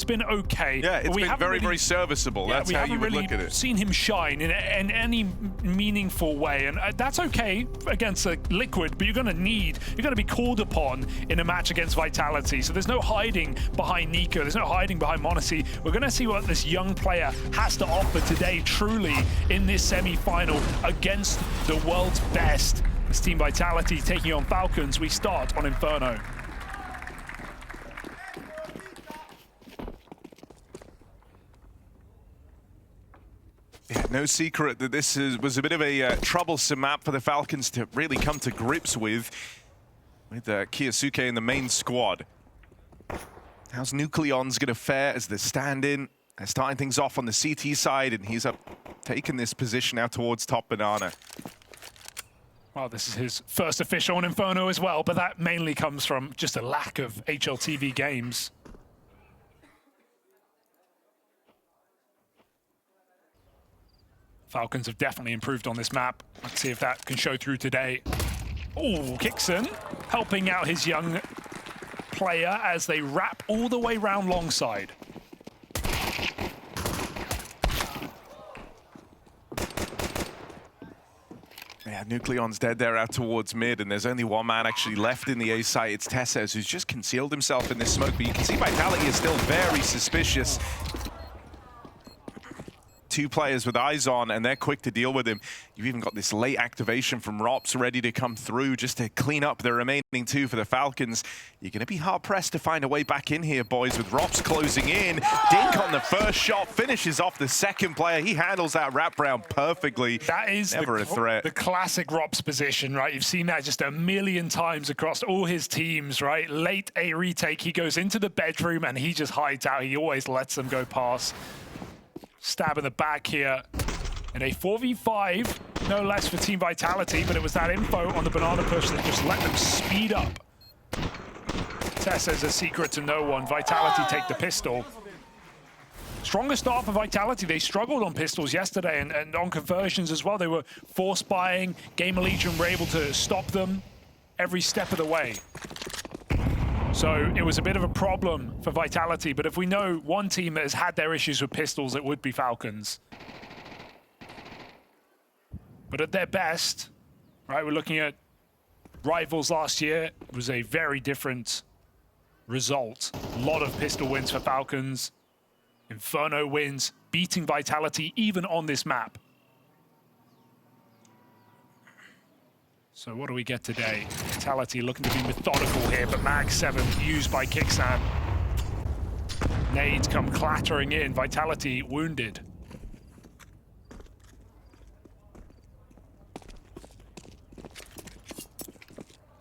He's been okay. Yeah, it's been very, very serviceable. Yeah, that's how you would look at it. Seen him shine in any meaningful way, and that's okay against a Liquid, but you're going to be called upon in a match against Vitality. So there's no hiding behind NiKo. There's no hiding behind m0NESY. We're going to see what this young player has to offer today, truly, in this semi-final against the world's best. It's Team Vitality taking on Falcons. We start on Inferno. Yeah, no secret that this was a bit of a troublesome map for the Falcons to really come to grips with Kiyasuke in the main squad. How's Nucleon's going to fare as the stand-in? They're starting things off on the CT side, and he's up taking this position out towards top banana. Well, this is his first official on Inferno as well, but that mainly comes from just a lack of HLTV games. Falcons have definitely improved on this map. Let's see if that can show through today. Oh, Kixon helping out his young player as they wrap all the way round long side. Yeah, Nucleon's dead there out towards mid, and there's only one man actually left in the A site. It's Tesses, who's just concealed himself in this smoke, but you can see Vitality is still very suspicious. Two players with eyes on, and they're quick to deal with him. You've even got this late activation from ropz ready to come through just to clean up the remaining two for the Falcons. You're going to be hard-pressed to find a way back in here, boys, with ropz closing in. Dink on the first shot, finishes off the second player. He handles that wrap round perfectly. That is never a threat. The classic ropz position, right? You've seen that just a million times across all his teams, right? Late A retake, he goes into the bedroom and he just hides out. He always lets them go past. Stab in the back here in a 4v5, no less for Team Vitality, but it was that info on the banana push that just let them speed up. Tess says a secret to no one. Vitality take the pistol. Stronger start for Vitality. They struggled on pistols yesterday and on conversions as well. They were force buying. Gamer Legion were able to stop them every step of the way. So it was a bit of a problem for Vitality, but if we know one team that has had their issues with pistols, it would be Falcons. But at their best, right, we're looking at Rivals last year. It was a very different result. A lot of pistol wins for Falcons. Inferno wins, beating Vitality even on this map. So what do we get today? Vitality looking to be methodical here, but Mag 7 used by Kixan. Nades come clattering in. Vitality wounded.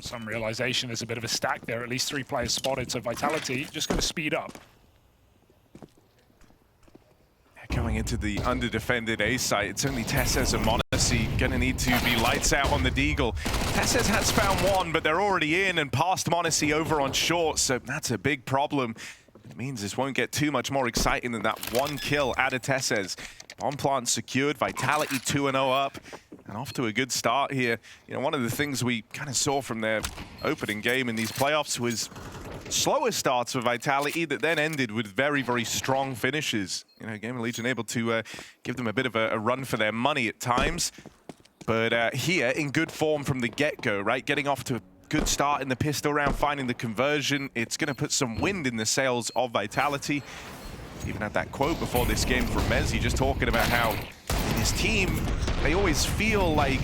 Some realization there's a bit of a stack there. At least 3 players spotted, so Vitality just going to speed up. Going into the under-defended A site, it's only Tesses and m0NESY gonna need to be lights out on the Deagle. Tesses has found one, but they're already in and past m0NESY over on short, so that's a big problem. It means this won't get too much more exciting than that one kill out of Tesses. Bomb plant secured, Vitality 2-0 up, and off to a good start here. You know, one of the things we kind of saw from their opening game in these playoffs was slower starts for Vitality that then ended with very, very strong finishes. You know, Gamer Legion able to give them a bit of a run for their money at times. But here, in good form from the get-go, right? Getting off to a good start in the pistol round, finding the conversion. It's going to put some wind in the sails of Vitality. Even had that quote before this game from mezY, just talking about how in his team, they always feel like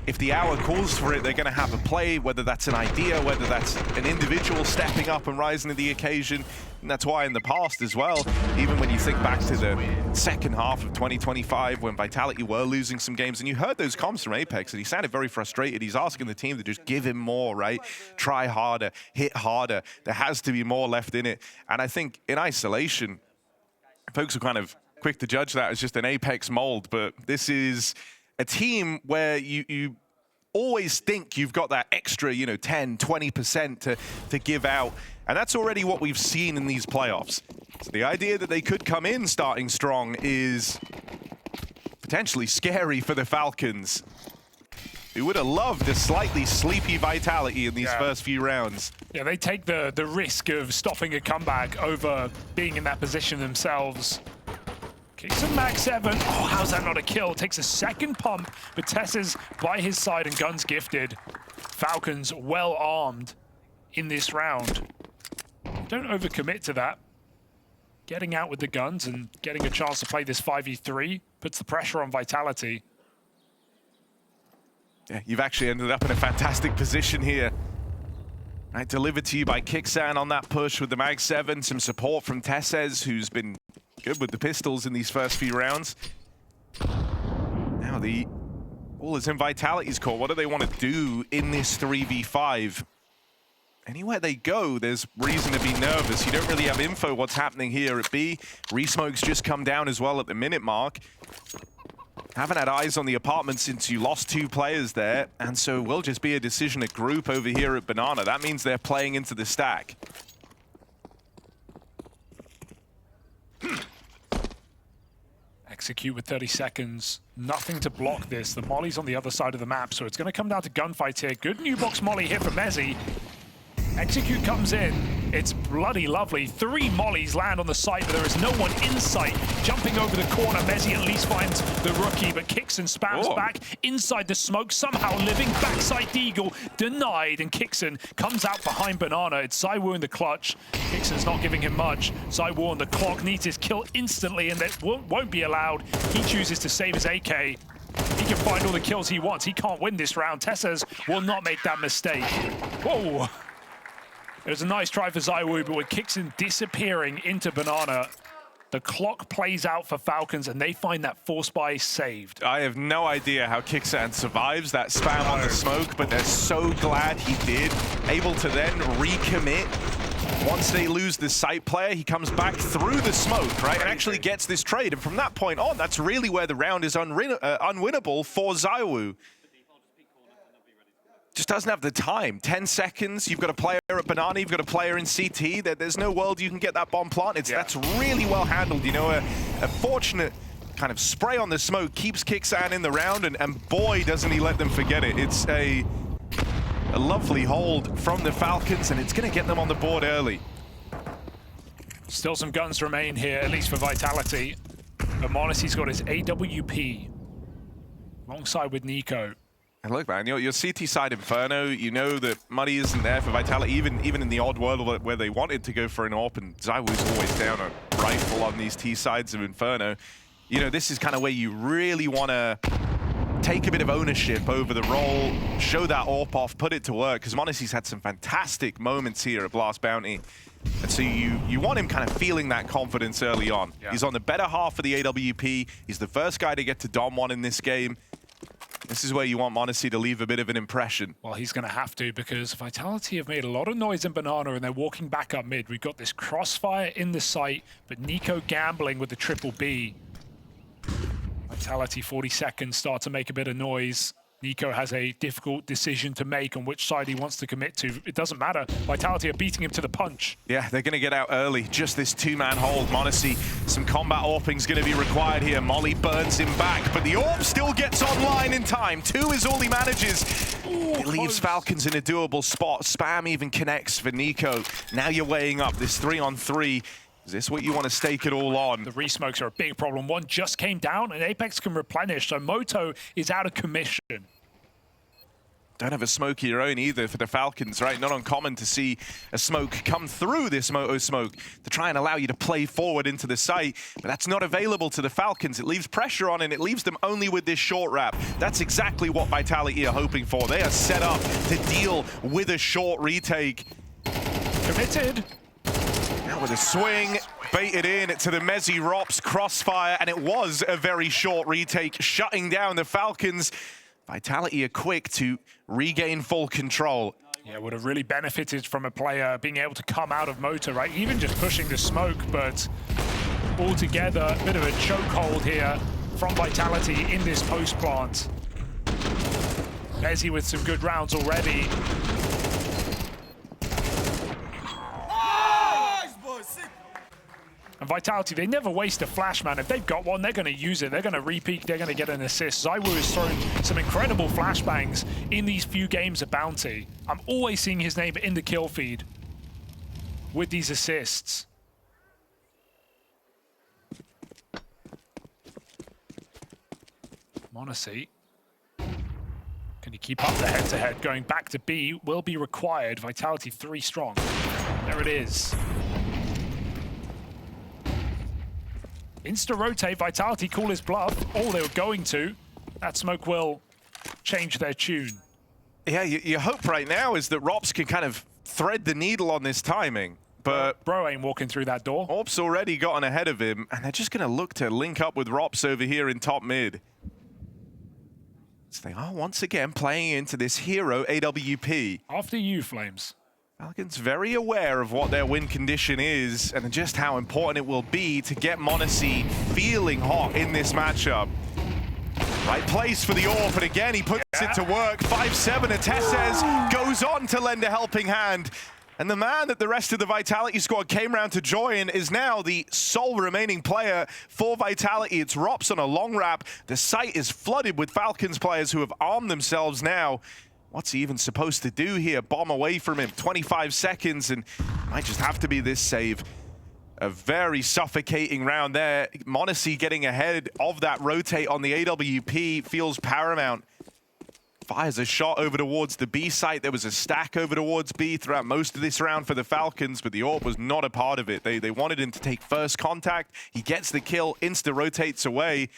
if the hour calls for it, they're going to have a play, whether that's an idea, whether that's an individual stepping up and rising to the occasion. And that's why in the past as well, even when you think back to the second half of 2025 when Vitality were losing some games, and you heard those comms from Apex, and he sounded very frustrated. He's asking the team to just give him more, right? Try harder, hit harder. There has to be more left in it. And I think in isolation, folks are kind of quick to judge that as just an Apex mold, but this is a team where you always think you've got that extra, you know, 10, 20% to give out. And that's already what we've seen in these playoffs. So the idea that they could come in starting strong is potentially scary for the Falcons. who would have loved a slightly sleepy Vitality in these first few rounds. Yeah, they take the risk of stopping a comeback over being in that position themselves. Kicks a mag 7. Oh, how's that not a kill? Takes a second pump, but Tess is by his side and guns gifted. Falcons well armed in this round. Don't overcommit to that. Getting out with the guns and getting a chance to play this 5v3 puts the pressure on Vitality. Yeah, you've actually ended up in a fantastic position here. Right, delivered to you by Kixan on that push with the mag 7. Some support from Tessez, who's been good with the pistols in these first few rounds. Now the ball is in Vitality's court. What do they want to do in this 3v5? Anywhere they go, there's reason to be nervous. You don't really have info what's happening here at B. Resmoke's just come down as well at the minute mark. Haven't had eyes on the apartment since you lost 2 players there, and so will just be a decision at group over here at Banana. That means they're playing into the stack. Execute with 30 seconds. Nothing to block this. The molly's on the other side of the map, so it's going to come down to gunfights here. Good new box molly here from Mezzy. Execute comes in. It's bloody lovely. 3 mollies land on the site, but there is no one in sight. Jumping over the corner, Mezzy at least finds the rookie, but kicks and spams back inside the smoke, somehow living. Backside Deagle denied, and Kixan comes out behind Banana. It's ZywOo in the clutch. Kixan's not giving him much. ZywOo on the clock needs his kill instantly, and that won't be allowed. He chooses to save his AK. He can find all the kills he wants. He can't win this round. Tessez will not make that mistake. Whoa! It was a nice try for ZywOo, but with Kixan disappearing into Banana, the clock plays out for Falcons, and they find that force buy saved. I have no idea how Kixan survives that spam on the smoke, but they're so glad he did. Able to then recommit. Once they lose the site player, he comes back through the smoke, right, and actually gets this trade. And from that point on, that's really where the round is unwinnable for ZywOo. Just doesn't have the time. 10 seconds, you've got a player at Banana, you've got a player in CT. There's no world you can get that bomb planted. So that's really well handled. You know, a fortunate kind of spray on the smoke keeps Kixan in the round, and boy, doesn't he let them forget it. It's a lovely hold from the Falcons, and it's going to get them on the board early. Still some guns remain here, at least for Vitality. But m0NESY's got his AWP alongside with NiKo. And look, man, your CT side Inferno, you know that money isn't there for Vitality, even in the odd world where they wanted to go for an AWP, and ZywOo's always down a rifle on these T sides of Inferno. You know, this is kind of where you really want to take a bit of ownership over the role, show that AWP off, put it to work, because m0NESY's had some fantastic moments here at BLAST Bounty. And so you want him kind of feeling that confidence early on. Yeah. He's on the better half of the AWP. He's the first guy to get to Dom 1 in this game. This is where you want m0NESY to leave a bit of an impression. Well, he's going to have to, because Vitality have made a lot of noise in Banana, and they're walking back up mid. We've got this crossfire in the site, but NiKo gambling with the triple B. Vitality, 40 seconds, start to make a bit of noise. NiKo has a difficult decision to make on which side he wants to commit to. It doesn't matter. Vitality are beating him to the punch. Yeah, they're going to get out early. Just this 2-man hold. m0NESY, some combat AWPing's going to be required here. Molly burns him back, but the AWP still gets online in time. 2 is all he manages. Ooh, it leaves Falcons in a doable spot. Spam even connects for NiKo. Now you're weighing up this 3-on-3. Is this what you want to stake it all on? The resmokes are a big problem. One just came down, and Apex can replenish, so Moto is out of commission. Don't have a smoke of your own either for the Falcons, right? Not uncommon to see a smoke come through this Moto smoke to try and allow you to play forward into the site, but that's not available to the Falcons. It leaves pressure on, and it leaves them only with this short wrap. That's exactly what Vitality are hoping for. They are set up to deal with a short retake. Committed. Now with a swing, baited in to the Mezzy ropz crossfire, and it was a very short retake, shutting down the Falcons. Vitality are quick to regain full control. Yeah, would have really benefited from a player being able to come out of Moto, right? Even just pushing the smoke, but altogether, a bit of a chokehold here from Vitality in this post plant. Mezzy with some good rounds already. And Vitality, they never waste a flash, man. If they've got one, they're going to use it. They're going to re-peek. They're going to get an assist. ZywOo has thrown some incredible flashbangs in these few games of Bounty. I'm always seeing his name in the kill feed with these assists. m0NESY. Can he keep up the head-to-head? Going back to B will be required. Vitality 3 strong. There it is. Insta-rotate, Vitality call his bluff. All they were going to. That smoke will change their tune. Yeah, your hope right now is that ropz can kind of thread the needle on this timing. But Bro ain't walking through that door. orb's already gotten ahead of him, and they're just going to look to link up with ropz over here in top mid. So they are once again playing into this hero AWP. After you, Flames. Falcons very aware of what their win condition is and just how important it will be to get m0NESY feeling hot in this matchup. Right place for the AWP, and again he puts it to work. 5-7, Atesses goes on to lend a helping hand. And the man that the rest of the Vitality squad came round to join is now the sole remaining player for Vitality. It's ropz on a long wrap. The site is flooded with Falcons players who have armed themselves now. What's he even supposed to do here? Bomb away from him. 25 seconds, and might just have to be this save. A very suffocating round there. m0NESY getting ahead of that rotate on the AWP feels paramount. Fires a shot over towards the B site. There was a stack over towards B throughout most of this round for the Falcons, but the AWP was not a part of it. They wanted him to take first contact. He gets the kill, insta-rotates away.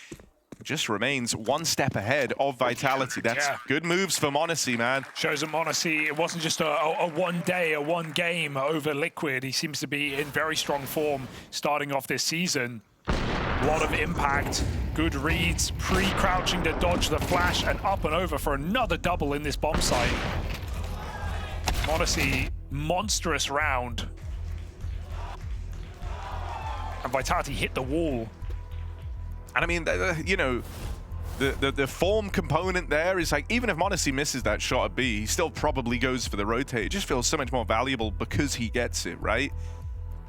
Just remains one step ahead of Vitality. That's good moves for m0NESY, man. Shows that m0NESY, it wasn't just a one day, a one game over Liquid. He seems to be in very strong form starting off this season. A lot of impact, good reads, pre-crouching to dodge the flash, and up and over for another double in this bomb site. m0NESY, monstrous round. And Vitality hit the wall. And I mean, you know, the form component there is like, even if m0NESY misses that shot at B, he still probably goes for the rotate. It just feels so much more valuable because he gets it, right?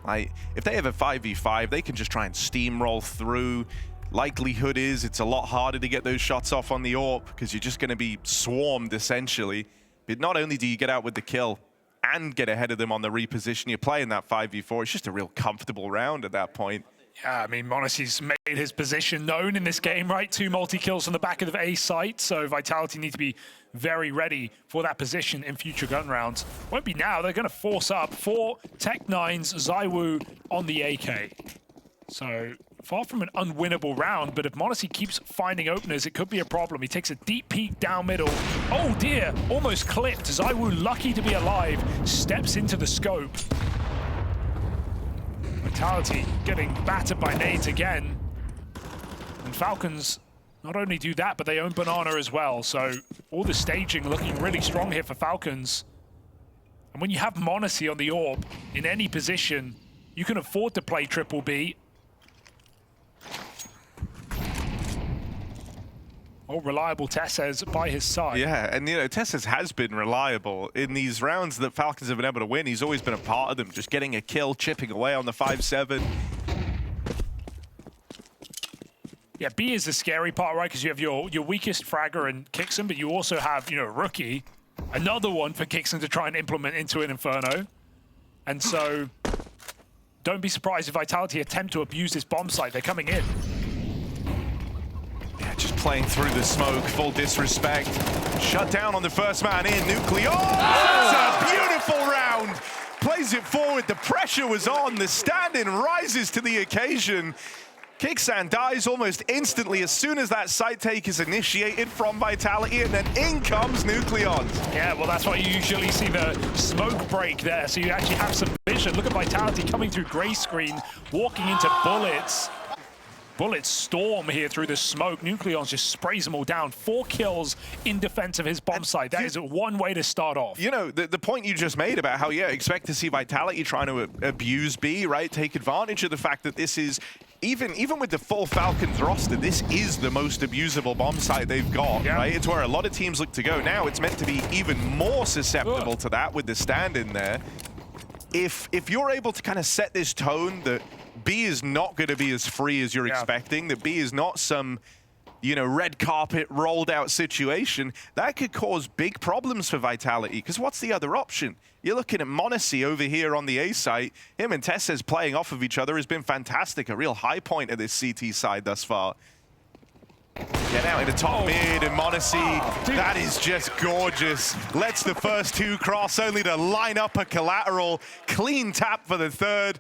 Like, if they have a 5v5, they can just try and steamroll through. Likelihood is it's a lot harder to get those shots off on the AWP because you're just going to be swarmed, essentially. But not only do you get out with the kill and get ahead of them on the reposition, you're playing that 5v4. It's just a real comfortable round at that point. Yeah, I mean, m0NESY's made his position known in this game, right? 2 multi-kills on the back of the A site, so Vitality need to be very ready for that position in future gun rounds. Won't be now, they're going to force up for Tech9's ZywOo on the AK. So, far from an unwinnable round, but if m0NESY keeps finding openers, it could be a problem. He takes a deep peek down middle. Oh dear, almost clipped. ZywOo, lucky to be alive, steps into the scope. Vitality getting battered by nades again. And Falcons not only do that, but they own Banana as well. So all the staging looking really strong here for Falcons. And when you have m0NESY on the AWP in any position, you can afford to play triple B. Oh, reliable Tesses by his side. Yeah, and you know, Tesses has been reliable in these rounds that Falcons have been able to win. He's always been a part of them, just getting a kill, chipping away on the 5-7. Yeah, B is the scary part, right? Because you have your weakest fragger and Kixon, but you also have, you know, Rookie. Another one for Kixon to try and implement into an Inferno. And so, don't be surprised if Vitality attempt to abuse this bomb site. They're coming in. Just playing through the smoke, full disrespect. Shut down on the first man in, Nucleon. Oh, that's a beautiful round. Plays it forward, the pressure was on, the stand-in rises to the occasion. Kixan dies almost instantly as soon as that site take is initiated from Vitality, and then in comes Nucleon. Yeah, well, that's why you usually see the smoke break there, so you actually have some vision. Look at Vitality coming through gray screen, walking into bullets. Bullets storm here through the smoke. Nucleon just sprays them all down. 4 kills in defense of his bomb site. That is one way to start off. You know, the point you just made about how, yeah, expect to see Vitality trying to abuse B, right? Take advantage of the fact that this is, even with the full Falcons roster, this is the most abusable bomb site they've got, right? It's where a lot of teams look to go. Now it's meant to be even more susceptible to that with the stand in there. If you're able to kind of set this tone that B is not going to be as free as you're expecting, that B is not some, you know, red carpet rolled out situation. That could cause big problems for Vitality, because what's the other option? You're looking at m0NESY over here on the A site. Him and TeSeS playing off of each other has been fantastic, a real high point of this CT side thus far. Get out into top mid, and m0NESY, that is just gorgeous. Lets the first two cross, only to line up a collateral. Clean tap for the third.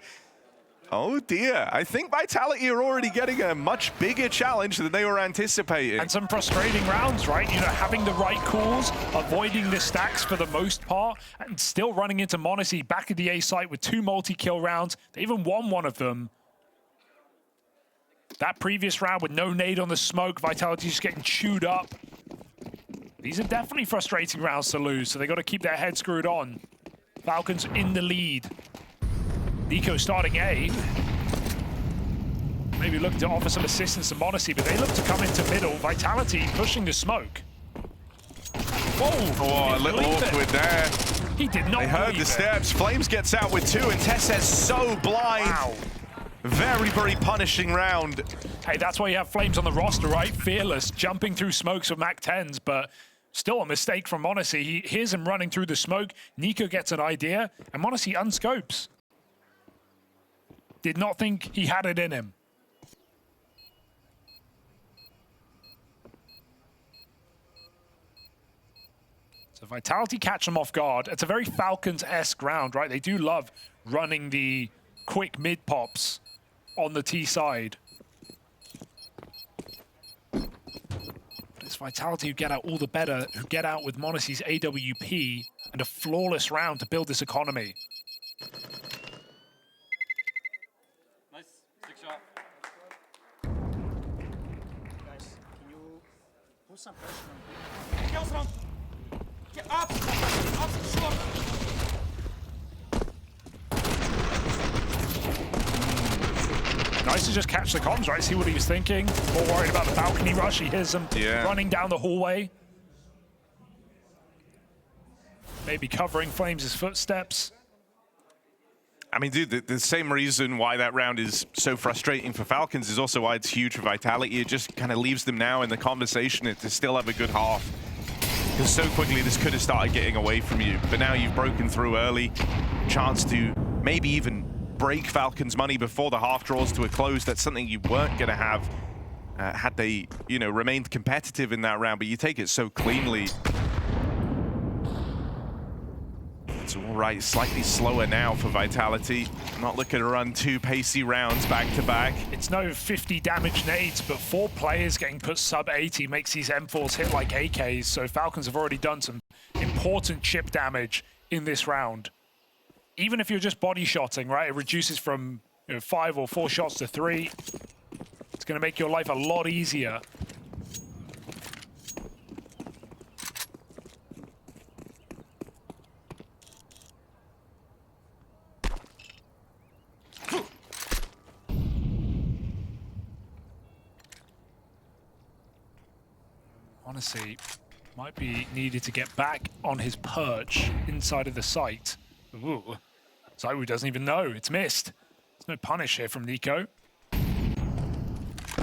Oh dear, I think Vitality are already getting a much bigger challenge than they were anticipating. And some frustrating rounds, right? You know, having the right calls, avoiding the stacks for the most part, and still running into m0NESY back at the A site with 2 multi-kill rounds. They even won one of them. That previous round with no nade on the smoke, Vitality just getting chewed up. These are definitely frustrating rounds to lose, so they got to keep their head screwed on. Falcons in the lead. NiKo starting A. Maybe looking to offer some assistance to m0NESY, but they look to come into middle. Vitality pushing the smoke. Oh, a little awkward there. He did not. They heard the steps. Flames gets out with 2, and TeSeS so blind. Wow. Very, very punishing round. Hey, that's why you have Flames on the roster, right? Fearless, jumping through smokes with MAC-10s, but still a mistake from m0NESY. He hears him running through the smoke. NiKo gets an idea, and m0NESY unscopes. Did not think he had it in him. So Vitality catch them off guard. It's a very Falcons-esque round, right? They do love running the quick mid pops on the T side. But it's Vitality who get out all the better, who get out with m0NESY's AWP and a flawless round to build this economy. Nice, 6 shot. Guys, can you put some pressure on him? Kills round. Get up, short. Nice to just catch the comms, right? See what he was thinking. More worried about the balcony rush. He hears them running down the hallway. Maybe covering Flames' footsteps. I mean, dude, the same reason why that round is so frustrating for Falcons is also why it's huge for Vitality. It just kind of leaves them now in the conversation to still have a good half. Because so quickly this could have started getting away from you. But now you've broken through early. Chance to maybe even break Falcons' money before the half draws to a close. That's something you weren't going to have had they, you know, remained competitive in that round. But you take it so cleanly. It's all right, slightly slower now for Vitality. Not looking to run 2 pacey rounds back to back. It's no 50 damage nades, but 4 players getting put sub 80 makes these M4s hit like AKs. So Falcons have already done some important chip damage in this round. Even if you're just body shotting, right? It reduces from 5 or 4 shots to 3. It's going to make your life a lot easier. Honestly, might be needed to get back on his perch inside of the site. Ooh. Zaiwu doesn't even know. It's missed. There's no punish here from NiKo.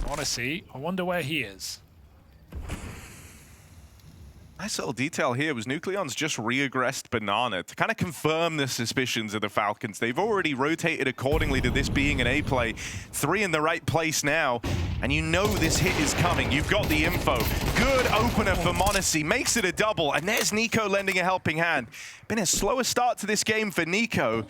Honestly, I wonder where he is. Nice little detail here was Nucleon's just re-aggressed Banana to kind of confirm the suspicions of the Falcons. They've already rotated accordingly to this being an A play. 3 in the right place now, and you know this hit is coming. You've got the info. Good opener for m0NESY, makes it a double, and there's NiKo lending a helping hand. Been a slower start to this game for NiKo.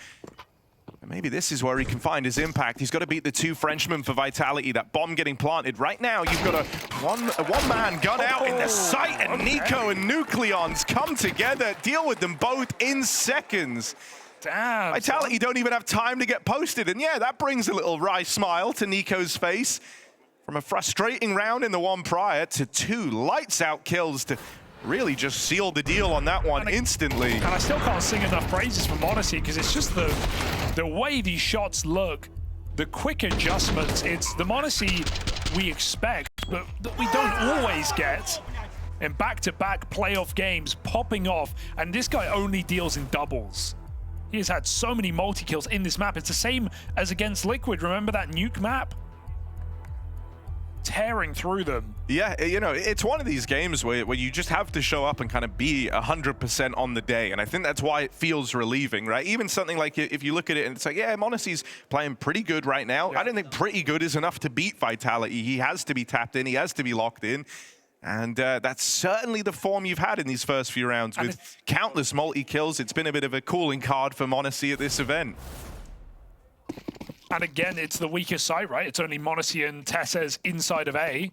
Maybe this is where he can find his impact. He's got to beat the 2 Frenchmen for Vitality. That bomb getting planted. Right now, you've got a one-man gun out in the site, and NiKo and Nucleons come together, deal with them both in seconds. Damn. Vitality don't even have time to get posted, and yeah, that brings a little wry smile to NiKo's face. From a frustrating round in the one prior to 2 lights-out kills to really just seal the deal on that one instantly. And I still can't sing enough praises for m0NESY because it's just the way these shots look, the quick adjustments. It's the m0NESY we expect, but that we don't always get in back-to-back playoff games, popping off, and this guy only deals in doubles. He has had so many multi-kills in this map. It's the same as against Liquid. Remember that nuke map? Tearing through them. Yeah, you know, it's one of these games where you just have to show up and kind of be 100% on the day. And I think that's why it feels relieving, right? Even something like if you look at it and it's like, yeah, m0NESY's playing pretty good right now. Yeah. I don't think pretty good is enough to beat Vitality. He has to be tapped in. He has to be locked in. And that's certainly the form you've had in these first few rounds with countless multi-kills. It's been a bit of a calling card for m0NESY at this event. And again, it's the weakest side, right? It's only m0NESY and TeSeS inside of A.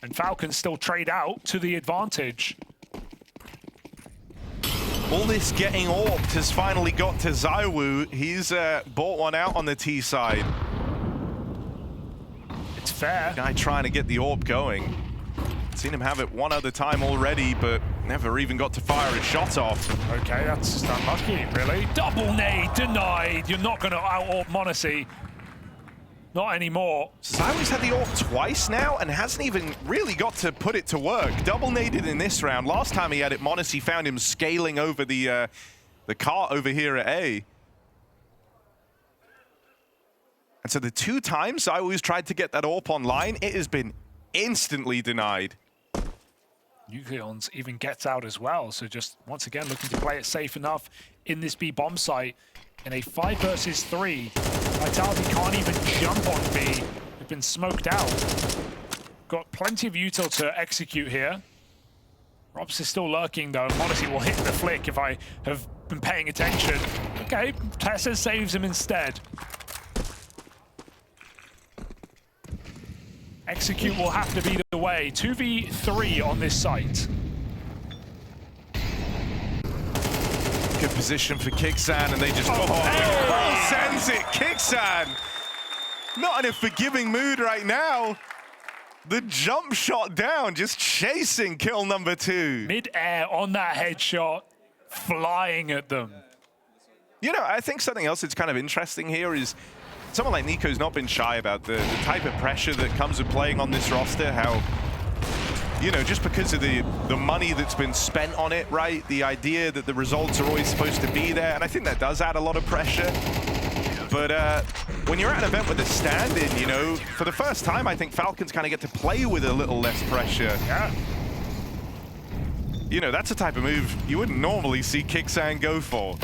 And Falcons still trade out to the advantage. All this getting AWP'd has finally got to ZywOo. He's bought one out on the T side. It's fair. Guy trying to get the AWP going. Seen him have it one other time already, but never even got to fire a shot off. Okay, that's just unlucky, really. Double nade denied. You're not going to out-AWP m0NESY. Not anymore. ZywOo's had the AWP twice now and hasn't even really got to put it to work. Double naded in this round. Last time he had it, m0NESY found him scaling over the cart over here at A. And so the two times ZywOo's tried to get that AWP online, it has been instantly denied. Nucleons even gets out as well, so just once again looking to play it safe enough in this B bomb site. In a 5 versus 3, Vitality can't even jump on B. They've been smoked out. Got plenty of util to execute here. ropz is still lurking though. m0NESY will hit the flick if I have been paying attention. Okay, TeSeS saves him instead. Execute will have to be the way. 2v3 on this site. Good position for Kixan, and they just sends it. Kixan, not in a forgiving mood right now. The jump shot down, just chasing kill number 2. Mid-air on that headshot, flying at them. You know, I think something else that's kind of interesting here is someone like NiKo's not been shy about the type of pressure that comes with playing on this roster, how, you know, just because of the money that's been spent on it, right? The idea that the results are always supposed to be there, and I think that does add a lot of pressure. But when you're at an event with a stand-in, you know, for the first time, I think Falcons kind of get to play with a little less pressure. Yeah. You know, that's a type of move you wouldn't normally see Kixan go for.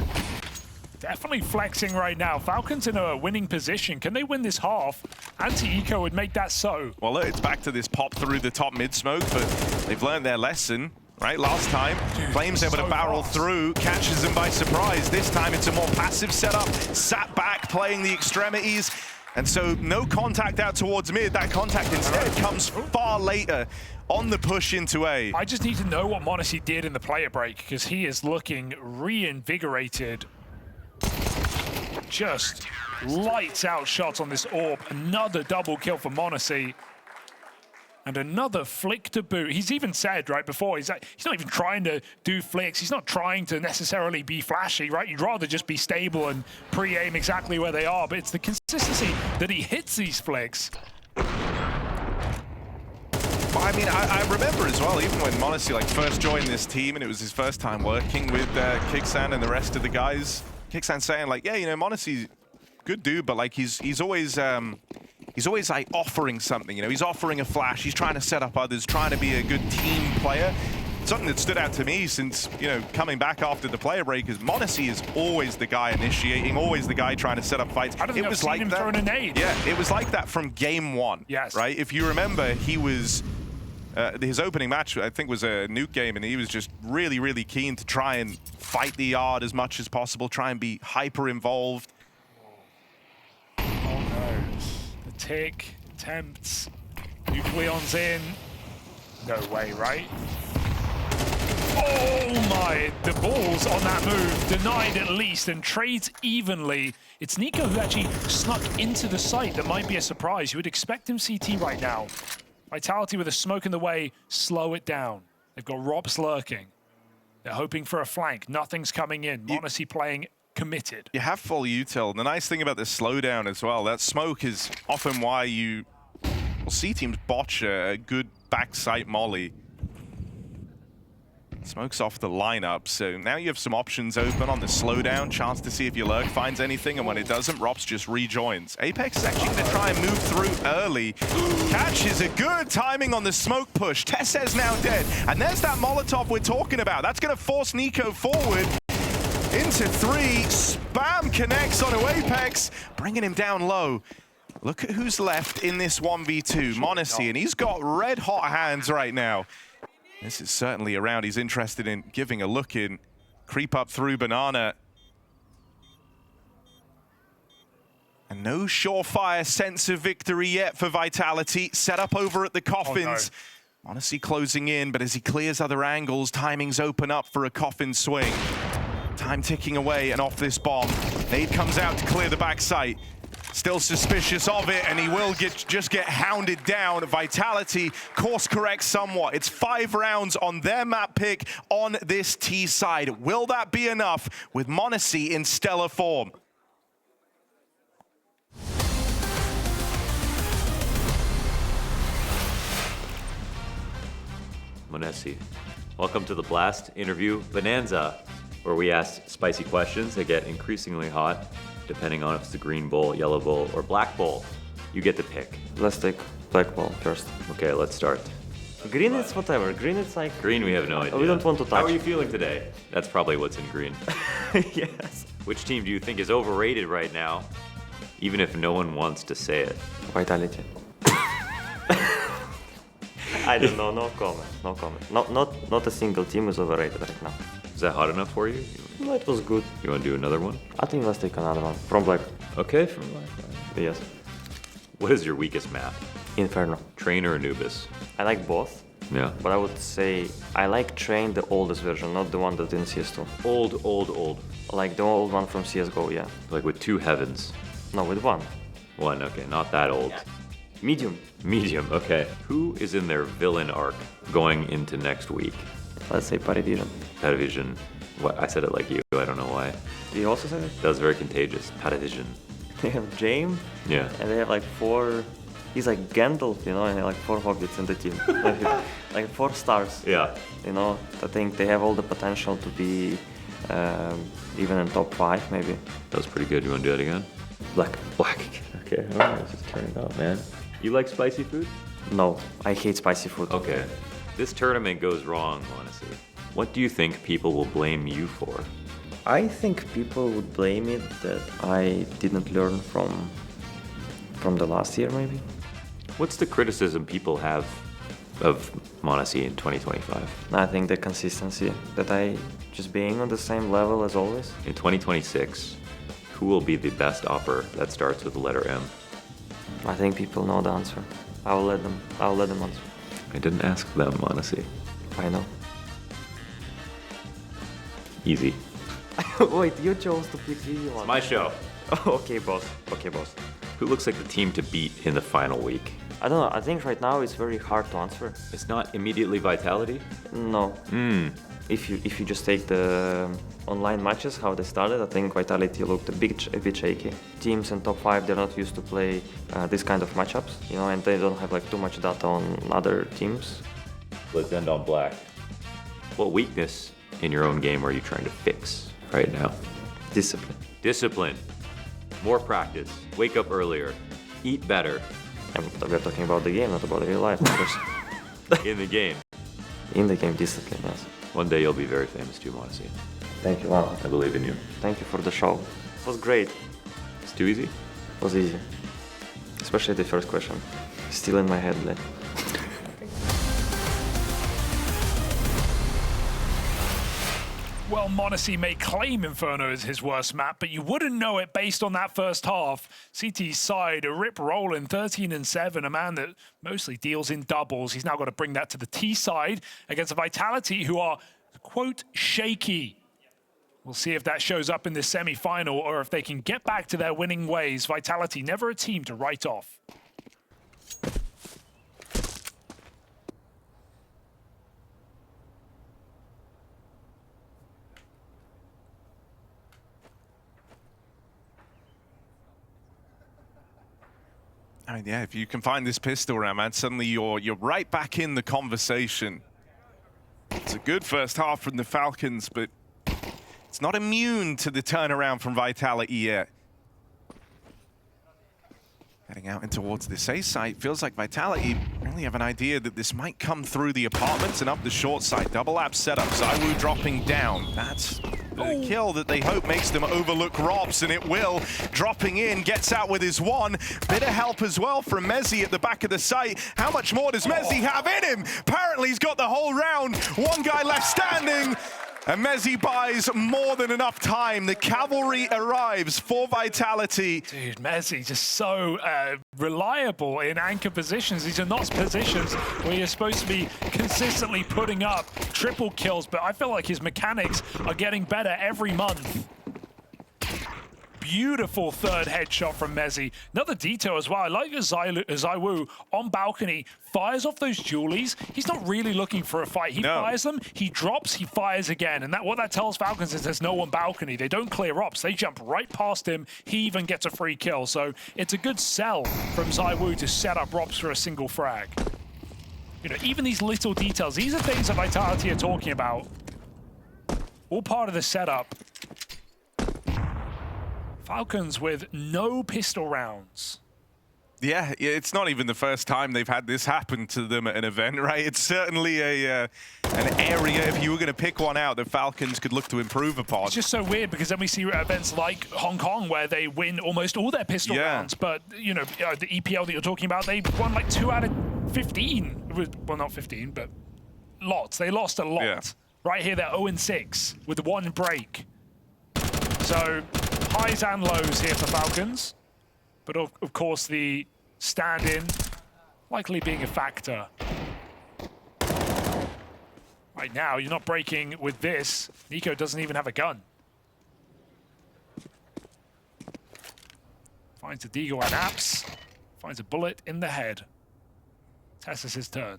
Definitely flexing right now. Falcons in a winning position. Can they win this half? Anti-Eco would make that so. Well, look, it's back to this pop through the top mid smoke, but they've learned their lesson, right? Last time, Flames able to barrel through, catches them by surprise. This time, it's a more passive setup. Sat back, playing the extremities. And so no contact out towards mid. That contact instead comes far later on the push into A. I just need to know what m0NESY did in the player break, because he is looking reinvigorated. Just lights out shots on this AWP. Another double kill for m0NESY. And another flick to boot. He's even said right before, he's not even trying to do flicks. He's not trying to necessarily be flashy, right? You'd rather just be stable and pre-aim exactly where they are, but it's the consistency that he hits these flicks. Well, I mean, I remember as well, even when m0NESY like first joined this team and it was his first time working with Kixan and the rest of the guys, Kixan saying like, yeah, you know, m0NESY's good dude, but like he's always like offering something, you know, he's offering a flash, he's trying to set up others, trying to be a good team player. Something that stood out to me since, you know, coming back after the player break is m0NESY is always the guy initiating, always the guy trying to set up fights. It was like that. A nade. Yeah, it was like that from game 1. Yes. Right? If you remember, he was his opening match, I think, was a nuke game, and he was just really, really keen to try and fight the yard as much as possible, try and be hyper involved. Oh no. The tick attempts. Nucleon's in. No way, right? Oh my, the balls on that move, denied at least, and trades evenly. It's NiKo who actually snuck into the site. That might be a surprise. You would expect him CT right now. Vitality with a smoke in the way, slow it down. They've got ropz lurking. They're hoping for a flank. Nothing's coming in. m0NESY playing committed. You have full util. The nice thing about this slowdown as well, that smoke is often why you will see teams botch a good backside molly. Smokes off the lineup, so now you have some options open on the slowdown, chance to see if your lurk finds anything, and when it doesn't, ropz just rejoins. Apex is actually going to try and move through early. Catch is a good timing on the smoke push. Tessez now dead, and there's that Molotov we're talking about. That's going to force NiKo forward into 3. Spam connects onto Apex, bringing him down low. Look at who's left in this 1v2, m0NESY, and he's got red hot hands right now. This is certainly a round he's interested in giving a look in. Creep up through banana. And no surefire sense of victory yet for Vitality. Set up over at the coffins. Oh, no. m0NESY closing in, but as he clears other angles, timings open up for a coffin swing. Time ticking away and off this bomb. Nade comes out to clear the backside. Still suspicious of it, and he will just get hounded down. Vitality course corrects somewhat. It's 5 rounds on their map pick on this T side. Will that be enough with m0NESY in stellar form? m0NESY, welcome to the BLAST interview bonanza, where we ask spicy questions that get increasingly hot, depending on if it's the green bowl, yellow bowl, or black bowl. You get to pick. Let's take black bowl first. Okay, let's start. Green is whatever. Green is like... Green, we have no idea. We don't want to touch. How are you feeling today? That's probably what's in green. Yes. Which team do you think is overrated right now, even if no one wants to say it? Vitality. I don't know, no comment, no comment. Not a single team is overrated right now. Is that hot enough for you? No, it was good. You want to do another one? I think let's take another one. From black. Okay, from black. Yes. What is your weakest map? Inferno. Train or Anubis? I like both. Yeah. But I would say I like Train, the oldest version, not the one that's in CS2. Old. Like the old one from CSGO, yeah. Like with 2 heavens. No, with one. One, okay, not that old. Medium. Medium, okay. Who is in their villain arc going into next week? Let's say Paravision. Paravision. What? I said it like you, I don't know why. Do you also say that? That was very contagious. Paravision. They have James. Yeah. And they have like 4... He's like Gandalf, you know, and they have like 4 hobbits in the team. Like 4 stars. Yeah. You know, I think they have all the potential to be even in top 5 maybe. That was pretty good. You want to do that again? Black. Okay, alright, let's just turn it up, man. You like spicy food? No, I hate spicy food. Okay. This tournament goes wrong, honestly. What do you think people will blame you for? I think people would blame it that I didn't learn from the last year maybe. What's the criticism people have of m0NESY in 2025? I think the consistency, that I just being on the same level as always. In 2026, who will be the best opper that starts with the letter M? I think people know the answer. I'll let them answer. I didn't ask them, m0NESY. I know. Easy. Wait, you chose to pick the easy one. My show. Okay, boss. Who looks like the team to beat in the final week? I don't know. I think right now it's very hard to answer. It's not immediately Vitality? No. If you just take the online matches, how they started, I think Vitality looked a bit shaky. Teams in top 5, they're not used to play this kind of matchups, you know, and they don't have like too much data on other teams. Let's end on black. What weakness in your own game are you trying to fix right now? Discipline. Discipline. More practice. Wake up earlier. Eat better. And we're talking about the game, not about real life, of course. In the game. In the game, discipline, yes. One day you'll be very famous too, m0NESY. Thank you, wow. I believe in you. Thank you for the show. It was great. It's too easy? It was easy. Especially the first question. Still in my head, like. Well, m0NESY may claim Inferno as his worst map, but you wouldn't know it based on that first half. CT's side, a rip rolling 13-7, a man that mostly deals in doubles. He's now got to bring that to the T side against a Vitality who are, quote, shaky. We'll see if that shows up in this semi-final or if they can get back to their winning ways. Vitality, never a team to write off. I mean, yeah, if you can find this pistol round, man, suddenly you're right back in the conversation. It's a good first half from the Falcons, but it's not immune to the turnaround from Vitality yet. Heading out in towards this A site, feels like Vitality really have an idea that this might come through the apartments and up the short side. Double app setup, ZywOo dropping down. That's the kill that they hope makes them overlook ropz, and it will. Dropping in, gets out with his one. Bit of help as well from mezii at the back of the site. How much more does mezii have in him? Apparently he's got the whole round. One guy left standing. And mezii buys more than enough time. The cavalry arrives for Vitality. Dude, mezii just so reliable in anchor positions. These are not positions where you're supposed to be consistently putting up triple kills, but I feel like his mechanics are getting better every month. Beautiful third headshot from mezii. Another detail as well. I like that ZywOo on balcony fires off those dualies. He's not really looking for a fight. He fires them, he drops, he fires again. And what that tells Falcons is there's no one balcony. They don't clear ropz. They jump right past him. He even gets a free kill. So it's a good sell from ZywOo to set up ropz for a single frag. You know, even these little details, these are things that Vitality are talking about. All part of the setup. Falcons with no pistol rounds. Yeah, it's not even the first time they've had this happen to them at an event, right? It's certainly an area, if you were going to pick one out, that Falcons could look to improve upon. It's just so weird because then we see events like Hong Kong where they win almost all their pistol rounds. But, you know, the EPL that you're talking about, they won like 2 out of 15. Well, not 15, but lots. They lost a lot. Yeah. Right here, they're 0-6 with 1 break. So highs and lows here for Falcons. But of course, the stand-in likely being a factor. Right now, you're not breaking with this. NiKo doesn't even have a gun. Finds a deagle and apps. Finds a bullet in the head. Tessa's his turn.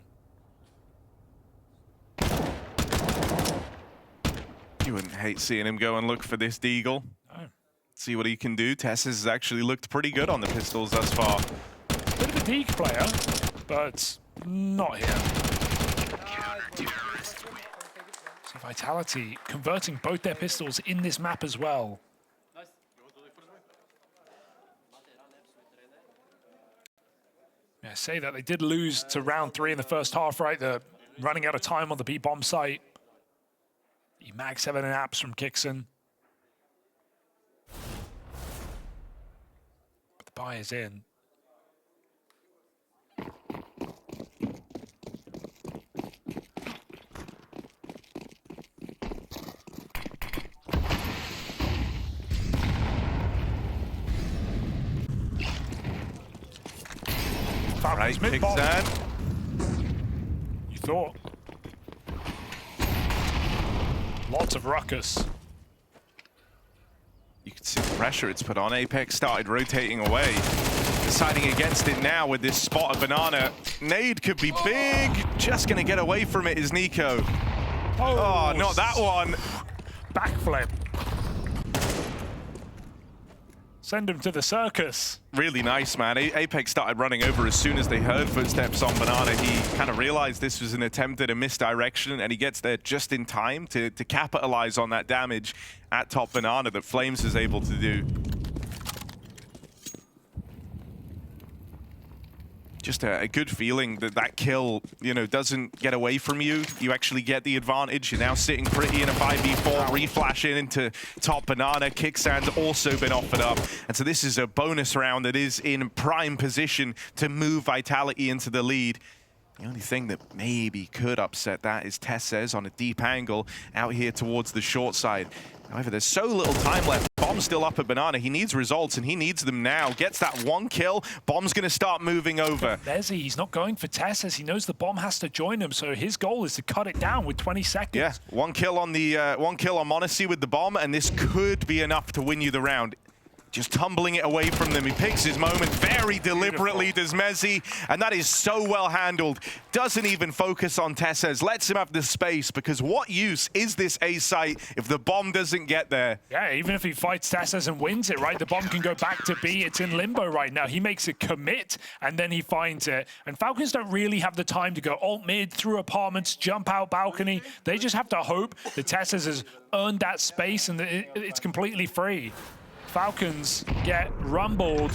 You wouldn't hate seeing him go and look for this deagle. No. See what he can do. Tess has actually looked pretty good on the pistols thus far. Bit of a Deke player, but not here. So Vitality converting both their pistols in this map as well. Yeah, say that they did lose to round 3 in the first half, right? They're running out of time on the B-bomb site. The Mag 7 and apps from Kixon. But the buy is in. Right, Kixan. You thought. Lots of ruckus. You can see the pressure it's put on. Apex started rotating away. Deciding against it now with this spot of banana. Nade could be big. Just going to get away from it is NiKo. Oh, not that one. Backflip. Send him to the circus. Really nice, man. Apex started running over as soon as they heard footsteps on banana. He kind of realized this was an attempt at a misdirection, and he gets there just in time to capitalize on that damage at top banana that Flames is able to do. Just a good feeling that that kill, you know, doesn't get away from you. You actually get the advantage. You're now sitting pretty in a 5v4, reflashing into top banana. Kixan's also been offered up. And so this is a bonus round that is in prime position to move Vitality into the lead. The only thing that maybe could upset that is Tessez on a deep angle out here towards the short side. However, there's so little time left. Bomb's still up at banana. He needs results, and he needs them now. Gets that 1 kill. Bomb's going to start moving over. mezii, he's not going for Tessez. He knows the bomb has to join him, so his goal is to cut it down with 20 seconds. Yeah, 1 kill on the 1 kill on Monacy with the bomb, and this could be enough to win you the round. just tumbling it away from them. He picks his moment very deliberately, does Mezzi, and that is so well handled. Doesn't even focus on Tessez, lets him have the space, because what use is this A site if the bomb doesn't get there? Yeah, even if he fights Tessez and wins it, right, the bomb can go back to B. It's in limbo right now. He makes a commit, and then he finds it. And Falcons don't really have the time to go alt mid, through apartments, jump out balcony. They just have to hope that Tessez has earned that space and that it's completely free. Falcons get rumbled.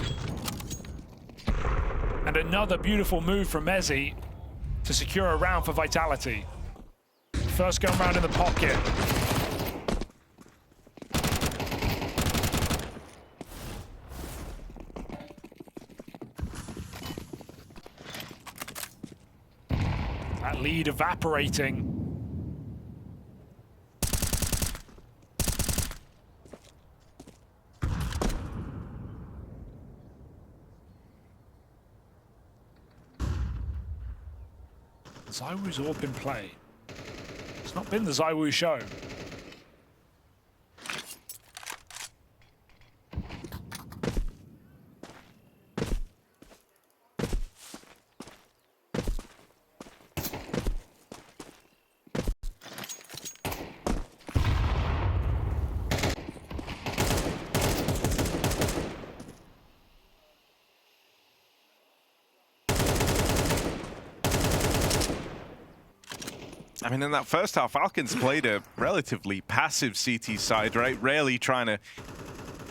And another beautiful move from Mezzi to secure a round for Vitality. First gun round in the pocket. That lead evaporating. ZywOo's all been play. It's not been the ZywOo show. I mean, in that first half, Falcons played a relatively passive CT side, right? Rarely trying to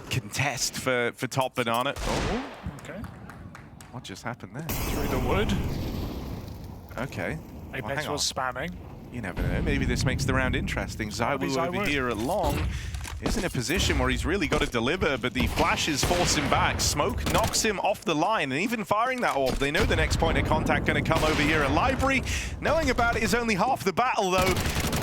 contest for top banana. Oh, Okay. what just happened there? Through the wood. Okay. Apex hang was spamming. You never know. Maybe this makes the round interesting. ZywOo over here at long is in a position where he's really got to deliver, but the flashes force him back. Smoke knocks him off the line, and even firing that orb, they know the next point of contact going to come over here at Library. Knowing about it is only half the battle, though.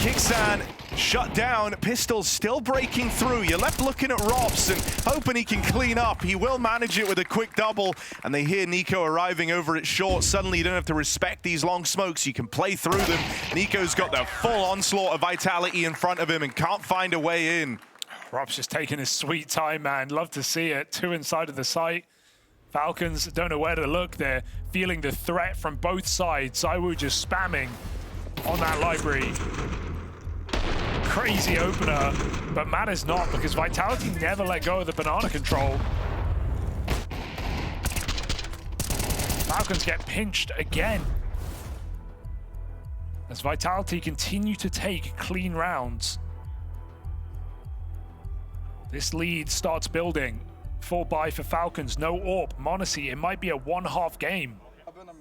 Kixan shut down. Pistol's still breaking through. You're left looking at ropz and hoping he can clean up. He will manage it with a quick double, and they hear NiKo arriving over at short. Suddenly, you don't have to respect these long smokes. You can play through them. NiKo's got the full onslaught of Vitality in front of him and can't find a way in. ropz just taking his sweet time, man. Love to see it. Two inside of the site. Falcons don't know where to look. They're feeling the threat from both sides. ZywOo just spamming on that Library. Crazy opener, but matters not because Vitality never let go of the banana control. Falcons get pinched again as Vitality continue to take clean rounds. This lead starts building. Full buy for Falcons, no AWP. m0NESY, it might be a one-half game.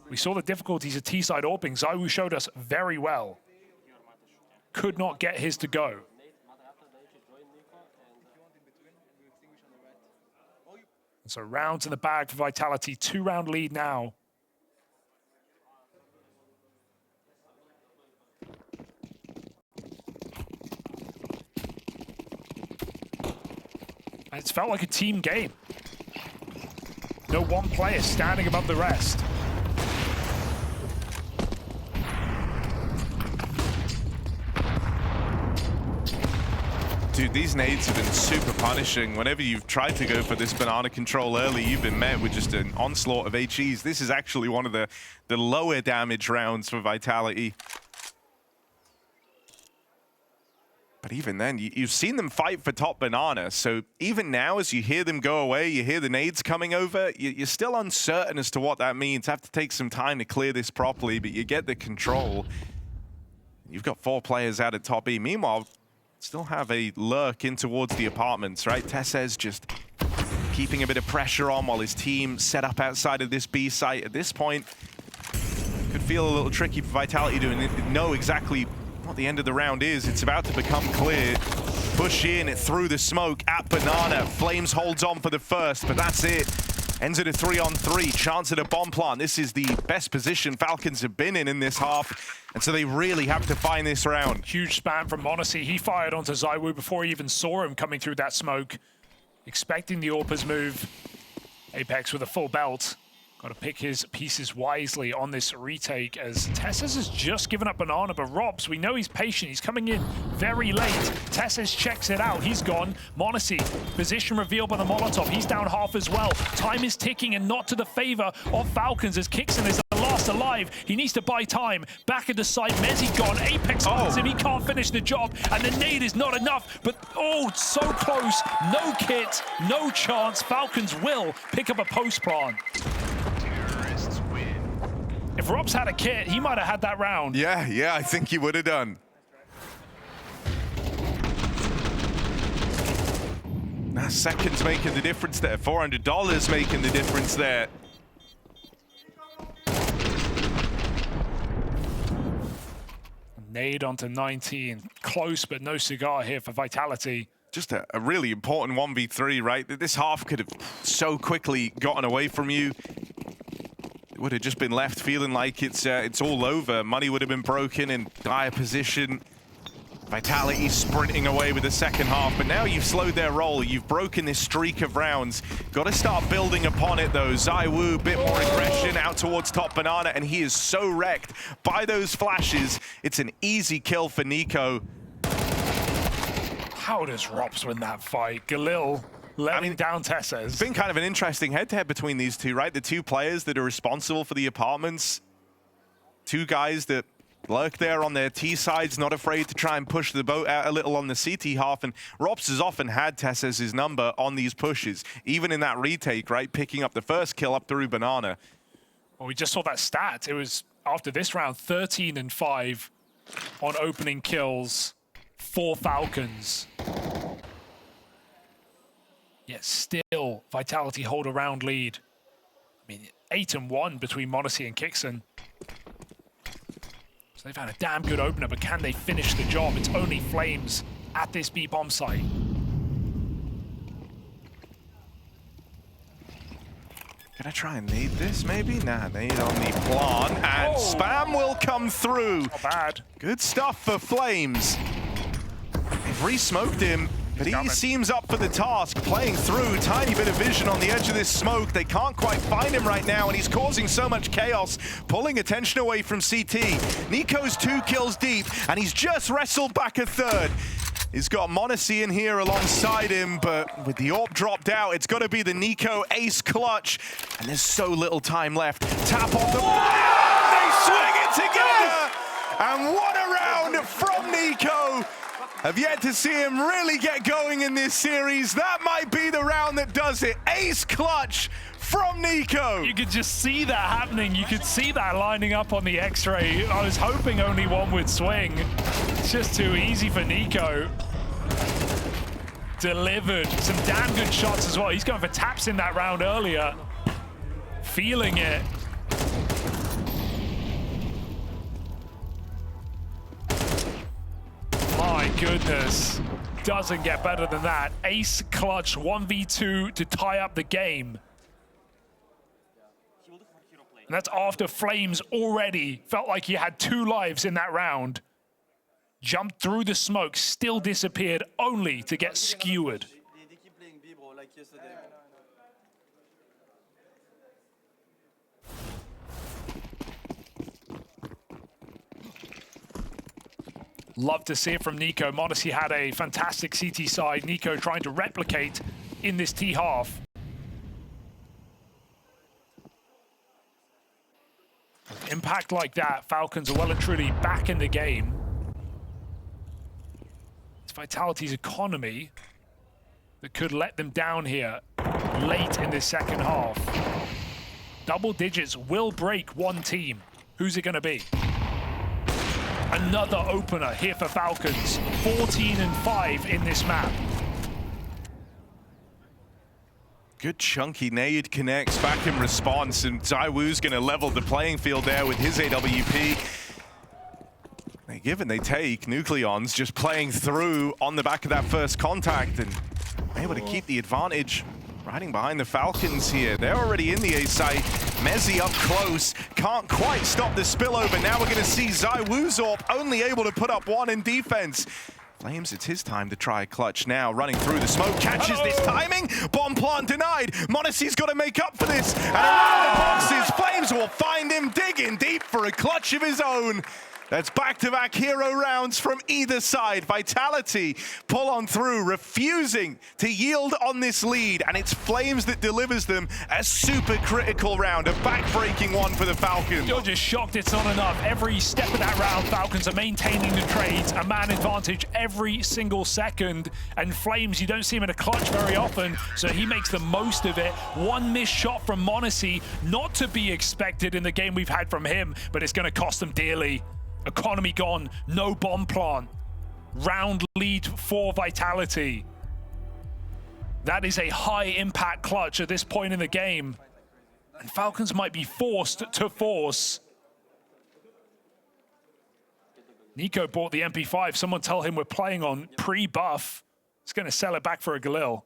We saw the difficulties of T-side AWPing. ZywOo showed us very well. Could not get his to go. And so rounds in the bag for Vitality. 2-round lead now. And it's felt like a team game. No one player standing above the rest. Dude, these nades have been super punishing. Whenever you've tried to go for this banana control early, you've been met with just an onslaught of HEs. This is actually one of the lower damage rounds for Vitality. But even then, you've seen them fight for top banana. So even now, as you hear them go away, you hear the nades coming over, you're still uncertain as to what that means. Have to take some time to clear this properly, but you get the control. You've got 4 players out at top E. Meanwhile, still have a lurk in towards the apartments, right? Tessez just keeping a bit of pressure on while his team set up outside of this B site. At this point, could feel a little tricky for Vitality to know exactly what the end of the round is. It's about to become clear. Push in through the smoke at banana. Flames holds on for the first, but that's it. Ends at a 3-on-3. Chance at a bomb plant. This is the best position Falcons have been in this half, and so they really have to find this round. Huge spam from m0NESY. He fired onto ZywOo before he even saw him coming through that smoke. Expecting the AWPers move. Apex with a full belt. Got to pick his pieces wisely on this retake, as Tesses has just given up banana, but ropz, we know he's patient. He's coming in very late. Tesses checks it out. He's gone. m0NESY, position revealed by the Molotov. He's down half as well. Time is ticking and not to the favor of Falcons, as Kixon is the last alive. He needs to buy time. Back into sight. Mezzy gone. Apex finds him. He can't finish the job, and the nade is not enough, but oh, so close. No kit, no chance. Falcons will pick up a post plant. If ropz had a kit, he might have had that round. Yeah, I think he would have done. Now seconds making the difference there. $400 making the difference there. Nade onto 19. Close, but no cigar here for Vitality. Just a really important 1v3, right? This half could have so quickly gotten away from you. Would have just been left feeling like it's all over. Money would have been broken in dire position. Vitality sprinting away with the second half, but now you've slowed their roll. You've broken this streak of rounds. Got to start building upon it though. ZywOo, bit more aggression out towards top banana, and he is so wrecked by those flashes. It's an easy kill for NiKo. How does ropz win that fight? Galil letting down Tesses. It's been kind of an interesting head-to-head between these two, right? The two players that are responsible for the apartments. Two guys that lurk there on their T sides, not afraid to try and push the boat out a little on the CT half. And ropz has often had Tesses' number on these pushes, even in that retake, right? Picking up the first kill up through banana. Well, we just saw that stat. It was, after this round, 13 and 5 on opening kills for Falcons. Yet still, Vitality hold a round lead. I mean, 8 and 1 between m0NESY and Kixon. So they've had a damn good opener, but can they finish the job? It's only Flames at this B bomb site. Gonna try and nade this, maybe? Nah, nade on the plant, and spam will come through. Not bad. Good stuff for Flames. They've re-smoked him, but he seems up for the task, playing through. Tiny bit of vision on the edge of this smoke. They can't quite find him right now, and he's causing so much chaos, pulling attention away from CT. NiKo's 2 kills deep, and he's just wrestled back a third. He's got m0NESY in here alongside him, but with the AWP dropped out, it's got to be the NiKo ace clutch, and there's so little time left. Tap on the... They swing it together, and what a round from NiKo. Have yet to see him really get going in this series. That might be the round that does it. Ace clutch from NiKo. You could just see that happening. You could see that lining up on the X-ray. I was hoping only one would swing. It's just too easy for NiKo. Delivered some damn good shots as well. He's going for taps in that round earlier. Feeling it. My goodness, doesn't get better than that. Ace clutch 1v2 to tie up the game. And that's after Flames already felt like he had 2 lives in that round. Jumped through the smoke, still disappeared, only to get skewered. Love to see it from NiKo. m0NESY had a fantastic CT side. NiKo trying to replicate in this T half. Impact like that, Falcons are well and truly back in the game. It's Vitality's economy that could let them down here late in this second half. Double digits will break one team. Who's it going to be? Another opener here for Falcons. 14 and 5 in this map. Good chunky nade connects back in response, and ZywOo's going to level the playing field there with his AWP. They give and they take. Nucleon's just playing through on the back of that first contact and able to keep the advantage. Riding behind the Falcons here. They're already in the A site. Mezzy up close. Can't quite stop the spillover. Now we're going to see ZywOo's AWP only able to put up 1 in defense. Flames, it's his time to try a clutch now. Running through the smoke, catches this timing. Bomb plant denied. Monacy's got to make up for this. And around the boxes, Flames will find him digging deep for a clutch of his own. That's back-to-back hero rounds from either side. Vitality pull on through, refusing to yield on this lead, and it's Flames that delivers them a super critical round, a back-breaking one for the Falcons. You're just shocked it's not enough. Every step of that round, Falcons are maintaining the trades, a man advantage every single second, and Flames, you don't see him in a clutch very often, so he makes the most of it. One missed shot from Monacy, not to be expected in the game we've had from him, but it's going to cost them dearly. Economy gone, no bomb plant. Round lead for Vitality. That is a high impact clutch at this point in the game. And Falcons might be forced to force. NiKo bought the MP5. Someone tell him we're playing on pre-buff. He's going to sell it back for a Galil.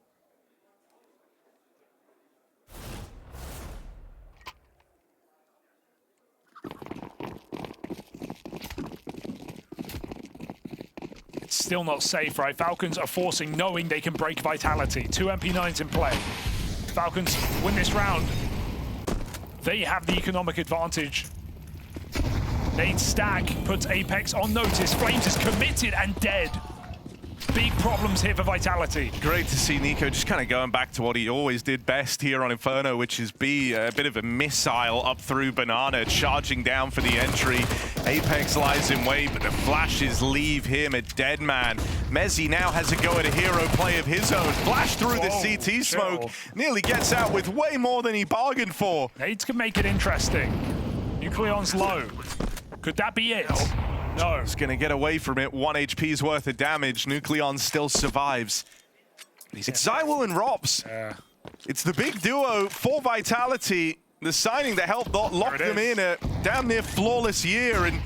Still not safe, right? Falcons are forcing, knowing they can break Vitality. 2 MP9s in play. Falcons win this round. They have the economic advantage. Nade stack puts Apex on notice. Flames is committed and dead. Big problems here for Vitality. Great to see NiKo just kind of going back to what he always did best here on Inferno, which is be a bit of a missile up through Banana, charging down for the entry. Apex lies in wait, but the flashes leave him a dead man. Mezzi now has a go at a hero play of his own. Flash through the CT smoke, nearly gets out with way more than he bargained for. Nades can make it interesting. Nucleon's low. Could that be it? No. He's going to get away from it. 1 HP's worth of damage. Nucleon still survives. It's ZywOo and ropz. It's the big duo for Vitality. The signing that helped lock them in a damn near flawless year. And,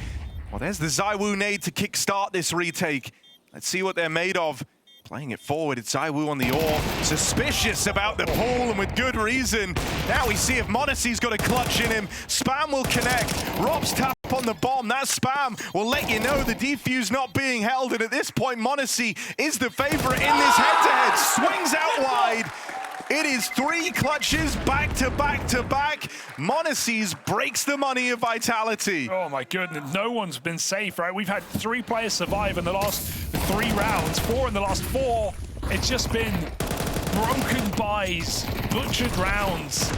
well, there's the ZywOo nade to kickstart this retake. Let's see what they're made of. Playing it forward, it's ZywOo on the ore. Suspicious about the pull, and with good reason. Now we see if Monacy's got a clutch in him. Spam will connect. ropz tap on the bomb. That Spam will let you know the defuse not being held. And at this point, Monacy is the favorite in this head-to-head. Swings out wide. It is 3 clutches back to back to back. Monacy's breaks the money of Vitality. Oh my goodness, no one's been safe, right? We've had 3 players survive in the last 3 rounds, 4 in the last 4. It's just been broken buys, butchered rounds.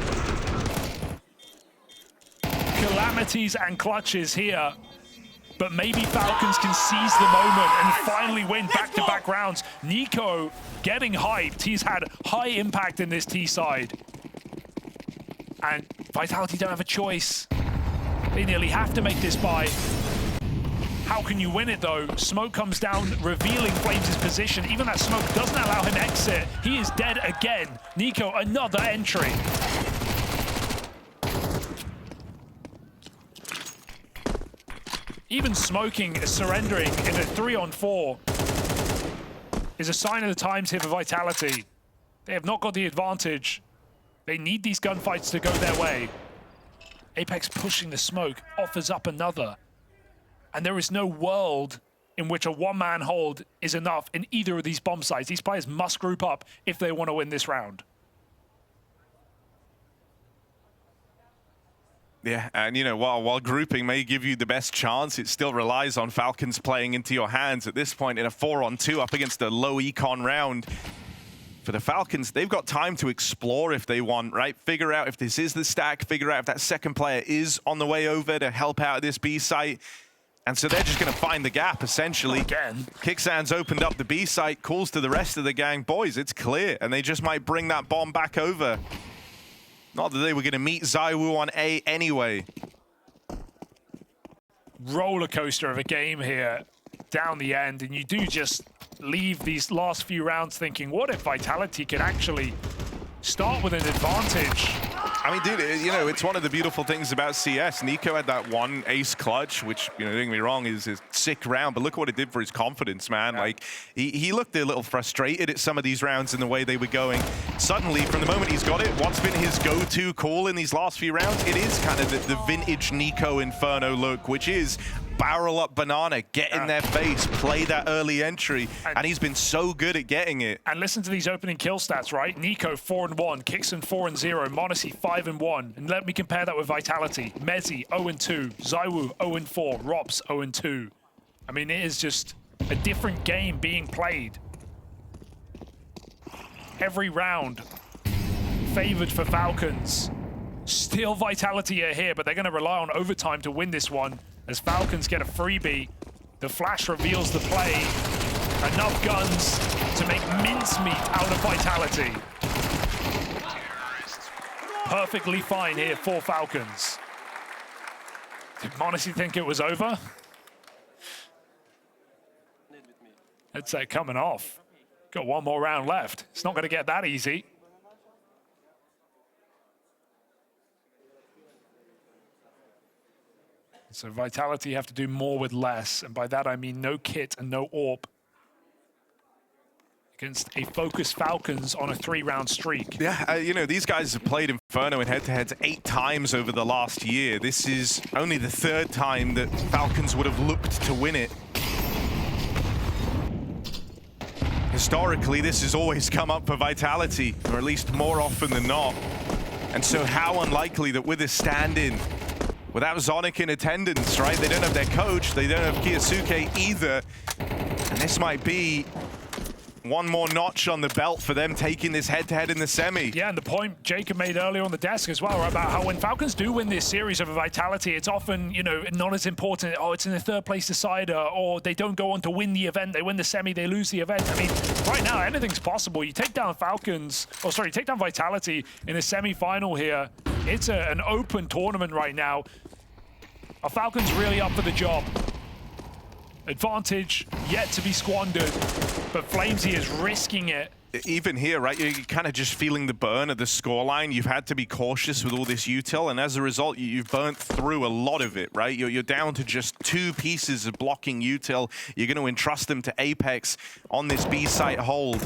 Calamities and clutches here. But maybe Falcons can seize the moment and finally win back-to-back rounds. NiKo getting hyped. He's had high impact in this T side. And Vitality don't have a choice. They nearly have to make this buy. How can you win it though? Smoke comes down, revealing Flames' position. Even that smoke doesn't allow him exit. He is dead again. NiKo, another entry. Even smoking, surrendering in a 3-on-4 is a sign of the times here for Vitality. They have not got the advantage. They need these gunfights to go their way. Apex pushing the smoke, offers up another. And there is no world in which a one-man hold is enough in either of these bomb sites. These players must group up if they want to win this round. Yeah, and you know, while grouping may give you the best chance, it still relies on Falcons playing into your hands at this point in a 4-on-2 up against a low econ round. For the Falcons, they've got time to explore if they want, right? Figure out if this is the stack, figure out if that second player is on the way over to help out at this B site. And so they're just going to find the gap, essentially. Again. Kicksands opened up the B site, calls to the rest of the gang, boys, it's clear. And they just might bring that bomb back over. Not that they were going to meet ZywOo on A anyway. Roller coaster of a game here down the end, and you do just leave these last few rounds thinking, what if Vitality could actually start with an advantage? I mean, dude, you know, it's one of the beautiful things about CS. NiKo had that 1 ace clutch, which, you know, don't get me wrong, is a sick round, but look what it did for his confidence, man. Yeah. Like, he looked a little frustrated at some of these rounds and the way they were going. Suddenly, from the moment he's got it, what's been his go-to call in these last few rounds? It is kind of the vintage NiKo Inferno look, which is barrel up banana, get in their face, play that early entry, and he's been so good at getting it. And listen to these opening kill stats, right? NiKo 4-1, Kixon 4-0, Monacy 5-1. And let me compare that with Vitality. Mezzi 0-2, Zywoo 0-4, ropz 0-2. I mean, it is just a different game being played. Every round favored for Falcons. Still Vitality are here, but they're going to rely on overtime to win this one as Falcons get a freebie. The flash reveals the play. Enough guns to make mincemeat out of Vitality. Perfectly fine here for Falcons. Did Monacy think it was over? It's coming off. Got one more round left. It's not going to get that easy. So Vitality have to do more with less, and by that I mean no kit and no AWP against a focused Falcons on a 3-round streak. Yeah, you know, these guys have played Inferno in head-to-heads 8 times over the last year. This is only the 3rd time that Falcons would have looked to win it. Historically, this has always come up for Vitality, or at least more often than not. And so how unlikely that with a stand-in, without Zonic in attendance, right? They don't have their coach, they don't have Kiyosuke either. And this might be one more notch on the belt for them taking this head-to-head in the semi. Yeah, and the point Jacob made earlier on the desk as well, right, about how when Falcons do win this series over Vitality, it's often, you know, not as important. Oh, it's in the 3rd place decider, or they don't go on to win the event. They win the semi, they lose the event. I mean, right now, anything's possible. You take down Falcons, oh, sorry, take down Vitality in a semi-final here. It's an open tournament right now. Are Falcons really up for the job? Advantage yet to be squandered, but Flamesy is risking it. Even here, right, you're kind of just feeling the burn of the scoreline. You've had to be cautious with all this util, and as a result, you've burnt through a lot of it, right? You're down to just 2 pieces of blocking util. You're going to entrust them to Apex on this B-site hold.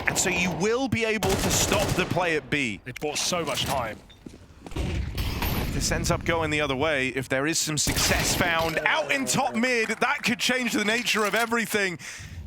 And so you will be able to stop the play at B. It bought so much time. This ends up going the other way. If there is some success found out in top mid, that could change the nature of everything.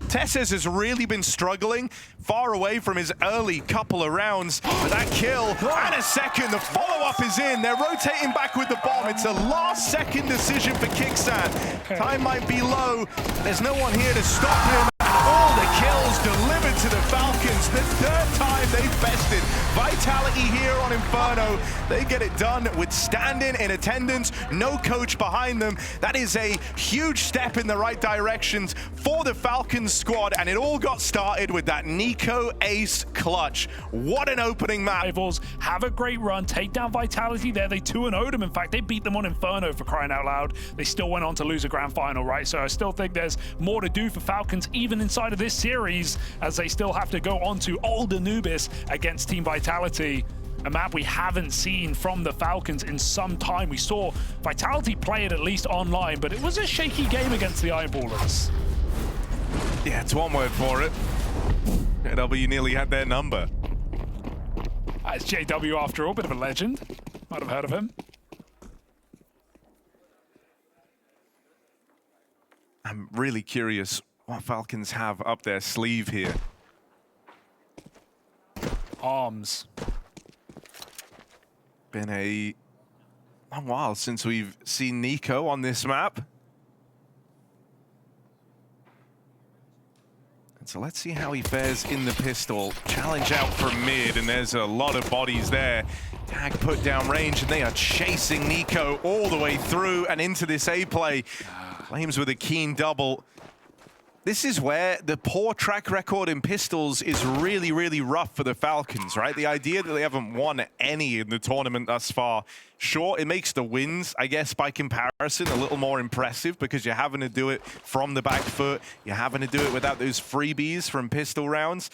Tesses has really been struggling, far away from his early couple of rounds. But that kill, and a second, the follow-up is in. They're rotating back with the bomb. It's a last-second decision for Kicksan. Time might be low. There's no one here to stop him. All the kills delivered to the Falcons. The 3rd time they've bested Vitality here on Inferno. They get it done with stand-in in attendance, no coach behind them. That is a huge step in the right directions for the Falcons squad, and it all got started with that NiKo ace clutch. What an opening map. Rivals have a great run, take down Vitality there. They 2-0'd them. In fact, they beat them on Inferno, for crying out loud. They still went on to lose a grand final, right? So I still think there's more to do for Falcons, even inside of this series, as they still have to go on to old Anubis against Team Vitality. A map we haven't seen from the Falcons in some time. We saw Vitality play it at least online, but it was a shaky game against the Ironballers. Yeah, it's one word for it. JW nearly had their number. It's JW after all, bit of a legend. Might have heard of him. I'm really curious what Falcons have up their sleeve here. Arms. Been a long while since we've seen NiKo on this map. And so let's see how he fares in the pistol. Challenge out from mid, and there's a lot of bodies there. Tag put down range, and they are chasing NiKo all the way through and into this A play. Flames with a keen double. This is where the poor track record in pistols is really, really rough for the Falcons, right? The idea that they haven't won any in the tournament thus far, sure, it makes the wins, I guess, by comparison, a little more impressive because you're having to do it from the back foot. You're having to do it without those freebies from pistol rounds.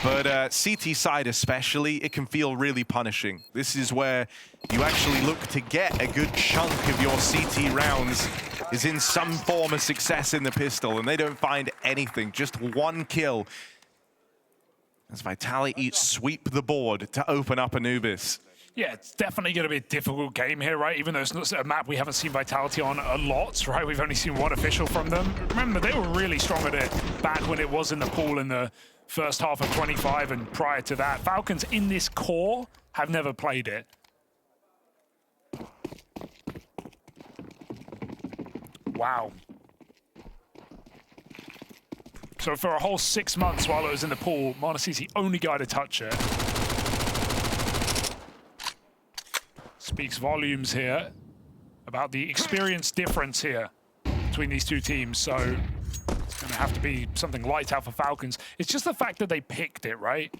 But CT side especially, it can feel really punishing. This is where you actually look to get a good chunk of your CT rounds is in some form of success in the pistol, and they don't find anything, just one kill. As Vitality sweep the board to open up Anubis. Yeah, it's definitely going to be a difficult game here, right? Even though it's not a map we haven't seen Vitality on a lot, right? We've only seen one official from them. Remember, they were really strong at it back when it was in the pool in the first half of 25 and prior to that. Falcons in this core have never played it. Wow. So for a whole 6 months while it was in the pool, m0NESY's the only guy to touch it. Speaks volumes here about the experience difference here between these two teams. So it's going to have to be something light out for Falcons. It's just the fact that they picked it, right?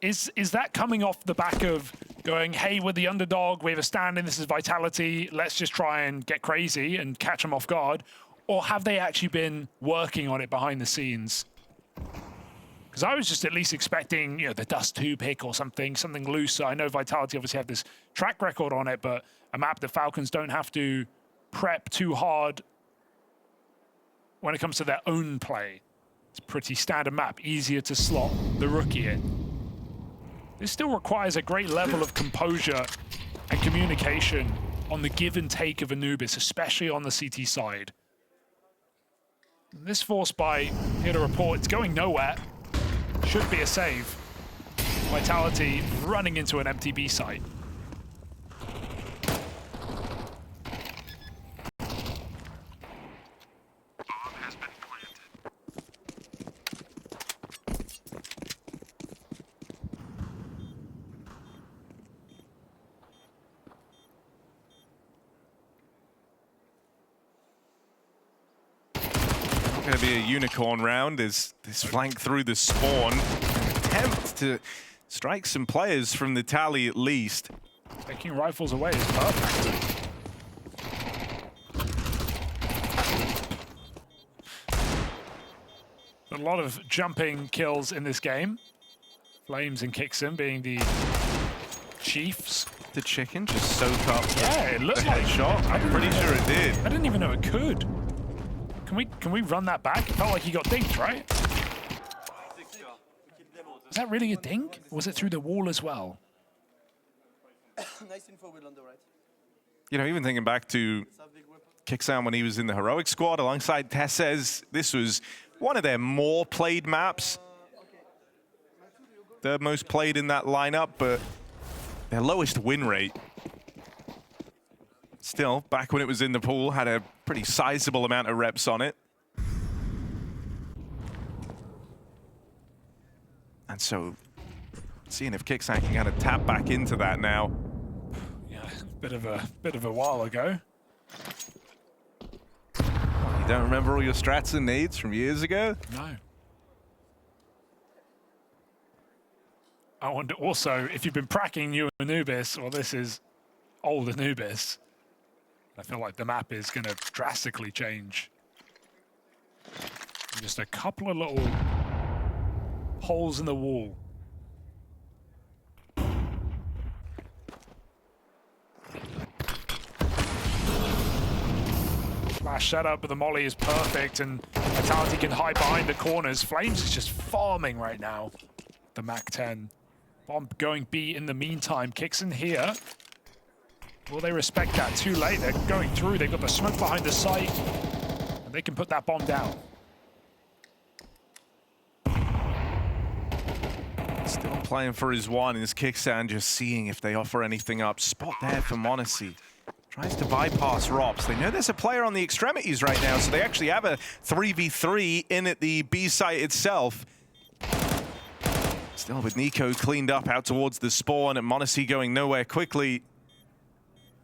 Is that coming off the back of going, hey, we're the underdog, we have a stand-in, this is Vitality, let's just try and get crazy and catch them off guard? Or have they actually been working on it behind the scenes? Because I was just at least expecting, you know, the Dust 2 pick or something looser. I know Vitality obviously have this track record on it, but a map that Falcons don't have to prep too hard when it comes to their own play. It's a pretty standard map, easier to slot the rookie in. This still requires a great level of composure and communication on the give and take of Anubis, especially on the CT side. This force buy, here to report, it's going nowhere. Should be a save. Vitality running into an empty B site. Going to be a unicorn round as this flank through the spawn. Attempt to strike some players from the tally at least. Taking rifles away is perfect. A lot of jumping kills in this game. Flames and Kixon being the chiefs. The chicken just soak up it looked the like headshot. I'm pretty sure it did. I didn't even know it could. Can we run that back? It felt like he got dinked, right? Is that really a dink? Or was it through the wall as well? Nice info, Will, on the right. You know, even thinking back to Kixan when he was in the heroic squad alongside Tessez, this was one of their more played maps. Third most played in that lineup, but their lowest win rate. Still, back when it was in the pool, had a pretty sizable amount of reps on it. And so, seeing if Kixan can kind of tap back into that now. Yeah, bit of a while ago. You don't remember all your strats and needs from years ago? No. I wonder also if you've been pracking new Anubis, well, this is old Anubis. I feel like the map is going to drastically change. Just a couple of little holes in the wall. Flash setup, but the molly is perfect, and Vitality can hide behind the corners. Flames is just farming right now. The MAC-10. Bomb going B in the meantime. Kixon here. Will they respect that? Too late. They're going through. They've got the smoke behind the site. And they can put that bomb down. Still playing for his one is Kixan, just seeing if they offer anything up. Spot there for m0NESY. Tries to bypass ropz. They know there's a player on the extremities right now, so they actually have a 3v3 in at the B site itself. Still with NiKo cleaned up out towards the spawn and m0NESY going nowhere quickly.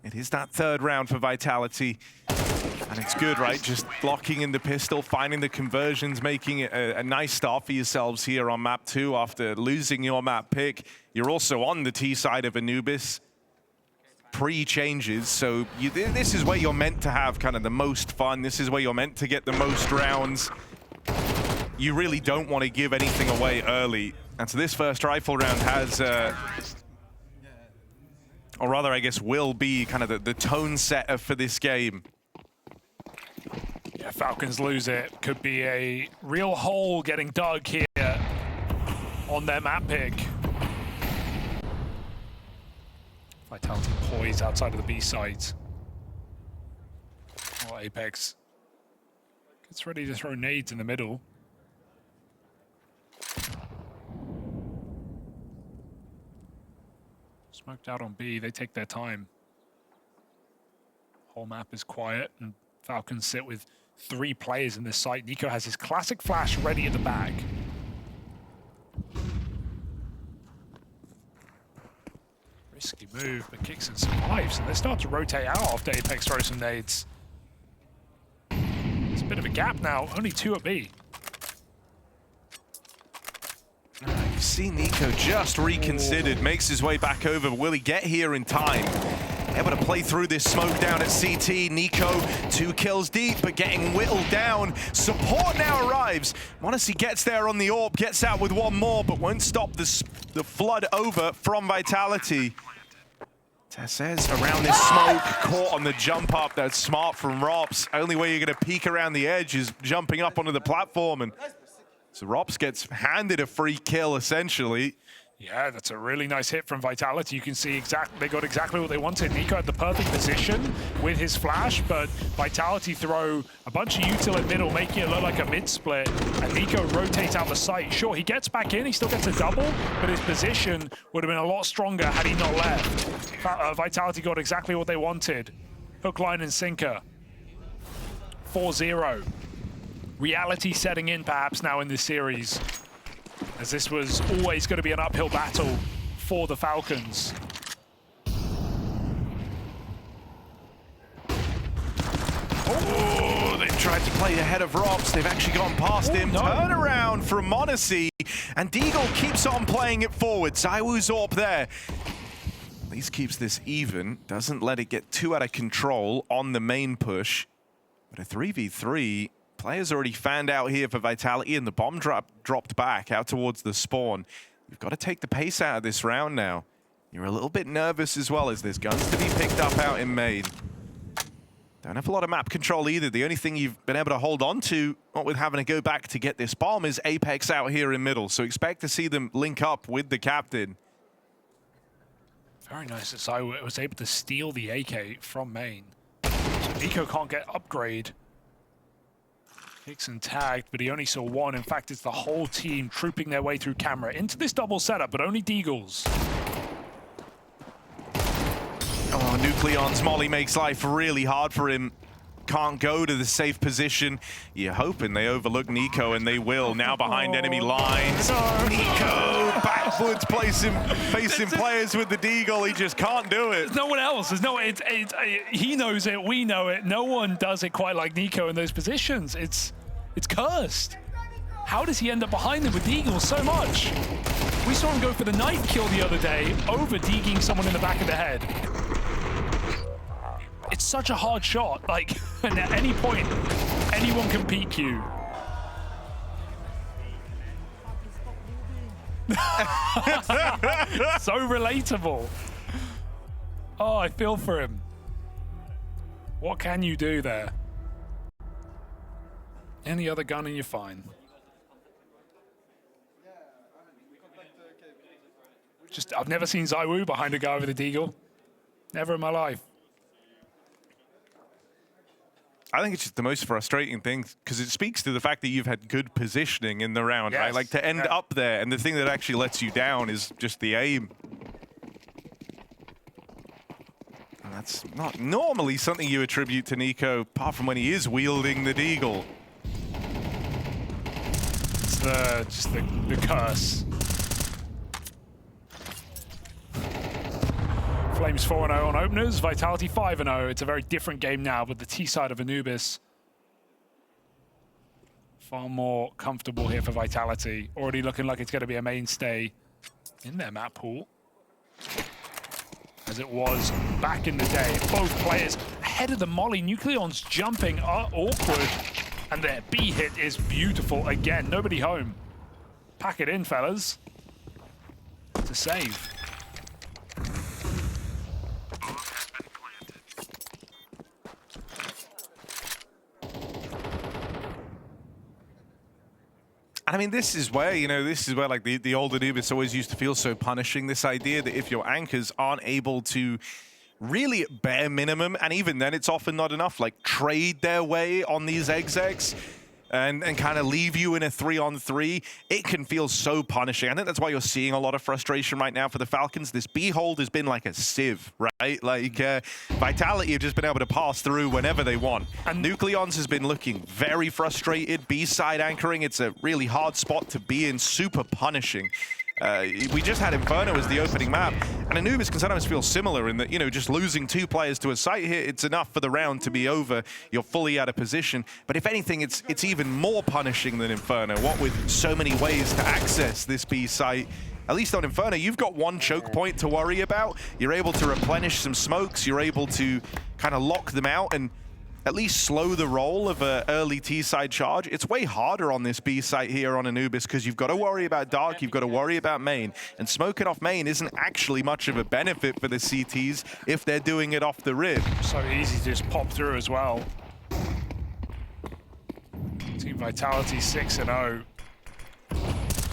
It is that third round for Vitality. And it's good, right? Just blocking in the pistol, finding the conversions, making it a nice start for yourselves here on map 2 after losing your map pick. You're also on the T side of Anubis. Pre-changes, so this is where you're meant to have kind of the most fun. This is where you're meant to get the most rounds. You really don't want to give anything away early. And so this first rifle round has... or rather, I guess, will be kind of the tone setter for this game. Yeah, Falcons lose it. Could be a real hole getting dug here on their map pick. Vitality poised outside of the B site. Oh, Apex gets ready to throw nades in the middle. Smoked out on B, they take their time. Whole map is quiet, and Falcons sit with 3 players in this site. NiKo has his classic flash ready at the back. Risky move, but Kixon survives, and they start to rotate out after Apex throws some nades. It's a bit of a gap now, only 2 at B. You see NiKo just reconsidered, makes his way back over. Will he get here in time? Able to play through this smoke down at CT. NiKo, 2 kills deep, but getting whittled down. Support now arrives. m0NESY gets there on the AWP, gets out with 1 more, but won't stop the flood over from Vitality. TeSeS around this smoke, caught on the jump up. That's smart from ropz. Only way you're going to peek around the edge is jumping up onto the platform. And so ropz gets handed a free kill, essentially. Yeah, that's a really nice hit from Vitality. You can see they got exactly what they wanted. NiKo had the perfect position with his flash, but Vitality throw a bunch of util in middle, making it look like a mid-split, and NiKo rotates out the site. Sure, he gets back in, he still gets a double, but his position would have been a lot stronger had he not left. Vitality got exactly what they wanted. Hook, line, and sinker. 4-0. Reality setting in perhaps now in this series, as this was always going to be an uphill battle for the Falcons. Oh, they've tried to play ahead of ropz. They've actually gone past him. No. Turnaround from m0NESY, and Deagle keeps on playing it forward. ZywOo's AWP there. At least keeps this even. Doesn't let it get too out of control on the main push. But a 3v3... Players already fanned out here for Vitality, and the bomb dropped back out towards the spawn. You've got to take the pace out of this round now. You're a little bit nervous as well, as there's guns to be picked up out in main. Don't have a lot of map control either. The only thing you've been able to hold on to, not with having to go back to get this bomb, is Apex out here in middle. So expect to see them link up with the captain. Very nice that ZywOo was able to steal the AK from main. So NiKo can't get upgrade. Kixon tagged, but he only saw 1. In fact, it's the whole team trooping their way through camera into this double setup, but only Deagles. Oh, Nucleon's molly makes life really hard for him. Can't go to the safe position. You're hoping they overlook NiKo, and they will. Now behind enemy lines. NiKo backwards facing players with the Deagle. He just can't do it. There's no one else. There's no. He knows it. We know it. No one does it quite like NiKo in those positions. It's cursed. How does he end up behind them with Deagle so much? We saw him go for the knife kill the other day over deagging someone in the back of the head. It's such a hard shot, like, and at any point, anyone can peek you. So relatable. Oh, I feel for him. What can you do there? Any other gun and you're fine. Just, I've never seen ZywOo behind a guy with a Deagle. Never in my life. I think it's just the most frustrating thing, because it speaks to the fact that you've had good positioning in the round, right? Like, to end up there, and the thing that actually lets you down is just the aim. And that's not normally something you attribute to NiKo, apart from when he is wielding the Deagle. It's just the curse. Flames 4-0 on openers, Vitality 5-0. It's a very different game now, but the T side of Anubis far more comfortable here for Vitality. Already looking like it's going to be a mainstay in their map pool, as it was back in the day. Both players ahead of the molly. Nucleon's jumping awkward, and their B hit is beautiful again. Nobody home. Pack it in, fellas. To save. I mean, this is where, like the old Anubis always used to feel so punishing. This idea that if your anchors aren't able to really at bare minimum, and even then it's often not enough, like trade their way on these execs and kind of leave you in a 3-on-3, it can feel so punishing. I think that's why you're seeing a lot of frustration right now for the Falcons. This B hold has been like a sieve, right? Like Vitality have just been able to pass through whenever they want. And Nucleons has been looking very frustrated. B-side anchoring, it's a really hard spot to be in, super punishing. We just had Inferno as the opening map, and Anubis can sometimes feel similar in that, just losing 2 players to a site here, it's enough for the round to be over. You're fully out of position. But if anything, it's even more punishing than Inferno. What with so many ways to access this B site, at least on Inferno, you've got 1 choke point to worry about. You're able to replenish some smokes. You're able to kind of lock them out and at least slow the roll of an early T-side charge. It's way harder on this B site here on Anubis because you've got to worry about Dark, you've got to worry about main, and smoking off main isn't actually much of a benefit for the CTs if they're doing it off the rib. So easy to just pop through as well. Team Vitality 6-0.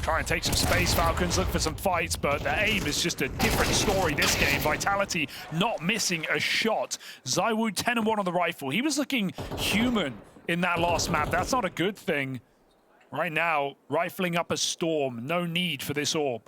Try and take some space, Falcons, look for some fights, but the aim is just a different story this game. Vitality not missing a shot. ZywOo 10-1 on the rifle. He was looking human in that last map. That's not a good thing. Right now, rifling up a storm. No need for this AWP.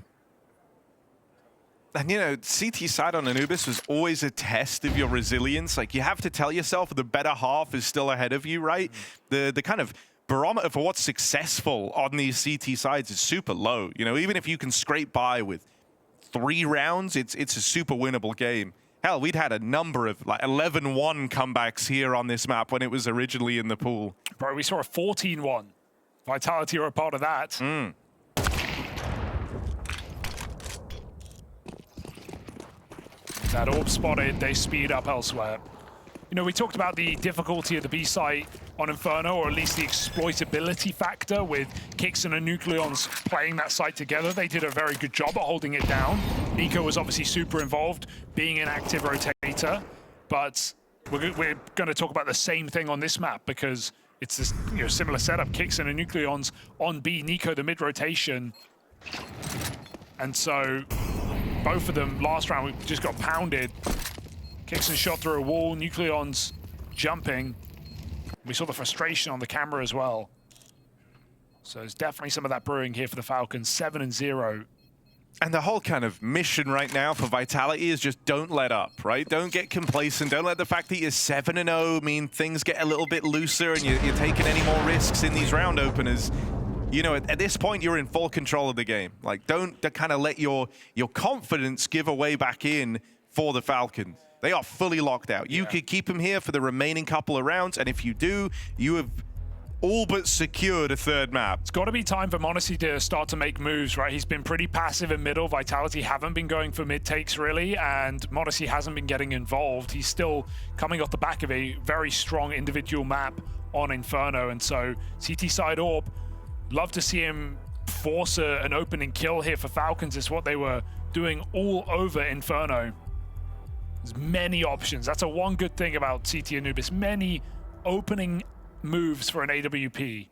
And CT side on Anubis was always a test of your resilience. Like, you have to tell yourself the better half is still ahead of you, right? The kind of barometer for what's successful on these CT sides is super low. Even if you can scrape by with 3 rounds, it's a super winnable game. Hell, we'd had a number of like 11-1 comebacks here on this map when it was originally in the pool. Bro, we saw a 14-1. Vitality are a part of that. That AWP spotted, they speed up elsewhere. We talked about the difficulty of the B site on Inferno, or at least the exploitability factor with Kicks and Nucleons playing that site together. They did a very good job at holding it down. NiKo was obviously super involved, being an active rotator, but we're going to talk about the same thing on this map because it's this similar setup. Kicks and Nucleons on B, NiKo the mid rotation, and so both of them last round we just got pounded. Kixon shot through a wall, Nucleons jumping. We saw the frustration on the camera as well. So there's definitely some of that brewing here for the Falcons, 7-0. And the whole kind of mission right now for Vitality is just don't let up, right? Don't get complacent. Don't let the fact that you're 7-0 mean things get a little bit looser and you're taking any more risks in these round openers. At this point, you're in full control of the game. Like, don't kind of let your confidence give away back in for the Falcons. They are fully locked out. You could keep them here for the remaining couple of rounds, and if you do, you have all but secured a 3rd map. It's got to be time for m0NESY to start to make moves, right? He's been pretty passive in middle. Vitality haven't been going for mid takes, really, and m0NESY hasn't been getting involved. He's still coming off the back of a very strong individual map on Inferno, and so CT side AWP, love to see him force an opening kill here for Falcons. It's what they were doing all over Inferno. There's many options. That's one good thing about CT Anubis. Many opening moves for an AWP,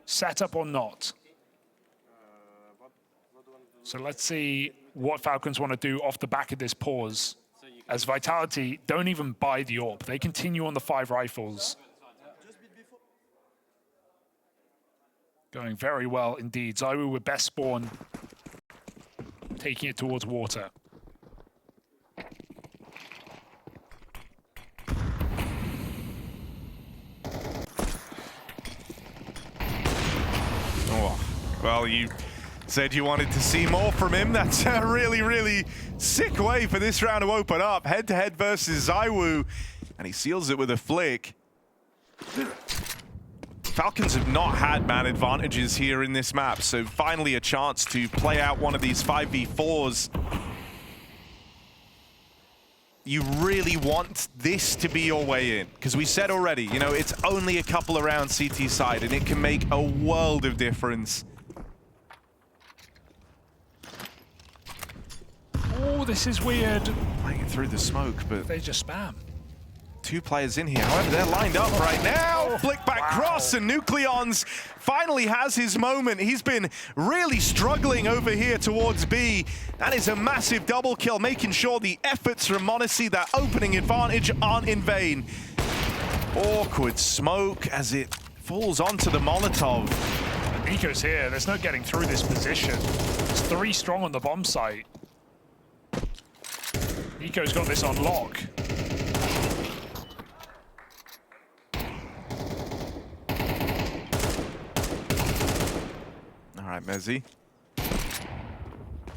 setup or not. So let's see what Falcons want to do off the back of this pause. As Vitality don't even buy the AWP. They continue on the 5 rifles. Going very well indeed. ZywOo with best spawn, taking it towards water. Well, you said you wanted to see more from him. That's a really, really sick way for this round to open up. Head-to-head versus ZywOo, and he seals it with a flick. Falcons have not had man advantages here in this map, so finally a chance to play out one of these 5v4s. You really want this to be your way in, because we said already, it's only a couple of rounds CT side, and it can make a world of difference. Oh, this is weird. Playing it through the smoke, but they just spam. 2 players in here. However, they're lined up right now. Flick back cross, and Nucleons finally has his moment. He's been really struggling over here towards B. That is a massive double kill, making sure the efforts from m0NESY, that opening advantage, aren't in vain. Awkward smoke as it falls onto the Molotov. NiKo's here. There's no getting through this position. It's 3 strong on the bomb site. NiKo's got this on lock. All right, m0NESY.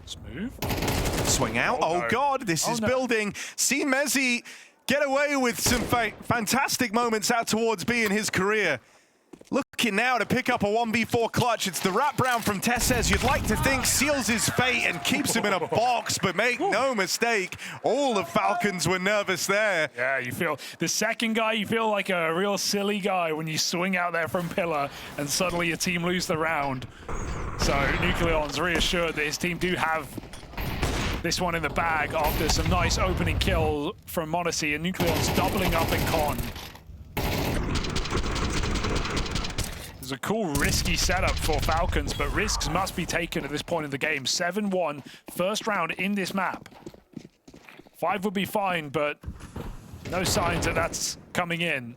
Smooth. Swing out. Oh, Oh no. God, this is no. building. See m0NESY get away with some fantastic moments out towards B in his career. Looking now to pick up a 1v4 clutch. It's the wraparound from Tessez. You'd like to think seals his fate and keeps him in a box, but make no mistake, all of Falcons were nervous there. Yeah, you feel the second guy, you feel like a real silly guy when you swing out there from pillar and suddenly your team lose the round. So Nucleon's reassured that his team do have this one in the bag after some nice opening kill from m0NESY, and Nucleon's doubling up in con. It's a cool, risky setup for Falcons, but risks must be taken at this point in the game. 7-1, first round in this map. 5 would be fine, but no signs that that's coming in.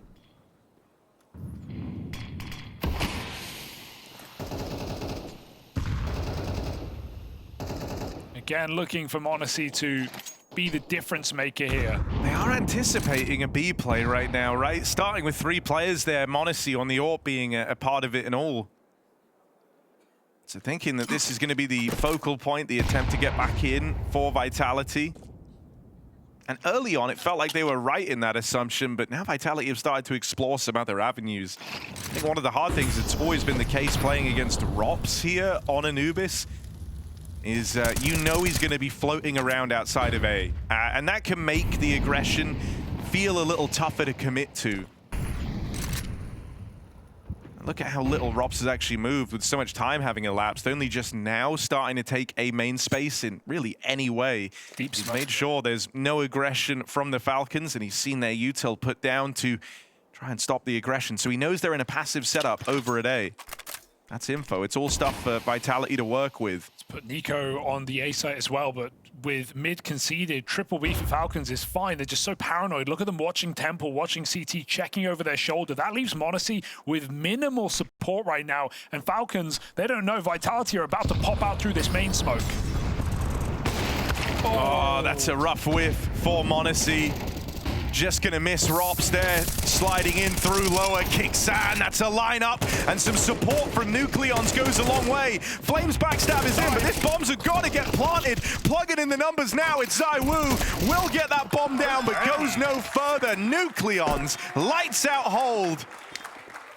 Again, looking for m0NESY to be the difference maker here. They are anticipating a B play right now, right? Starting with 3 players there, m0NESY on the AWP being a part of it and all. So thinking that this is going to be the focal point, the attempt to get back in for Vitality. And early on, it felt like they were right in that assumption, but now Vitality have started to explore some other avenues. I think one of the hard things that's always been the case playing against ropz here on Anubis is you know he's going to be floating around outside of A. And that can make the aggression feel a little tougher to commit to. Look at how little ropz has actually moved with so much time having elapsed. Only just now starting to take A main space in really any way. He's made sure there's no aggression from the Falcons, and he's seen their util put down to try and stop the aggression. So he knows they're in a passive setup over at A. That's info. It's all stuff for Vitality to work with. Let's put NiKo on the A site as well, but with mid conceded, triple B for Falcons is fine. They're just so paranoid. Look at them watching Temple, watching CT, checking over their shoulder. That leaves m0NESY with minimal support right now. And Falcons, they don't know Vitality are about to pop out through this main smoke. Oh, that's a rough whiff for m0NESY. Just gonna miss ropz there, sliding in through lower, kicks sand, that's a lineup, and some support from Nucleons goes a long way. Flames backstab is in, but this bomb's have got to get planted. Plug it in the numbers now, it's ZywOo, will get that bomb down, but goes no further. Nucleons, lights out hold.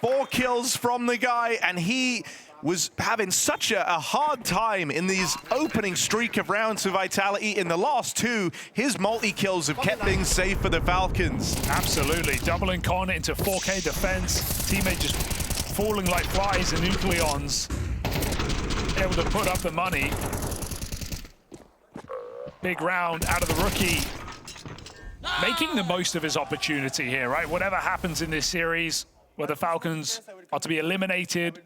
4 kills from the guy, and he was having such a hard time in these opening streak of rounds for Vitality. In the last 2, his multi-kills have kept things safe for the Falcons. Absolutely, doubling con into 4K defense. Teammate just falling like flies, and Nucleons able to put up the money. Big round out of the rookie. Making the most of his opportunity here, right? Whatever happens in this series, whether Falcons are to be eliminated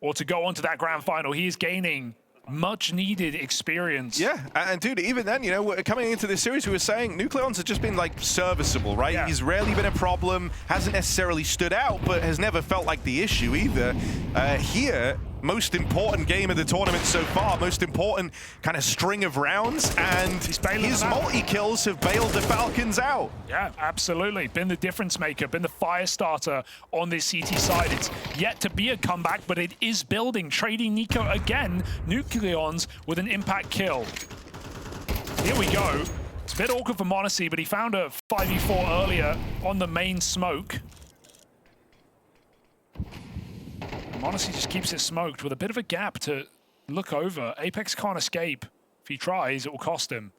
or to go on to that grand final, he is gaining much needed experience. Yeah, and dude, even then, you know, coming into this series, we were saying Nucleons have just been like serviceable, right? Yeah. He's rarely been a problem, hasn't necessarily stood out, but has never felt like the issue either. Here, most important game of the tournament so far, most important kind of string of rounds, and his multi-kills have bailed the Falcons out. Yeah, absolutely. Been the difference maker, been the fire starter on this CT side. It's yet to be a comeback, but it is building. Trading NiKo again. Nucleons with an impact kill. Here we go. It's a bit awkward for m0NESY, but he found a 5v4 earlier on the main smoke. m0NESY just keeps it smoked with a bit of a gap to look over. Apex can't escape. If he tries, it will cost him.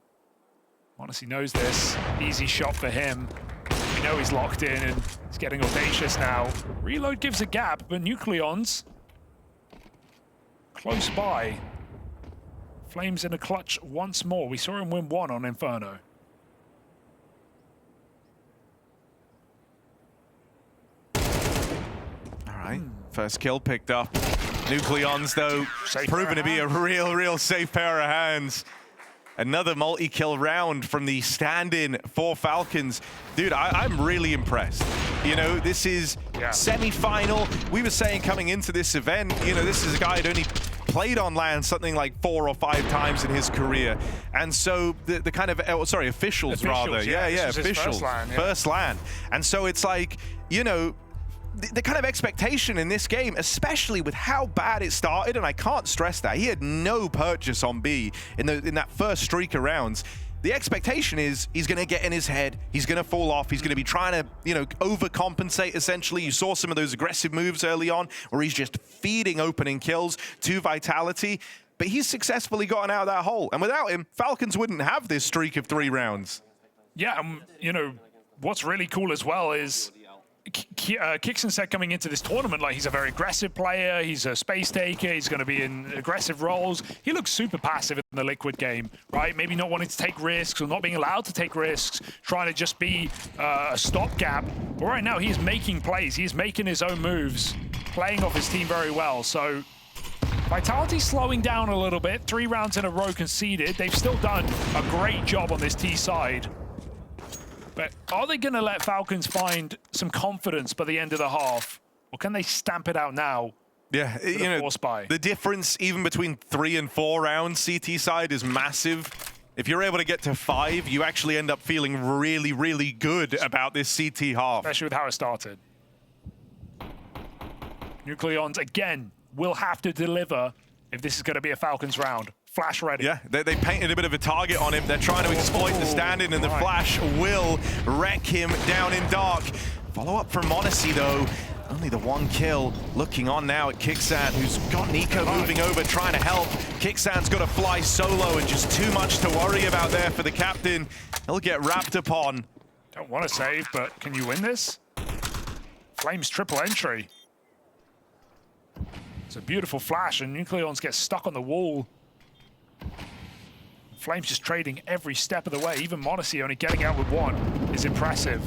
m0NESY knows this. Easy shot for him. We know he's locked in and he's getting audacious now. Reload gives a gap, but Nucleons close by. Flames in a clutch once more. We saw him win 1 on Inferno. right? First kill picked up. Nucleons, though, proven to be a real safe pair of hands. Another multi-kill round from the stand-in for Falcons. Dude, I'm really impressed. You know, this is semi-final. We were saying coming into this event, you know, this is a guy who'd only played on LAN something like 4 or 5 times in his career. And so the kind of, officials rather. Yeah, officials. First LAN. And so it's like, you know, the kind of expectation in this game, especially with how bad it started, and I can't stress that, he had no purchase on B in that first streak of rounds. The expectation is he's going to get in his head, he's going to fall off, he's going to be trying to, you know, overcompensate essentially. You saw some of those aggressive moves early on where he's just feeding opening kills to Vitality, but he's successfully gotten out of that hole. And without him, Falcons wouldn't have this streak of 3 rounds. Yeah, you know, what's really cool as well is Kixon said coming into this tournament, like, he's a very aggressive player, he's a space taker, he's going to be in aggressive roles. He looks super passive in the Liquid game, right? Maybe not wanting to take risks or not being allowed to take risks, trying to just be a stopgap. But right now, he's making plays, he's making his own moves, playing off his team very well. So Vitality slowing down a little bit, 3 rounds in a row conceded. They've still done a great job on this T side. But are they going to let Falcons find some confidence by the end of the half? Or can they stamp it out now? Yeah, you know, the difference even between 3 and 4 rounds CT side is massive. If you're able to get to 5, you actually end up feeling really good about this CT half. Especially with how it started. Nucleons, again, will have to deliver if this is going to be a Falcons round. Flash ready. Yeah, they painted a bit of a target on him. They're trying to exploit the stand-in, and the flash will wreck him down in dark. Follow up from m0NESY, though. Only the 1 kill. Looking on now at Kixan, who's got NiKo moving over, trying to help. Kixan's got to fly solo, and just too much to worry about there for the captain. He'll get wrapped upon. Don't want to save, but can you win this? Flames triple entry. It's a beautiful flash, and Nucleons get stuck on the wall. Flames just trading every step of the way. Even m0NESY only getting out with 1 is impressive.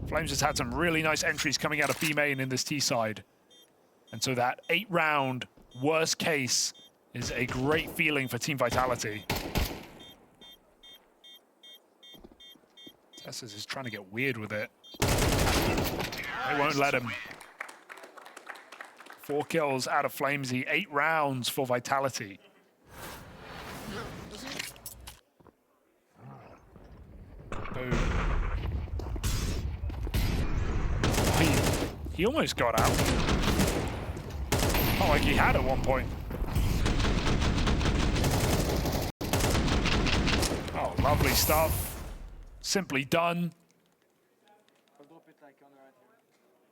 Flames has had some really nice entries coming out of B main in this T side. And so that 8-round worst case is a great feeling for Team Vitality. Tessus is trying to get weird with it. They won't let him. 4 kills out of Flamesy, 8 rounds for Vitality. Boom. He almost got out. Not like he had at one point. Oh, lovely stuff. Simply done.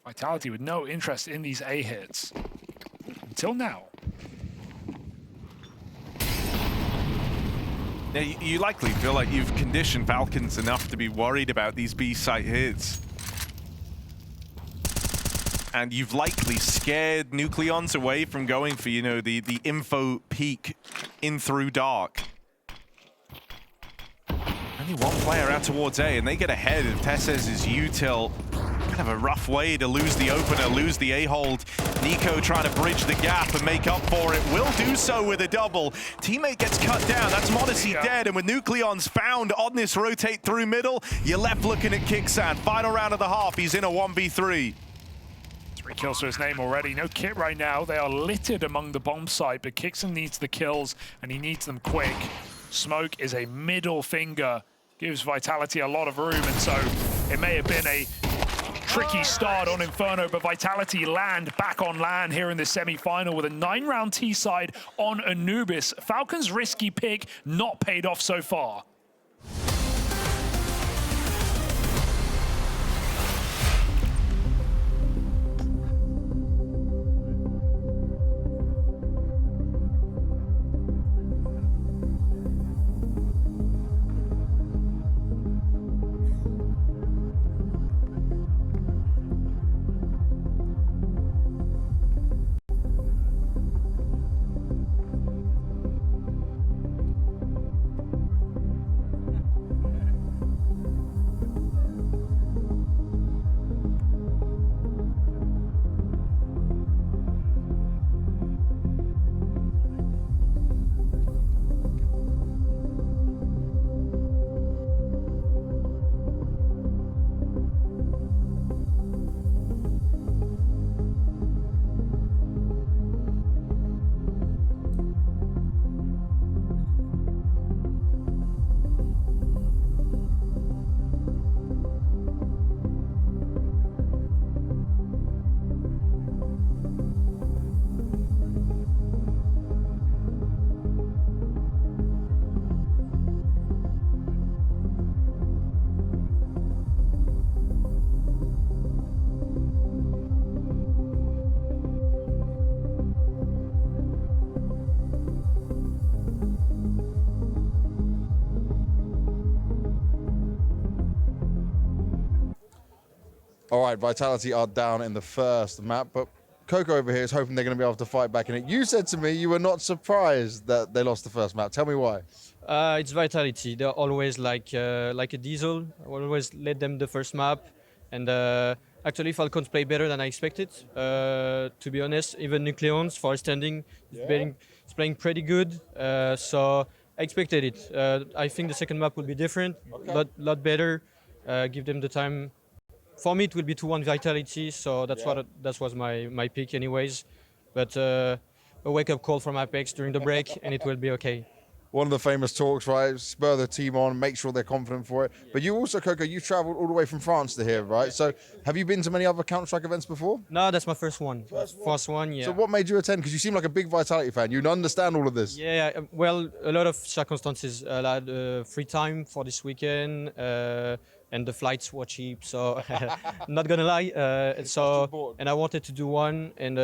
Vitality with no interest in these A hits. Until now. Yeah, you likely feel like you've conditioned Falcons enough to be worried about these B site hits. And you've likely scared Nucleons away from going for, you know, the info peek in through dark. Only 1 player out towards A, and they get ahead of Tessus' util. Kind of a rough way to lose the opener, lose the A-hold. NiKo trying to bridge the gap and make up for it. Will do so with a double. Teammate gets cut down. That's m0NESY dead. And with Nucleons found on this rotate through middle, you're left looking at Kixan. Final round of the half. He's in a 1v3. 3 kills to his name already. No kit right now. They are littered among the bomb site, but Kixan needs the kills, and he needs them quick. Smoke is a middle finger. Gives Vitality a lot of room, and so it may have been a tricky start on Inferno, but Vitality land back on LAN here in the semi-final with a 9-round T side on Anubis. Falcons' risky pick not paid off so far. All right, Vitality are down in the first map, but Coco over here is hoping they're going to be able to fight back in it. You said to me you were not surprised that they lost the first map. Tell me why. It's Vitality. They're always like a diesel. I always let them the first map, and actually Falcons play better than I expected. To be honest, even Nucleons for standing is playing pretty good. So I expected it. I think the second map will be different, lot better. Give them the time. For me, it will be 2-1 Vitality, so that was my pick anyways. But a wake-up call from Apex during the break, and it will be okay. One of the famous talks, right? Spur the team on, make sure they're confident for it. But you also, Coco, you traveled all the way from France to here, right? So have you been to many other Counter-Strike events before? No, that's my first one. First one, yeah. So what made you attend? Because you seem like a big Vitality fan. You understand all of this. Yeah, well, a lot of circumstances. I had free time for this weekend, and the flights were cheap, so not gonna lie. And I wanted to do one, and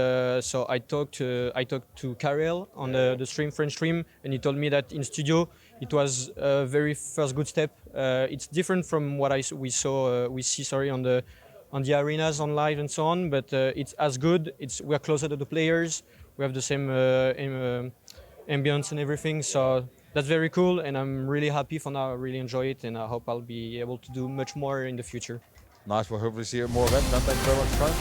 so I talked to Karel on the stream, French stream, and he told me that in studio it was a very first good step. It's different from what we see on the arenas on live and so on, but it's as good. We're closer to the players. We have the same ambience and everything, so that's very cool, and I'm really happy for now. I really enjoy it, and I hope I'll be able to do much more in the future. Nice. We'll hopefully see you at more events. Thank you very much, Frank.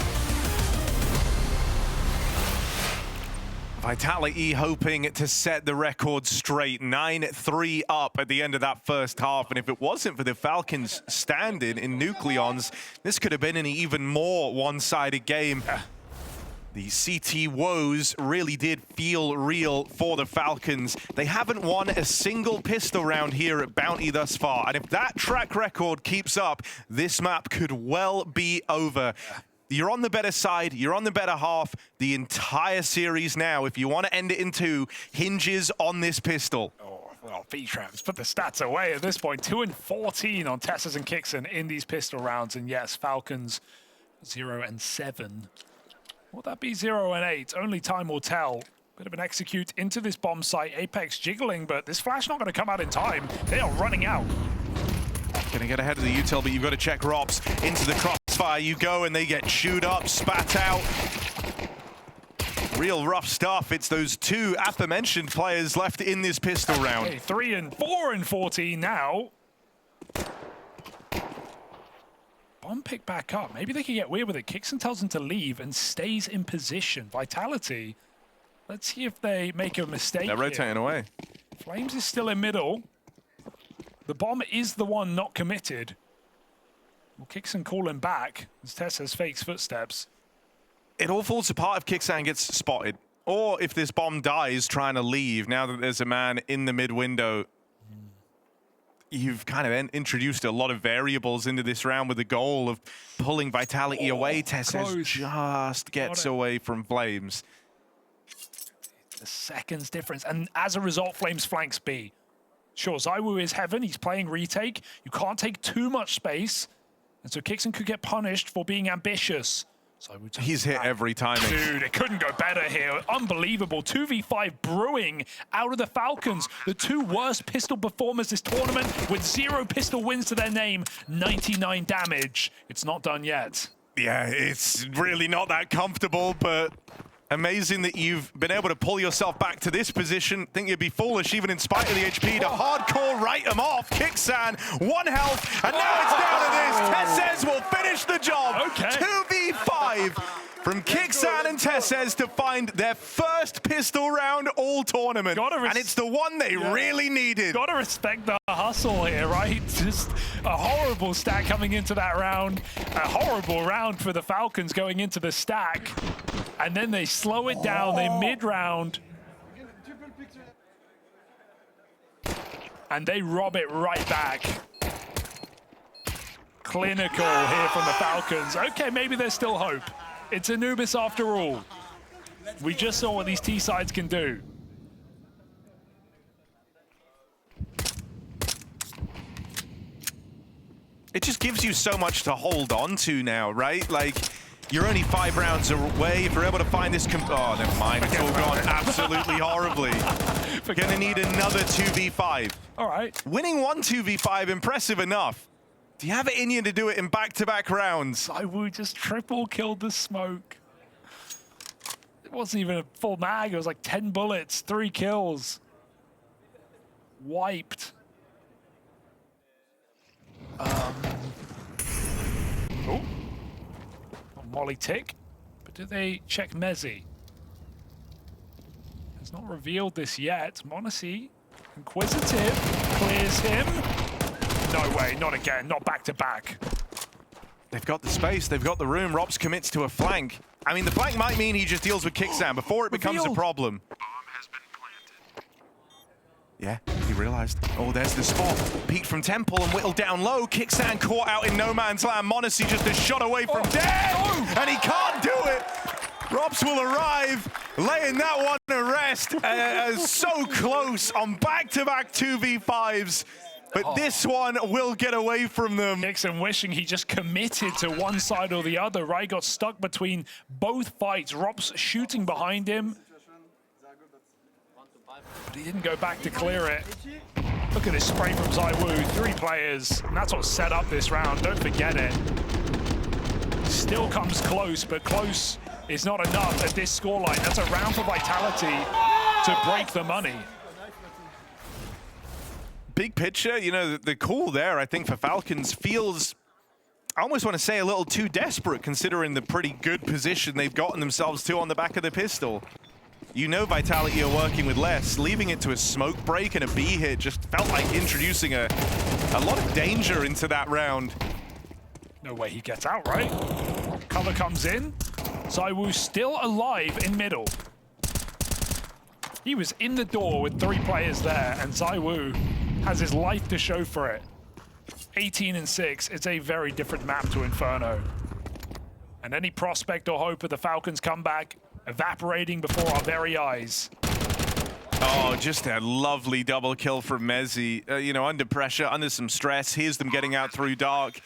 Vitality hoping to set the record straight. 9-3 up at the end of that first half. And if it wasn't for the Falcons standing in Nucleons, this could have been an even more one-sided game. The CT woes really did feel real for the Falcons. They haven't won a single pistol round here at Bounty thus far. And if that track record keeps up, this map could well be over. You're on the better side, you're on the better half. The entire series now, if you want to end it in 2, hinges on this pistol. Oh, well, V-Trams put the stats away at this point. 2-14 on Tessers and Kixon in these pistol rounds. And yes, Falcons 0-7. Will that be 0-8? Only time will tell. Bit of an execute into this bomb site. Apex jiggling, but this flash not going to come out in time. They are running out. Gonna get ahead of the util, but you've got to check ropz. Into the crossfire you go, and they get chewed up, spat out. Real rough stuff. It's those 2 aforementioned players left in this pistol round. Okay, 3-4-14 now. Bomb pick back up. Maybe they can get weird with it. Kixon tells him to leave and stays in position. Vitality. Let's see if they make a mistake. They're rotating away. Flames is still in middle. The bomb is the one not committed. Will Kixon call him back as Tess has fakes footsteps? It all falls apart if Kixan gets spotted. Or if this bomb dies trying to leave, now that there's a man in the mid window. You've kind of introduced a lot of variables into this round with the goal of pulling Vitality away. Tess just gets away from Flames. The seconds difference, and as a result, Flames flanks B. Sure, Zywoo is heaven, he's playing retake. You can't take too much space, and so Kixon could get punished for being ambitious. He's hit every time. Dude, it couldn't go better here. Unbelievable. 2v5 brewing out of the Falcons. The 2 worst pistol performers this tournament with 0 pistol wins to their name. 99 damage. It's not done yet. Yeah, it's really not that comfortable, but amazing that you've been able to pull yourself back to this position. Think you'd be foolish, even in spite of the HP, to hardcore write them off. Kixan, 1 health, and now it's down to this. Tessez will finish the job. Okay. 2v5 from Kixan and Tessez to find their first pistol round all tournament. And it's the one they really needed. Gotta respect the hustle here, right? Just a horrible stack coming into that round. A horrible round for the Falcons going into the stack. And then they slow it down, they mid-round. And they rob it right back. Clinical here from the Falcons. Okay, maybe there's still hope. It's Anubis after all. We just saw what these T-sides can do. It just gives you so much to hold on to now, right? Like, you're only 5 rounds away. If you're able to find this... oh, never mind. It's all gone absolutely horribly. We're going to need another 2v5. All right. Winning 1 2v5, impressive enough. Do you have it in you to do it in back-to-back rounds? ZywOo just triple killed the smoke. It wasn't even a full mag. It was like 10 bullets, 3 kills. Wiped. Oh, Molly tick. But do they check Mezzi? Has not revealed this yet. m0NESY, inquisitive, clears him. No way, not again, not back to back. They've got the space, they've got the room. ropz commits to a flank. I mean, the flank might mean he just deals with kickstand before it becomes a problem. Yeah, he realized. Oh, there's the spot. Peek from Temple and whittled down low. Kickstand caught out in no man's land. m0NESY just a shot away from dead. And he can't do it. ropz will arrive, laying that one to rest. So close on back-to-back 2v5s. But this one will get away from them. Nixon wishing he just committed to one side or the other, right? Got stuck between both fights. ropz shooting behind him. But he didn't go back to clear it. Look at this spray from ZywOo. 3 players. And that's what set up this round. Don't forget it. Still comes close, but close is not enough at this scoreline. That's a round for Vitality to break the money. Big picture, you know, the call there, I think, for Falcons feels, I almost want to say, a little too desperate considering the pretty good position they've gotten themselves to on the back of the pistol. You know Vitality are working with less. Leaving it to a smoke break and a B hit just felt like introducing a lot of danger into that round. No way he gets out, right? Cover comes in. ZywOo still alive in middle. He was in the door with 3 players there, and ZywOo has his life to show for it. 18 and 6, it's a very different map to Inferno. And any prospect or hope of the Falcons comeback evaporating before our very eyes. Oh, just a lovely double kill from Mezzi. You know, under pressure, under some stress. Here's them getting out through dark.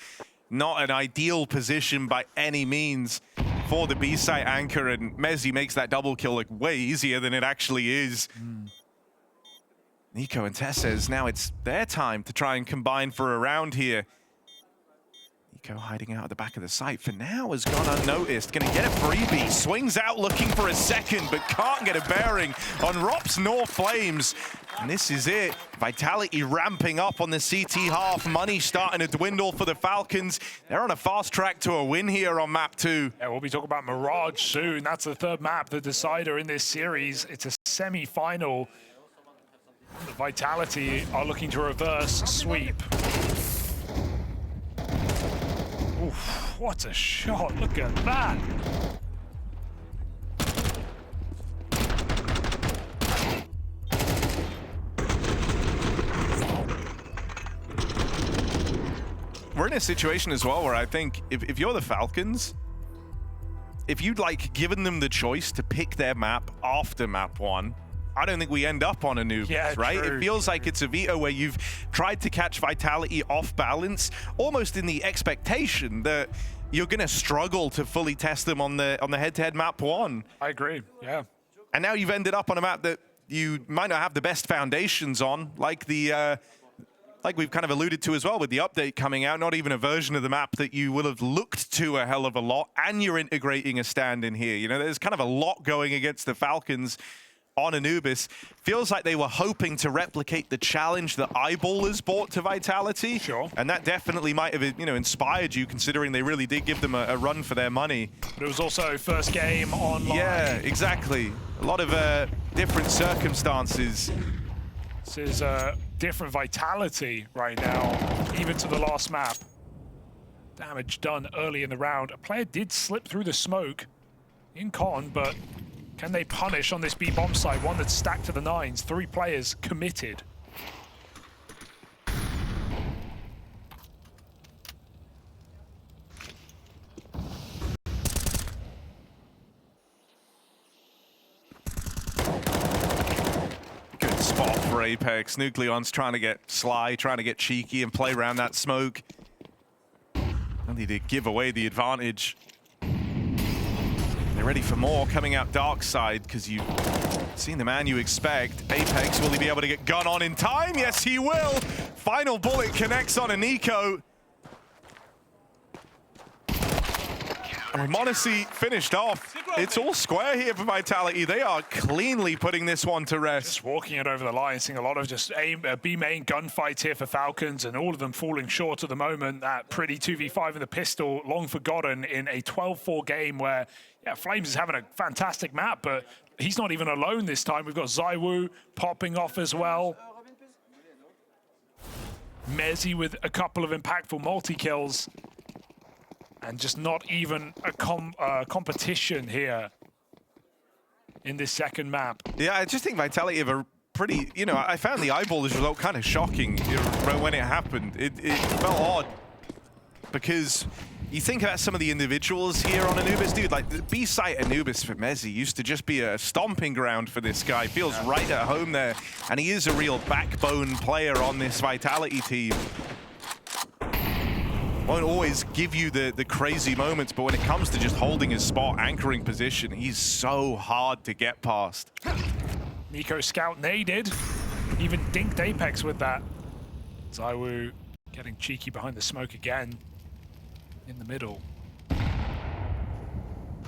Not an ideal position by any means for the B-site anchor, and Mezzi makes that double kill look way easier than it actually is. NiKo and TeSeS, now it's their time to try and combine for a round here. NiKo hiding out at the back of the site for now has gone unnoticed. Gonna get a freebie, swings out looking for a second, but can't get a bearing on ropz nor Flames. And this is it. Vitality ramping up on the CT half. Money starting to dwindle for the Falcons. They're on a fast track to a win here on map 2. Yeah, we'll be talking about Mirage soon. That's the 3rd map, the decider in this series. It's a semi-final. The Vitality are looking to reverse sweep. Oof, what a shot. Look at that. We're in a situation as well where I think if you're the Falcons, if you'd like given them the choice to pick their map after map 1, I don't think we end up on Anubis, right? True, it feels like it's a veto where you've tried to catch Vitality off balance, almost in the expectation that you're going to struggle to fully test them on the head-to-head map 1. I agree, yeah. And now you've ended up on a map that you might not have the best foundations on, like the like we've kind of alluded to as well with the update coming out, not even a version of the map that you would have looked to a hell of a lot, and you're integrating a stand in here. You know, there's kind of a lot going against the Falcons on Anubis. Feels like they were hoping to replicate the challenge that Eyeballers brought to Vitality. Sure. And that definitely might have, you know, inspired you, considering they really did give them a run for their money. But it was also first game online. Yeah, exactly. A lot of different circumstances. This is different Vitality right now, even to the last map. Damage done early in the round. A player did slip through the smoke in con, but can they punish on this B bomb site? One that's stacked to the 9s. 3 players committed. Good spot for Apex. Nucleon's trying to get sly, trying to get cheeky and play around that smoke. Only to give away the advantage. They're ready for more coming out dark side because you've seen the man you expect. Apex, will he be able to get gun on in time? Yes, he will. Final bullet connects on a NiKo. With Monacy finished off, it's all square here for Vitality. They are cleanly putting this one to rest. Just walking it over the line, seeing a lot of just B main gunfights here for Falcons, and all of them falling short at the moment. That pretty 2v5 in the pistol, long forgotten in a 12-4 game where, yeah, Flames is having a fantastic map, but he's not even alone this time. We've got ZywOo popping off as well. Mezzy with a couple of impactful multi-kills. And just not even a competition here in this second map. Yeah, I just think Vitality have a pretty, you know, I found the eyeballers result kind of shocking when it happened. It felt odd because you think about some of the individuals here on Anubis, dude, like the B-site Anubis for Mezzy used to just be a stomping ground for this guy. Feels right at home there, and he is a real backbone player on this Vitality team. Won't always give you the crazy moments, but when it comes to just holding his spot, anchoring position, he's so hard to get past. NiKo scout naded, even dinked Apex with that. ZywOo getting cheeky behind the smoke again in the middle.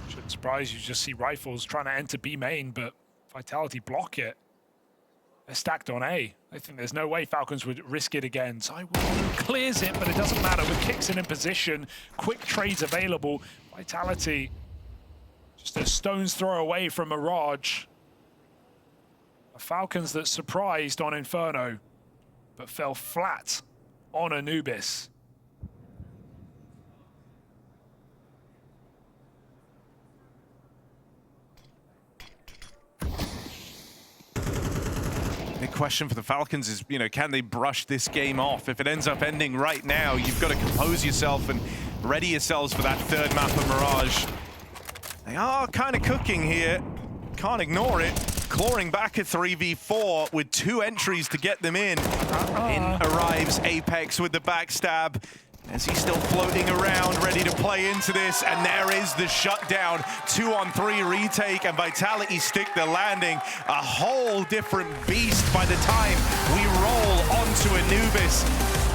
Shouldn't surprise you, just see Rifles trying to enter B main, but Vitality block it. They're stacked on A. I think there's no way Falcons would risk it again. ZywOo clears it, but it doesn't matter. With Kicks in position, quick trades available. Vitality just a stone's throw away from Mirage. A Falcons that surprised on Inferno, but fell flat on Anubis. The question for the Falcons is, you know, can they brush this game off? If it ends up ending right now, you've got to compose yourself and ready yourselves for that third map of Mirage. They are kind of cooking here. Can't ignore it. Clawing back a 3v4 with 2 entries to get them in. In arrives Apex with the backstab. As he's still floating around, ready to play into this, and there is the shutdown. 2-on-3 retake, and Vitality stick the landing. A whole different beast by the time we roll onto Anubis.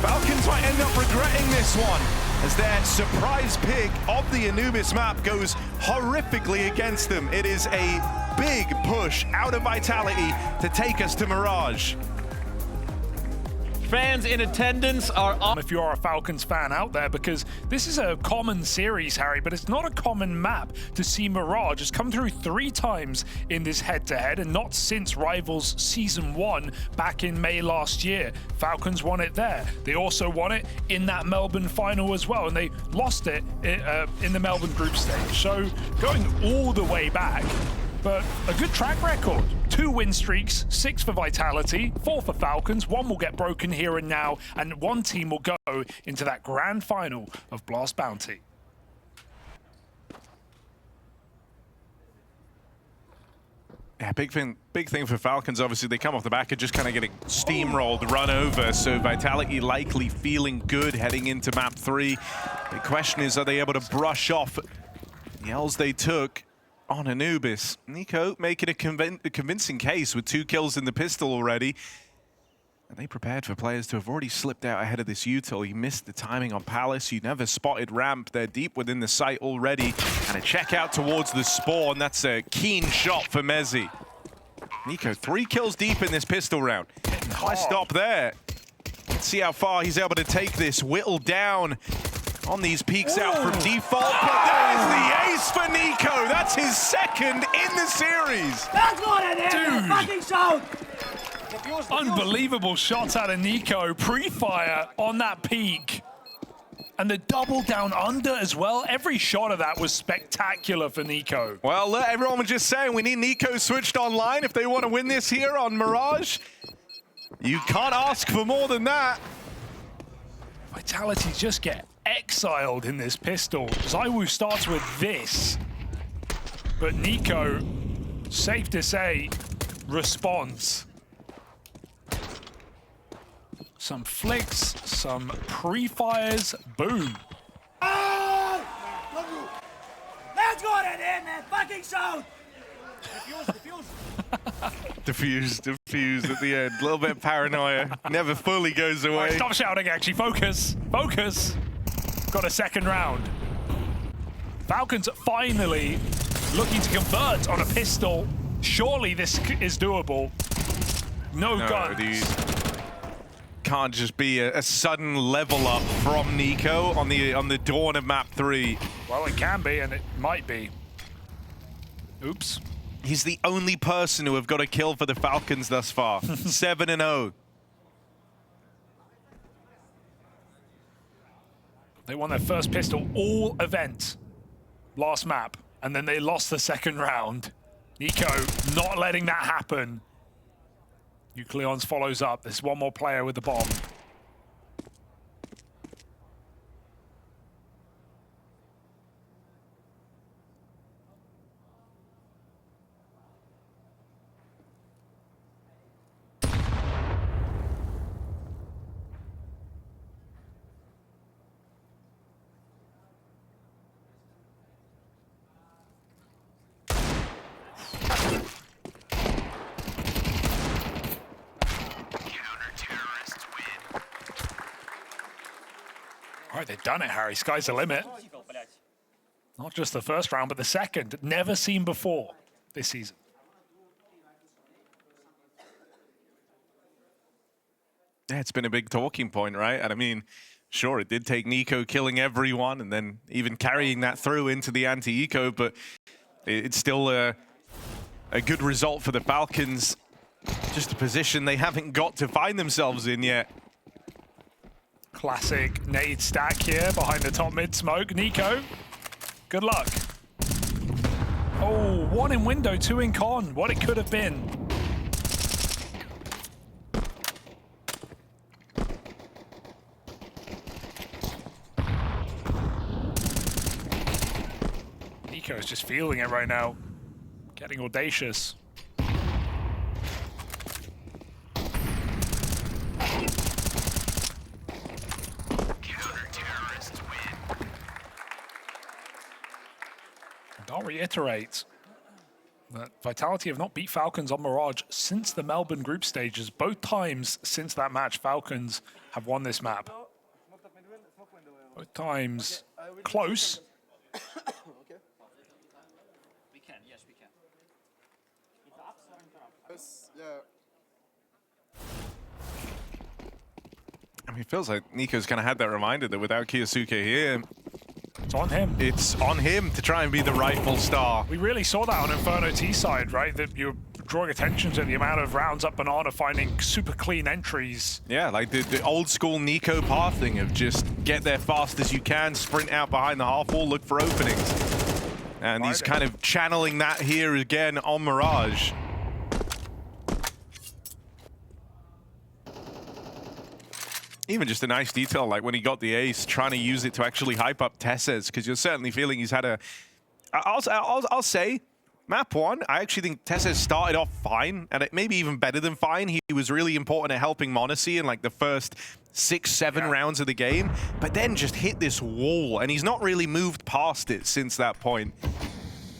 Falcons might end up regretting this one, as their surprise pick of the Anubis map goes horrifically against them. It is a big push out of Vitality to take us to Mirage. Fans in attendance are on. If you are a Falcons fan out there, because this is a common series, Harry, but it's not a common map to see Mirage. It's come through 3 times in this head-to-head, and not since Rivals Season 1 back in May last year. Falcons won it there. They also won it in that Melbourne final as well, and they lost it in the Melbourne group stage. So going all the way back, but a good track record. 2 win streaks, 6 for Vitality, 4 for Falcons. 1 will get broken here and now, and 1 team will go into that grand final of BLAST Bounty. Yeah, big thing for Falcons. Obviously, they come off the back of just kind of getting steamrolled, run over. So Vitality likely feeling good heading into map 3. The question is, are they able to brush off the L's they took on Anubis? NiKo making a convincing case with 2 kills in the pistol already. And they prepared for players to have already slipped out ahead of this util. You missed the timing on Palace. You never spotted Ramp. They're deep within the site already. And a check out towards the spawn. That's a keen shot for Mezzy. NiKo 3 kills deep in this pistol round. High stop there. Let's see how far he's able to take this. Whittle down on these peaks out from default, but there's the ace for NiKo. That's his 2nd in the series. Dude, unbelievable shots out of NiKo. Pre-fire on that peak. And the double down under as well. Every shot of that was spectacular for NiKo. Well, look, everyone was just saying we need NiKo switched online if they want to win this here on Mirage. You can't ask for more than that. Vitality just get exiled in this pistol. ZywOo starts with this, but NiKo, safe to say, responds. Some flicks, some pre-fires, boom. Let's go in there, man. Fucking shout. Diffused at the end. A little bit of paranoia. Never fully goes away. Right, stop shouting, actually. Focus. Focus. Got a 2nd round. Falcons finally looking to convert on a pistol. Surely this is doable. No guns. These can't just be a sudden level up from NiKo on the dawn of map 3. Well, it can be, and it might be. Oops. He's the only person who have got a kill for the Falcons thus far. 7-0. They won their first pistol all event last map, and then they lost the second round. NiKo not letting that happen. Nucleons follows up. There's one more player with the bomb. All right, they've done it, Harry. Sky's the limit. Not just the first round, but the second. Never seen before this season. Yeah, it's been a big talking point, right? And I mean, sure, it did take NiKo killing everyone and then even carrying that through into the anti-eco, but it's still a good result for the Falcons. Just a position they haven't got to find themselves in yet. Classic nade stack here behind the top mid smoke. NiKo, good luck. Oh, one in window, two in con. What it could have been. NiKo is just feeling it right now. Getting audacious. I'll reiterate that Vitality have not beat Falcons on Mirage since the Melbourne group stages. Both times since that match, Falcons have won this map. Both times close. We can, yes, we can. I mean, it feels like NiKo's kind of had that reminder that without Kiyosuke here, It's on him. it's on him to try and be the rightful star. We really saw that on Inferno T side, right? That you're drawing attention to the amount of rounds up Banana, finding super clean entries. Yeah, like the old school NiKo pathing of just get there fast as you can, sprint out behind the half wall, look for openings. And he's kind of channeling that here again on Mirage. Even just a nice detail, like when he got the ace, trying to use it to actually hype up Tesses, because you're certainly feeling he's had a... I'll say, map 1, I actually think Tesses started off fine, and maybe even better than fine. He was really important at helping m0NESY in like the first 6-7 rounds of the game, but then just hit this wall, and he's not really moved past it since that point.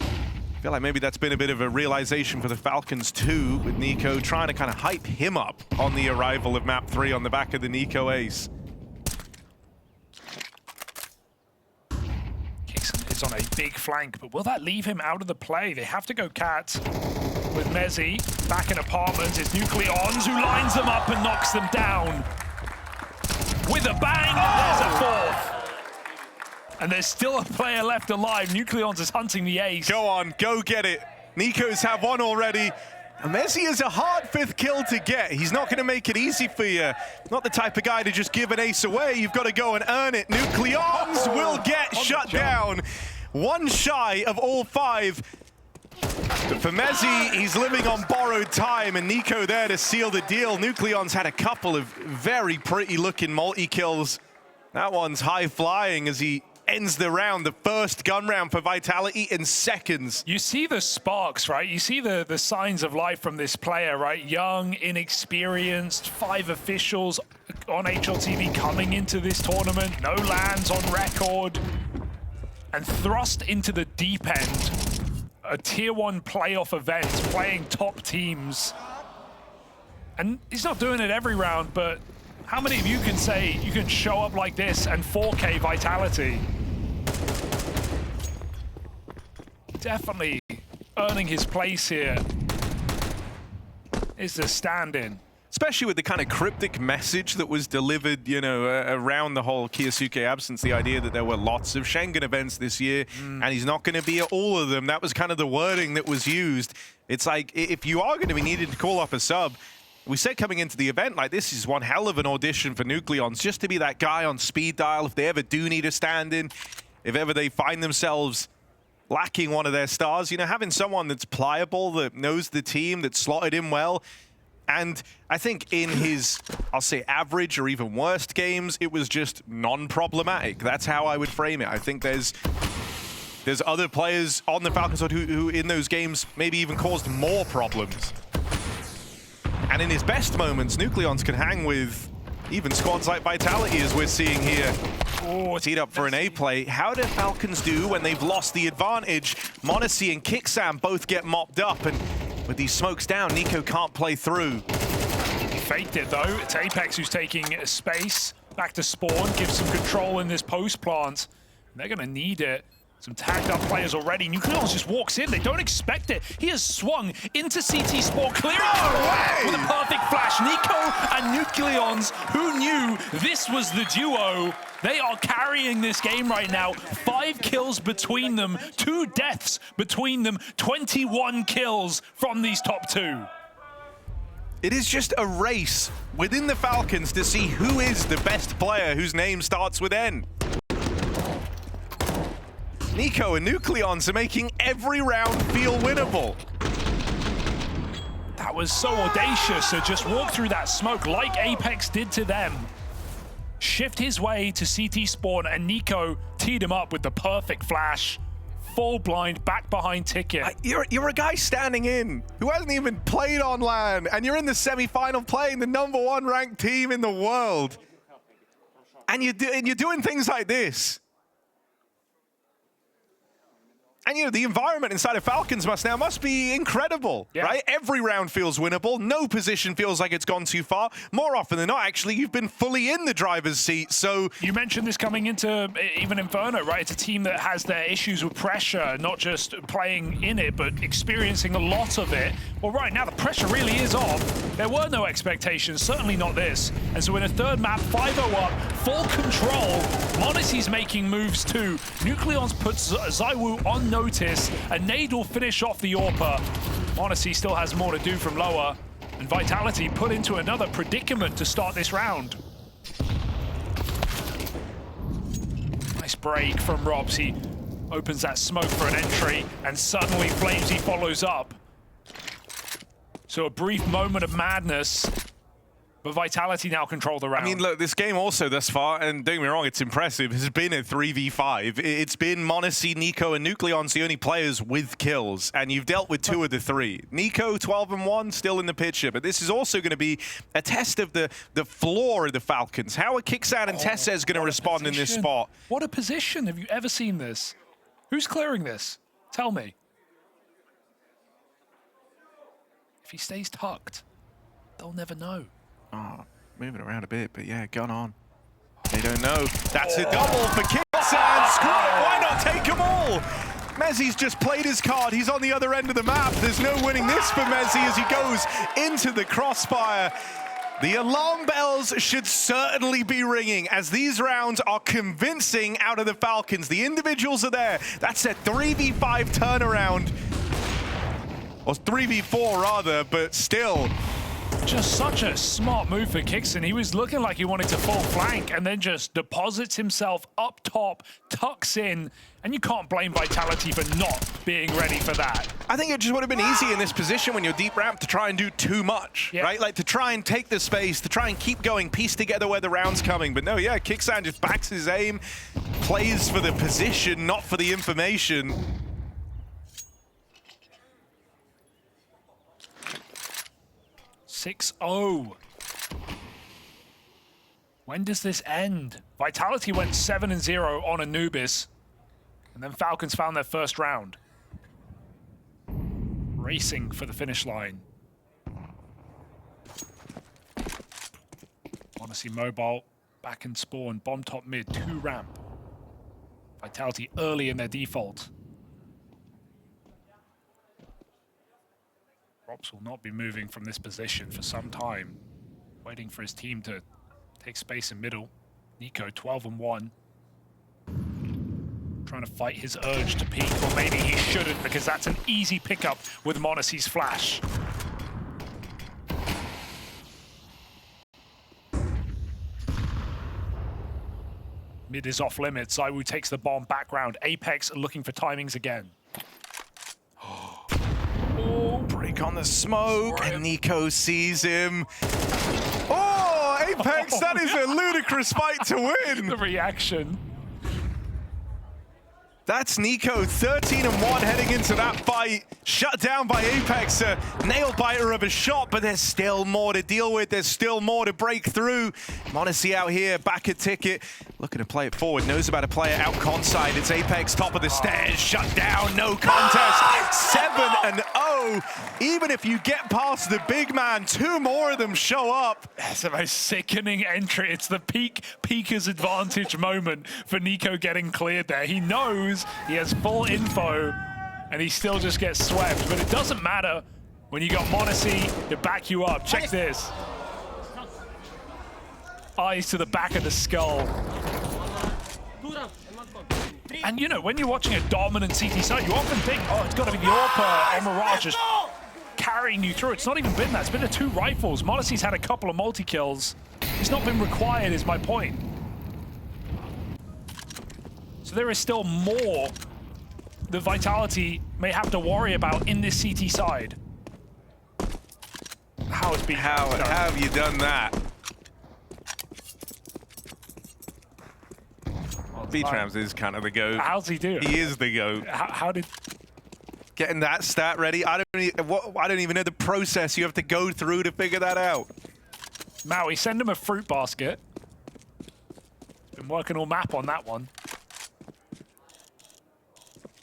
I feel like maybe that's been a bit of a realization for the Falcons too, with NiKo trying to kind of hype him up on the arrival of map 3 on the back of the NiKo ace. Kixon is on a big flank, but will that leave him out of the play? They have to go cat with Mezzy back in apartments. It's Nucleons who lines them up and knocks them down. With a bang, there's a fourth. And there's still a player left alive. Nucleons is hunting the ace. Go on, go get it. NiKo's have one already. And Mezzy is a hard 5th kill to get. He's not going to make it easy for you. Not the type of guy to just give an ace away. You've got to go and earn it. Nucleons will get shut down. One shy of all 5. But for Mezzy, he's living on borrowed time, and NiKo there to seal the deal. Nucleons had a couple of very pretty looking multi-kills. That one's high flying as he ends the round, the first gun round for Vitality in seconds. You see the sparks, right? You see the signs of life from this player, right? Young, inexperienced, 5 officials on HLTV coming into this tournament, no lands on record, and thrust into the deep end. A tier 1 playoff event, playing top teams. And he's not doing it every round, but how many of you can say you can show up like this and 4K Vitality? definitely earning his place here is the stand-in. Especially with the kind of cryptic message that was delivered, you know, around the whole Kiyosuke absence, the idea that there were lots of Schengen events this year, and he's not going to be at all of them. That was kind of the wording that was used. It's like, if you are going to be needed to call up a sub, we said coming into the event, like, this is one hell of an audition for Nucleons, just to be that guy on speed dial if they ever do need a stand-in, if ever they find themselves lacking one of their stars. You know, having someone that's pliable, that knows the team, that's slotted in well. And I think in his, I'll say, average or even worst games, it was just non-problematic. That's how I would frame it. I think there's other players on the Falcons who in those games maybe even caused more problems. And in his best moments, Nucleons can hang with even squads like Vitality, as we're seeing here. Oh, teed up for an A play. How do Falcons do when they've lost the advantage? m0NESY and Kicksam both get mopped up, and with these smokes down, NiKo can't play through. He faked it, though. It's Apex who's taking space. Back to spawn, gives some control in this post plant. They're going to need it. Some tagged up players already. Nucleons just walks in. They don't expect it. He has swung into CT spawn, clearing with a perfect flash. NiKo and Nucleons, who knew this was the duo? They are carrying this game right now. 5 kills between them, 2 deaths between them, 21 kills from these top 2. It is just a race within the Falcons to see who is the best player whose name starts with N. NiKo and Nucleons are making every round feel winnable. That was so audacious to just walk through that smoke like Apex did to them. Shift his way to CT spawn, and NiKo teed him up with the perfect flash. Full blind, back behind Ticket. You're a guy standing in who hasn't even played on LAN, and you're in the semi-final playing the #1 ranked team in the world. And you're doing things like this. And, you know, the environment inside of Falcons must be incredible, right? Every round feels winnable. No position feels like it's gone too far. More often than not, actually, you've been fully in the driver's seat, so... You mentioned this coming into even Inferno, right? It's a team that has their issues with pressure, not just playing in it, but experiencing a lot of it. Well, right now, the pressure really is off. There were no expectations, certainly not this. And so in a third map, 5-0 up, full control. m0NESY's making moves too. Nucleons puts ZywOo on notice. A nade will finish off the AWPer. m0NESY still has more to do from lower. And Vitality put into another predicament to start this round. Nice break from ropz. He opens that smoke for an entry, and suddenly flamez follows up. So a brief moment of madness, but Vitality now control the round. I mean, look, this game also thus far, and don't get me wrong, it's impressive, has been a 3v5. It's been m0NESY, NiKo, and Nucleons the only players with kills, and you've dealt with 2 of the 3. NiKo, 12-1, still in the picture, but this is also going to be a test of the floor of the Falcons. How are Kicksam and Tessez going to respond in this spot? What a position. Have you ever seen this? Who's clearing this? Tell me. If he stays tucked, they'll never know. Oh, moving around a bit, but yeah, gun on. They don't know. That's a double for Kicksam. Screw it, why not take them all? Mezzy's just played his card. He's on the other end of the map. There's no winning this for Mezzy as he goes into the crossfire. The alarm bells should certainly be ringing as these rounds are convincing out of the Falcons. The individuals are there. That's a 3v5 turnaround. Or 3v4 rather, but still. Just such a smart move for Kicksam. He was looking like he wanted to full flank and then just deposits himself up top, tucks in, and you can't blame Vitality for not being ready for that. I think it just would have been easy in this position when you're deep ramp to try and do too much, right? Like to try and take the space, to try and keep going, piece together where the round's coming. But no, yeah, Kicksam just backs his aim, plays for the position, not for the information. When does this end? Vitality went 7-0 on Anubis, and then Falcons found their first round. Racing for the finish line. m0NESY mobile, back in spawn, bomb top mid, 2 ramp. Vitality early in their default. ropz will not be moving from this position for some time. Waiting for his team to take space in middle. NiKo 12-1. Trying to fight his urge to peek, or maybe he shouldn't because that's an easy pickup with m0NESY's flash. Mid is off limits. ZywOo takes the bomb background. Apex looking for timings again. Oh, break on the smoke, and NiKo sees him. Oh, Apex, that is a ludicrous fight to win. The reaction. That's NiKo, 13-1 heading into that fight. Shut down by Apex, a nail-biter of a shot, but there's still more to deal with. There's still more to break through. m0NESY out here, back a ticket. Looking to play it forward, knows about to play it out conside. It's Apex, top of the stairs, shut down, no contest. 7-0. Even if you get past the big man, 2 more of them show up. That's the most sickening entry. It's the peaker's advantage moment for NiKo getting cleared there. He knows he has full info, and he still just gets swept. But it doesn't matter when you got m0NESY to back you up. Check this. Eyes to the back of the skull. And you know, when you're watching a dominant CT side, you often think, oh, it's got to be the AWP or Mirage just carrying you through. It's not even been that. It's been the 2 rifles. m0NESY's had a couple of multi-kills. It's not been required, is my point. So there is still more that Vitality may have to worry about in this CT side. How have you done that? B-Trams is kind of the GOAT. How's he do? He is the GOAT. How did... Getting that stat ready, I don't even know the process you have to go through to figure that out. Maui, send him a fruit basket. Been working all map on that one.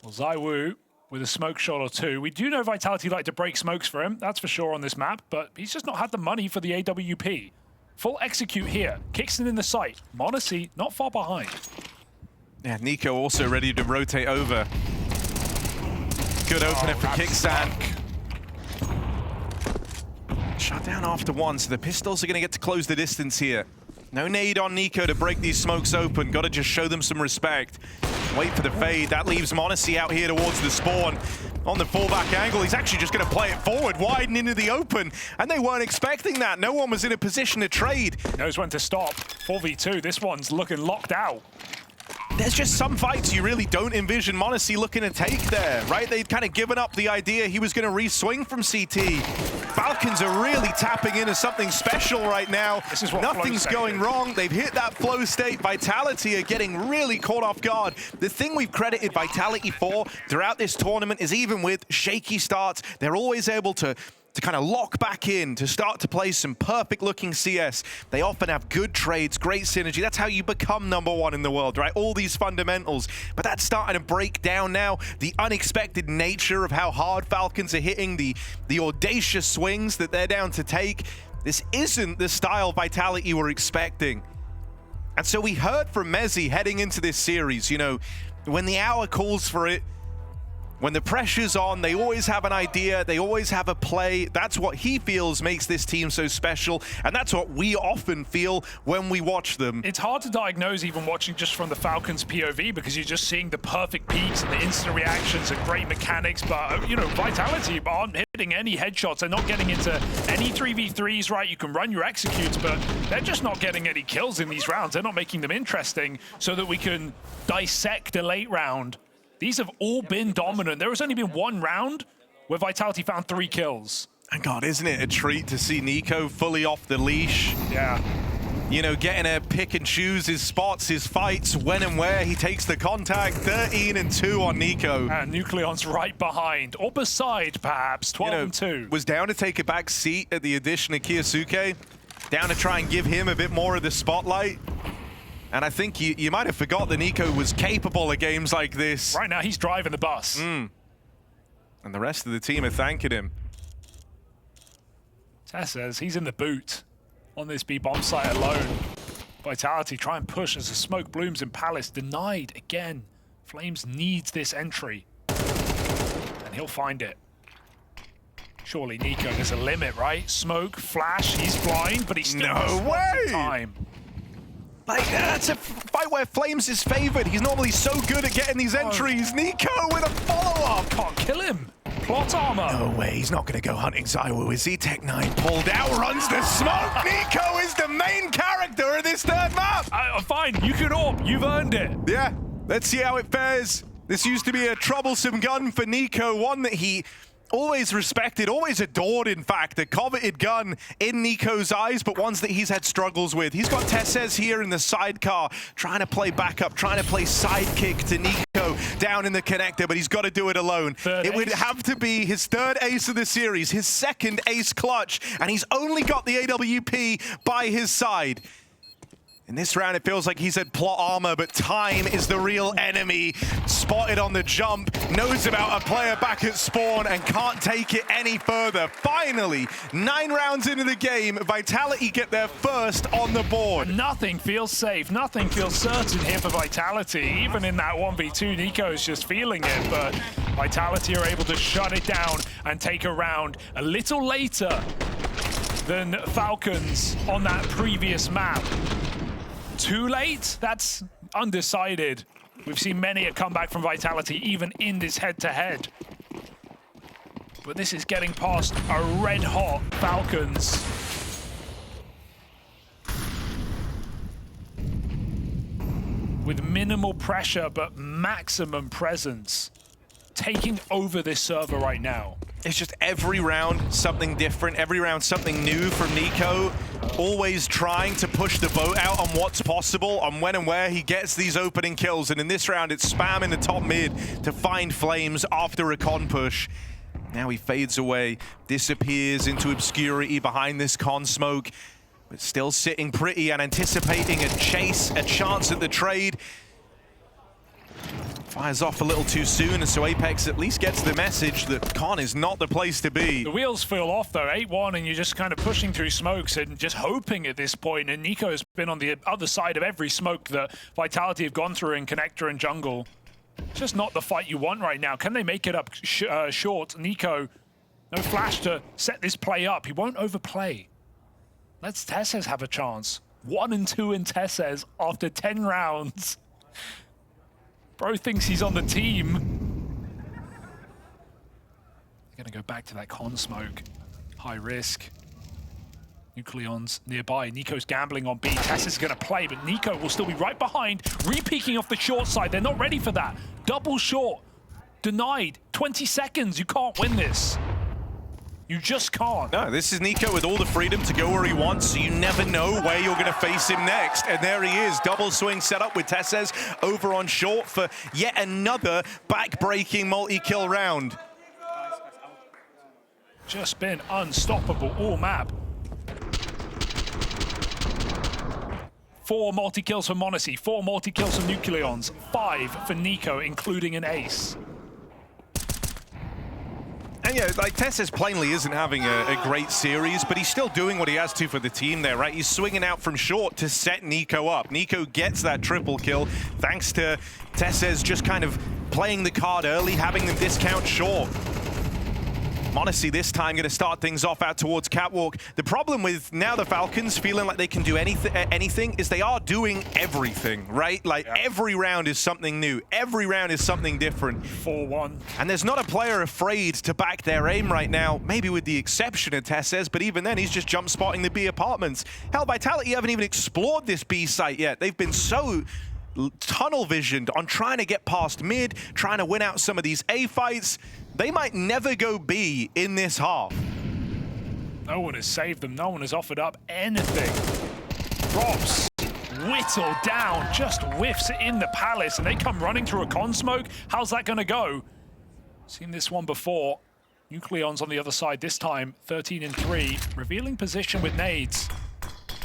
Well, ZywOo with a smoke shot or 2. We do know Vitality like to break smokes for him, that's for sure on this map, but he's just not had the money for the AWP. Full execute here. Kicks it in the sight. m0NESY not far behind. Yeah, NiKo also ready to rotate over. Good opener for Kickstand. Shut down after 1, so the pistols are going to get to close the distance here. No nade on NiKo to break these smokes open. Got to just show them some respect. Wait for the fade. That leaves m0NESY out here towards the spawn. On the fallback angle, he's actually just going to play it forward, wide and into the open. And they weren't expecting that. No one was in a position to trade. Knows when to stop. 4v2. This one's looking locked out. There's just some fights you really don't envision m0NESY looking to take there, right? They'd kind of given up the idea he was going to re-swing from CT. Falcons are really tapping into something special right now. This is what nothing's going wrong. They've hit that flow state. Vitality are getting really caught off guard. The thing we've credited Vitality for throughout this tournament is even with shaky starts, they're always able to kind of lock back in, to start to play some perfect-looking CS. They often have good trades, great synergy. That's how you become #1 in the world, right? All these fundamentals. But that's starting to break down now. The unexpected nature of how hard Falcons are hitting, the audacious swings that they're down to take. This isn't the style Vitality were expecting. And so we heard from m0NESY heading into this series, you know, when the hour calls for it, when the pressure's on, they always have an idea, they always have a play. That's what he feels makes this team so special, and that's what we often feel when we watch them. It's hard to diagnose even watching just from the Falcons POV because you're just seeing the perfect peaks and the instant reactions and great mechanics, but, you know, Vitality aren't hitting any headshots. They're not getting into any 3v3s, right? You can run your executes, but they're just not getting any kills in these rounds. They're not making them interesting so that we can dissect a late round. These have all been dominant. There has only been 1 round where Vitality found 3 kills. And God, isn't it a treat to see NiKo fully off the leash? Yeah. You know, getting to pick and choose his spots, his fights, when and where he takes the contact. 13-2 on NiKo. And Nucleon's right behind, or beside perhaps, 12-2. Was down to take a back seat at the addition of Kiyosuke. Down to try and give him a bit more of the spotlight. And I think you might have forgot that NiKo was capable of games like this. Right now, he's driving the bus. And the rest of the team are thanking him. Tess says he's in the boot on this B-bomb site alone. Vitality try and push as the smoke blooms in Palace. Denied again. Flames needs this entry. And he'll find it. Surely NiKo, there's a limit, right? Smoke, flash, he's blind, but he's still No way! time. Like, that's a fight where Flames is favored. He's normally so good at getting these entries. NiKo with a follow-up. Can't kill him. Plot armor. No way, he's not going to go hunting Zywoo, is he? Tech9 pulled out, runs the smoke. NiKo is the main character of this third map. Fine, you can AWP. You've earned it. Yeah, let's see how it fares. This used to be a troublesome gun for NiKo, one that he always respected, always adored, in fact, a coveted gun in NiKo's eyes, but ones that he's had struggles with. He's got Tessez here in the sidecar, trying to play backup, trying to play sidekick to NiKo down in the connector, but he's got to do it alone. It would have to be his third ace of the series, his second ace clutch, and he's only got the AWP by his side. In this round, it feels like he's had plot armor, but time is the real enemy. Spotted on the jump, knows about a player back at spawn, and can't take it any further. Finally, 9 rounds into the game, Vitality get their first on the board. Nothing feels safe, nothing feels certain here for Vitality. Even in that 1v2, NiKo is just feeling it, but Vitality are able to shut it down and take a round a little later than Falcons on that previous map. Too late? That's undecided. We've seen many a comeback from Vitality, even in this head-to-head. But this is getting past a red-hot Falcons. With minimal pressure, but maximum presence. Taking over this server right now. It's just every round something different, every round something new from NiKo. Always trying to push the boat out on what's possible, on when and where he gets these opening kills. And in this round, it's spam in the top mid to find Flames after a con push. Now he fades away, disappears into obscurity behind this con smoke, but still sitting pretty and anticipating a chase, a chance at the trade. Fires off a little too soon, and so Apex at least gets the message that con is not the place to be. The wheels feel off though, 8-1, and you're just kind of pushing through smokes and just hoping at this point. And NiKo has been on the other side of every smoke that Vitality have gone through in connector and jungle. It's just not the fight you want right now. Can they make it up short? NiKo, no flash to set this play up. He won't overplay. Let's Tessez have a chance. 1 and 2 in Tessez after 10 rounds. Bro thinks he's on the team. They're gonna go back to that con smoke. High risk. Nucleon's nearby. NiKo's gambling on B. Tess is gonna play, but NiKo will still be right behind. Re-peeking off the short side. They're not ready for that. Double short. Denied. 20 seconds. You can't win this. You just can't. No, this is NiKo with all the freedom to go where he wants, so you never know where you're going to face him next. And there he is, double swing set up with Tessez over on short for yet another back-breaking multi-kill round. Just been unstoppable all map. 4 multi-kills for m0NESY, 4 multi-kills for Nucleons, 5 for NiKo, including an ace. And yeah, like Tessez plainly isn't having a great series, but he's still doing what he has to for the team there, right? He's swinging out from short to set NiKo up. NiKo gets that triple kill thanks to Tessez just kind of playing the card early, having them discount short. m0NESY this time going to start things off out towards Catwalk. The problem with now the Falcons feeling like they can do anything is they are doing everything, right? Like every round is something new. Every round is something different. 4-1. And there's not a player afraid to back their aim right now, maybe with the exception of Tessez, but even then he's just jump spotting the B apartments. Hell, Vitality haven't even explored this B site yet. They've been so tunnel visioned on trying to get past mid, trying to win out some of these A fights. They might never go B in this half. No one has saved them. No one has offered up anything. ropz whittled down, just whiffs in the palace, and they come running through a con smoke. How's that going to go? Seen this one before. Nucleon's on the other side this time, 13 and 3, revealing position with nades.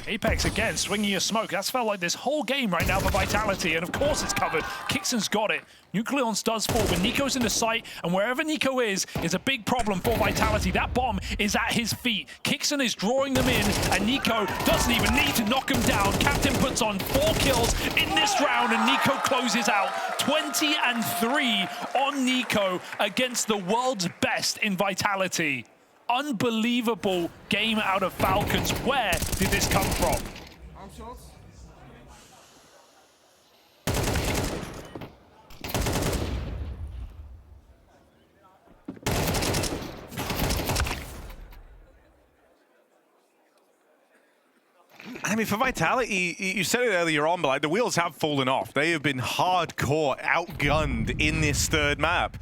Apex again, swinging a smoke. That's felt like this whole game right now for Vitality, and of course it's covered. Kixon's got it. Nucleons does fall, but NiKo's in the sight, and wherever NiKo is a big problem for Vitality. That bomb is at his feet. Kixon is drawing them in, and NiKo doesn't even need to knock him down. Captain puts on 4 kills in this round, and NiKo closes out 20 and 3 on NiKo against the world's best in Vitality. unbelievable game out of Falcons. Where did this come from? Arm shots. I mean, for Vitality, you said it earlier on, but like the wheels have fallen off. They have been hardcore outgunned in this third map.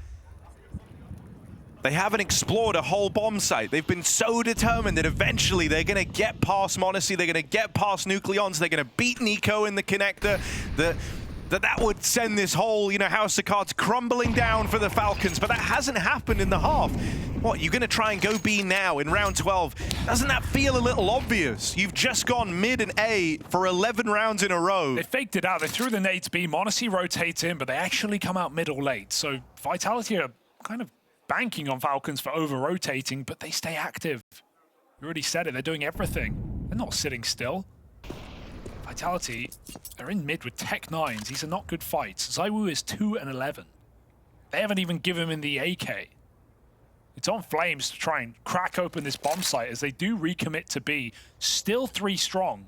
They haven't explored a whole bomb site. They've been so determined that eventually they're going to get past Monacy, they're going to get past Nucleons, they're going to beat NiKo in the connector. That would send this whole, house of cards crumbling down for the Falcons, but that hasn't happened in the half. What, you're going to try and go B now in round 12? Doesn't that feel a little obvious? You've just gone mid and A for 11 rounds in a row. They faked it out. They threw the nades B. Monacy rotates in, but they actually come out middle late. So Vitality are kind of banking on Falcons for over-rotating, but they stay active. You already said it. They're doing everything. They're not sitting still. Vitality, they're in mid with Tech 9s. These are not good fights. ZywOo is 2 and 11. They haven't even given him the AK. It's on Flames to try and crack open this bomb site as they do recommit to B. Still 3 strong.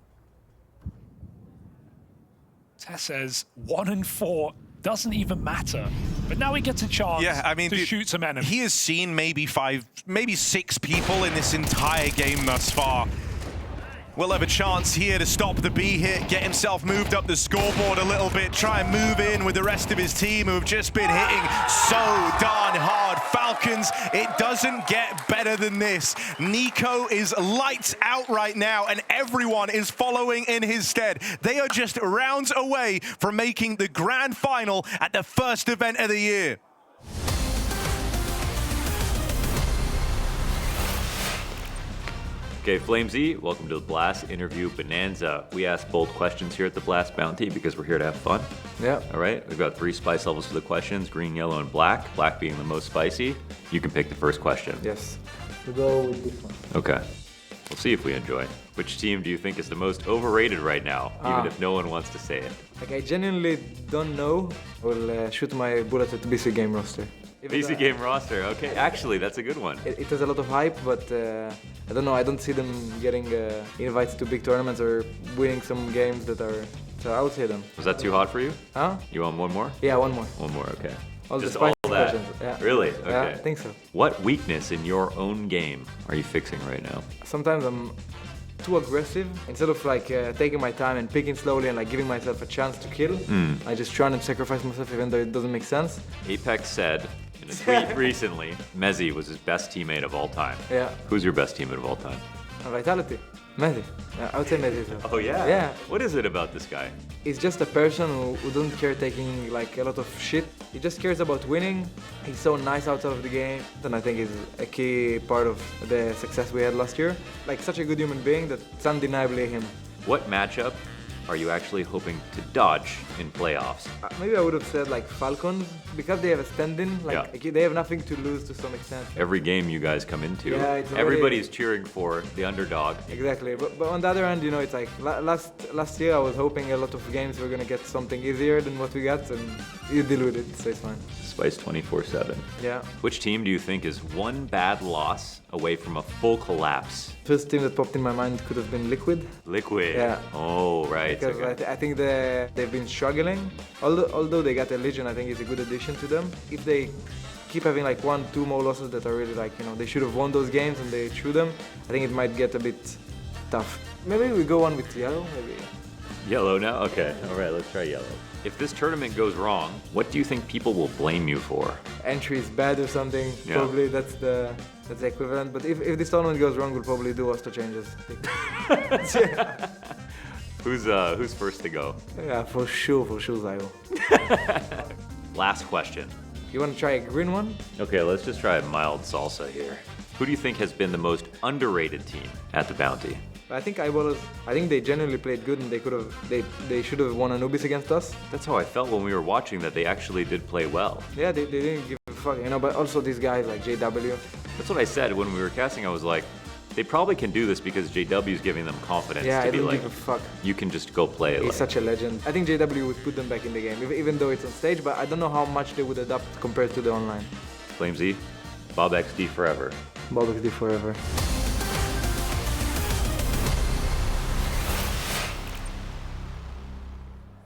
Tess says 1 and 4 doesn't even matter. But now he gets a chance to shoot some enemies. He has seen maybe 6 people in this entire game thus far. Will have a chance here to stop the B hit, get himself moved up the scoreboard a little bit, try and move in with the rest of his team who have just been hitting so darn hard. Falcons, it doesn't get better than this. NiKo is lights out right now and everyone is following in his stead. They are just rounds away from making the grand final at the first event of the year. Okay, Flamesy, welcome to the BLAST Interview Bonanza. We ask bold questions here at the BLAST Bounty because we're here to have fun. Yeah. All right, we've got 3 spice levels for the questions, green, yellow, and black. Black being the most spicy. You can pick the first question. Yes. We'll go with this one. Okay. We'll see if we enjoy. Which team do you think is the most overrated right now, even if no one wants to say it? Like, I genuinely don't know. I will shoot my bullet at the BC game roster. BC game roster, okay. Actually, that's a good one. It has a lot of hype, but I don't know. I don't see them getting invites to big tournaments or winning some games that are. So I would say them. Was that too hot for you? Huh? You want one more? Yeah, one more. One more, okay. Just all that? questions. Yeah. Really? Okay. Yeah, I think so. What weakness in your own game are you fixing right now? Sometimes I'm too aggressive. Instead of like taking my time and picking slowly and like giving myself a chance to kill, I just try and sacrifice myself even though it doesn't make sense. Apex said in a tweet recently, Mezzi was his best teammate of all time. Yeah. Who's your best teammate of all time? Vitality. Mezzi. Yeah, I would say Mezzi. Oh yeah? Yeah. What is it about this guy? He's just a person who doesn't care taking like a lot of shit. He just cares about winning. He's so nice outside of the game. And I think he's a key part of the success we had last year. Like such a good human being that it's undeniably him. What matchup are you actually hoping to dodge in playoffs? Maybe I would have said like Falcons, because they have a stand-in, like they have nothing to lose to some extent. Every game you guys come into, it's everybody's cheering for the underdog. Exactly, but on the other hand, you know, it's like last year I was hoping a lot of games were gonna get something easier than what we got, and you deal with it, so it's fine. Spice 24/7. Yeah. Which team do you think is one bad loss away from a full collapse? First team that popped in my mind could have been Liquid. Liquid. Yeah. Oh, right. Because okay. I think they've been struggling. Although they got a Legion, I think it's a good addition to them. If they keep having like 1-2 more losses that are really like, you know, they should have won those games and they threw them, I think it might get a bit tough. Maybe we go on with yellow, maybe. Yellow now? Okay, all right, let's try yellow. If this tournament goes wrong, what do you think people will blame you for? Entry is bad or something, Yeah. probably that's the equivalent. But if this tournament goes wrong, we'll probably do roster changes. Who's first to go? Yeah, for sure, ZywOo. Last question. You want to try a green one? Okay, let's just try a mild salsa here. Who do you think has been the most underrated team at the Bounty? I think Eyeballers, I think they genuinely played good and they should have won Anubis against us. That's how I felt when we were watching, that they actually did play well. Yeah, they didn't give a fuck, you know, but also these guys like JW. That's what I said when we were casting. I was like, they probably can do this because JW is giving them confidence Yeah, to I be don't like, give a fuck. you can just go play it. He's Like. such a legend. I think JW would put them back in the game, even though it's on stage, but I don't know how much they would adapt compared to the online. Flamesy, Bob XD forever. Baldock D forever.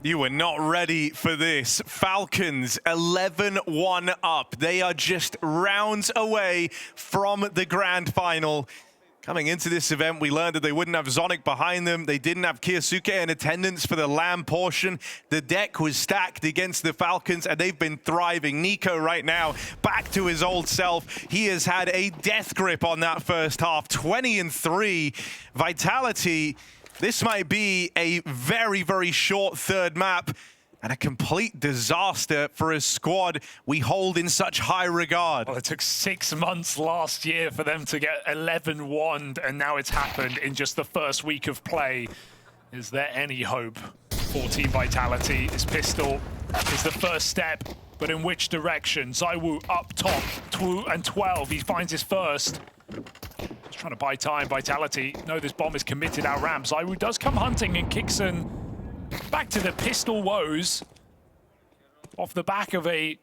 You were not ready for this. Falcons 11-1 up. They are just rounds away from the grand final. Coming into this event, we learned that they wouldn't have Zonic behind them. They didn't have Kyosuke in attendance for the LAN portion. The deck was stacked against the Falcons, and they've been thriving. NiKo right now, back to his old self. He has had a death grip on that first half, 20-3. Vitality, this might be a very, very short third map and a complete disaster for a squad we hold in such high regard. Well, it took 6 months last year for them to get 11-1, and now it's happened in just the first week of play. Is there any hope for Team Vitality? His pistol is the first step, but in which direction? ZywOo up top, 2 and 12. He finds his first. Just trying to buy time. Vitality, no, this bomb is committed out ramp. ZywOo does come hunting and kicks in. Back to the pistol woes off the back of a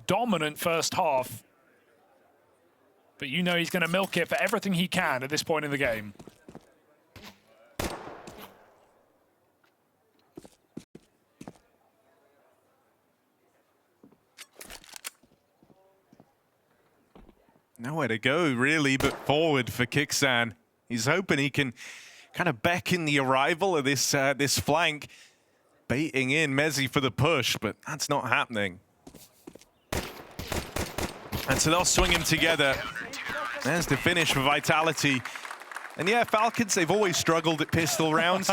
dominant first half. But you know he's going to milk it for everything he can at this point in the game. Nowhere to go, really, but forward for Kixan. He's hoping he can kind of beckon the arrival of this this flank, baiting in Mezzi for the push, but that's not happening. And so they'll swing him together. There's the finish for Vitality. And yeah, Falcons, they've always struggled at pistol rounds.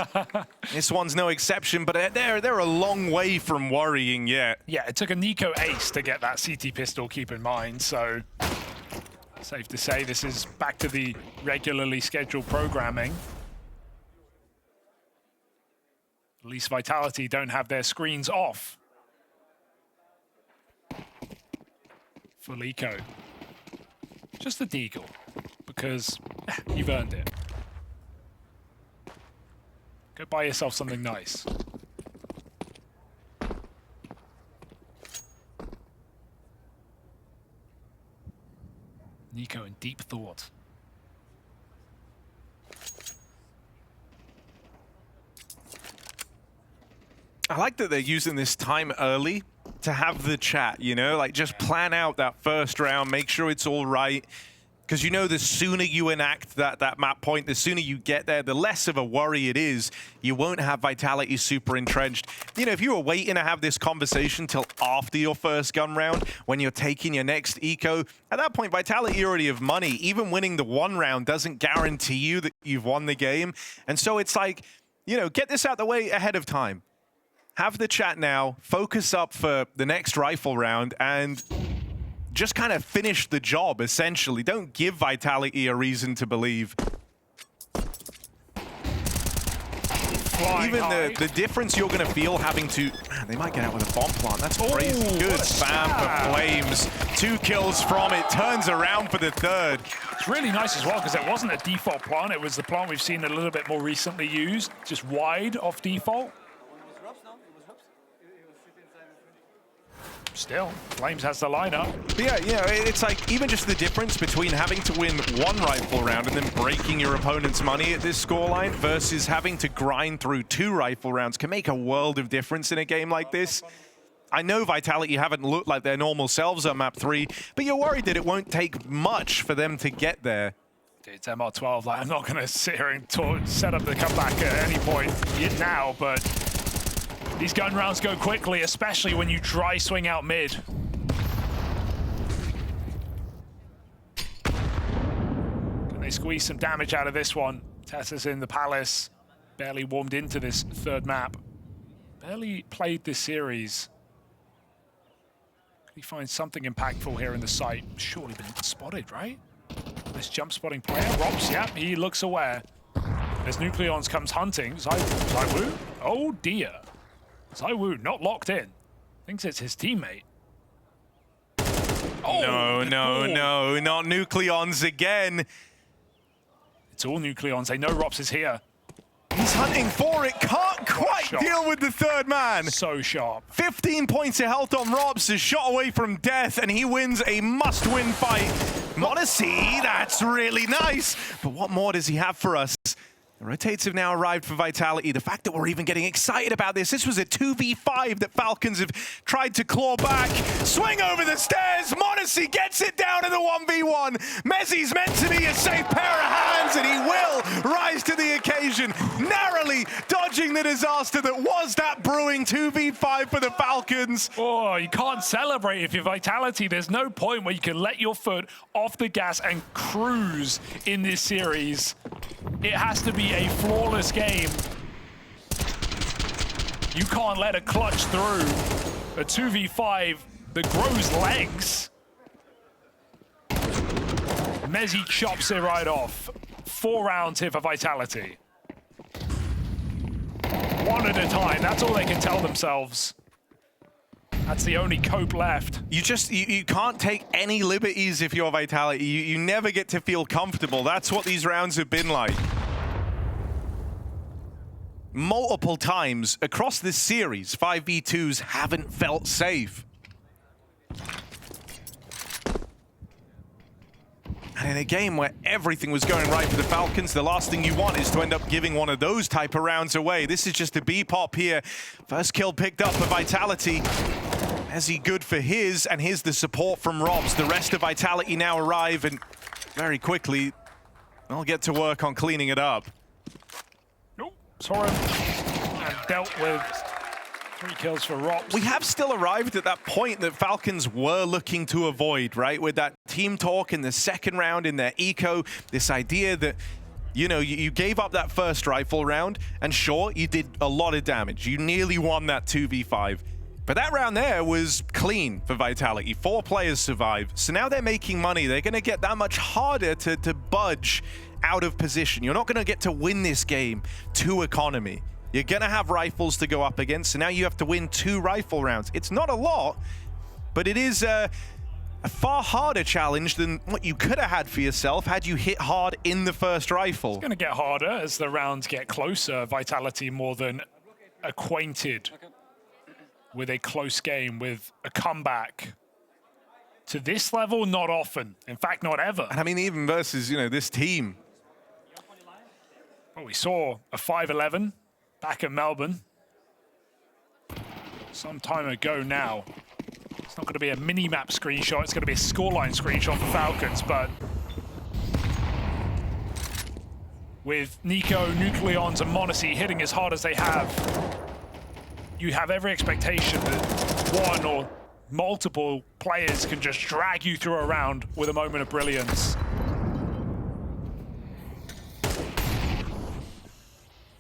This one's no exception, but they're a long way from worrying yet. Yeah, it took a NiKo ace to get that CT pistol, keep in mind, so safe to say this is back to the regularly scheduled programming. At least Vitality don't have their screens off for NiKo. Just the deagle, because you've earned it. Go buy yourself something nice. NiKo in deep thought. I like that they're using this time early to have the chat, you know, like just plan out that first round, make sure it's all right. Because you know the sooner you enact that map point, the sooner you get there, the less of a worry it is. You won't have Vitality super entrenched. You know, if you were waiting to have this conversation till after your first gun round, when you're taking your next eco, at that point, Vitality already have money. Even winning the one round doesn't guarantee you that you've won the game. And so it's like, you know, get this out the way ahead of time. Have the chat now, focus up for the next rifle round, and just kind of finish the job, essentially. Don't give Vitality a reason to believe. Even the difference you're going to feel having to... Man, they might get out with a bomb plant. That's crazy. Good spam for Flames. 2 kills from it. Turns around for the third. It's really nice as well, because it wasn't a default plant. It was the plant we've seen a little bit more recently used, just wide off default. Still, Flames has the lineup. Yeah, it's like even just the difference between having to win one rifle round and then breaking your opponent's money at this scoreline versus having to grind through 2 rifle rounds can make a world of difference in a game like this. I know Vitality haven't looked like their normal selves on map 3, but you're worried that it won't take much for them to get there. It's MR12. Like, I'm not going to sit here and set up the comeback at any point now, but these gun rounds go quickly, especially when you dry swing out mid. Can they squeeze some damage out of this one? Tessa's in the Palace. Barely warmed into this third map. Barely played this series. Could he find something impactful here in the site? Surely been spotted, right? This jump spotting player. ropz, yeah, he looks aware. As Nucleons comes hunting. ZywOo? Oh dear. ZywOo not locked in. Thinks it's his teammate. Oh, no, not Nucleons again. It's all Nucleons. They know ropz is here. He's hunting for it, can't quite deal with the third man. So sharp. 15 points of health on ropz, is shot away from death, and he wins a must-win fight. m0NESY, that's really nice. But what more does he have for us? The rotates have now arrived for Vitality. The fact that we're even getting excited about this was a 2v5 that Falcons have tried to claw back. Swing over the stairs, m0NESY gets it down in the 1v1. mezzy's meant to be a safe pair of hands, and he will rise to the occasion, narrowly dodging the disaster that was that brewing 2v5 for the Falcons. Oh, you can't celebrate if you're Vitality. There's no point where you can let your foot off the gas and cruise in this series. It has to be a flawless game. You can't let it clutch through a 2v5 that grows legs. mezzy chops it right off. 4 rounds here for Vitality. One at a time, that's all they can tell themselves. That's the only cope left. You can't take any liberties if you're Vitality. You never get to feel comfortable. That's what these rounds have been like. Multiple times across this series, 5v2s haven't felt safe. And in a game where everything was going right for the Falcons, the last thing you want is to end up giving one of those type of rounds away. This is just a B-pop here. First kill picked up for Vitality. mezzy good for his, and here's the support from ropz. The rest of Vitality now arrive, and very quickly, they'll get to work on cleaning it up. Nope, saw him and dealt with 3 kills for ropz. We have still arrived at that point that Falcons were looking to avoid, right? With that team talk in the second round in their eco, this idea that, you know, you gave up that first rifle round, and sure, you did a lot of damage. You nearly won that 2v5. But that round there was clean for Vitality. 4 players survived. So now they're making money. They're going to get that much harder to budge out of position. You're not going to get to win this game to economy. You're going to have rifles to go up against. So now you have to win 2 rifle rounds. It's not a lot, but it is a far harder challenge than what you could have had for yourself had you hit hard in the first rifle. It's going to get harder as the rounds get closer. Vitality more than acquainted with a close game, with a comeback. To this level, not often. In fact, not ever. And I mean, even versus, you know, this team. Well, we saw a 5-11 back at Melbourne some time ago now. It's not going to be a mini-map screenshot. It's going to be a scoreline screenshot for Falcons, but with NiKo, Nucleons, and m0NESY hitting as hard as they have, you have every expectation that one or multiple players can just drag you through a round with a moment of brilliance.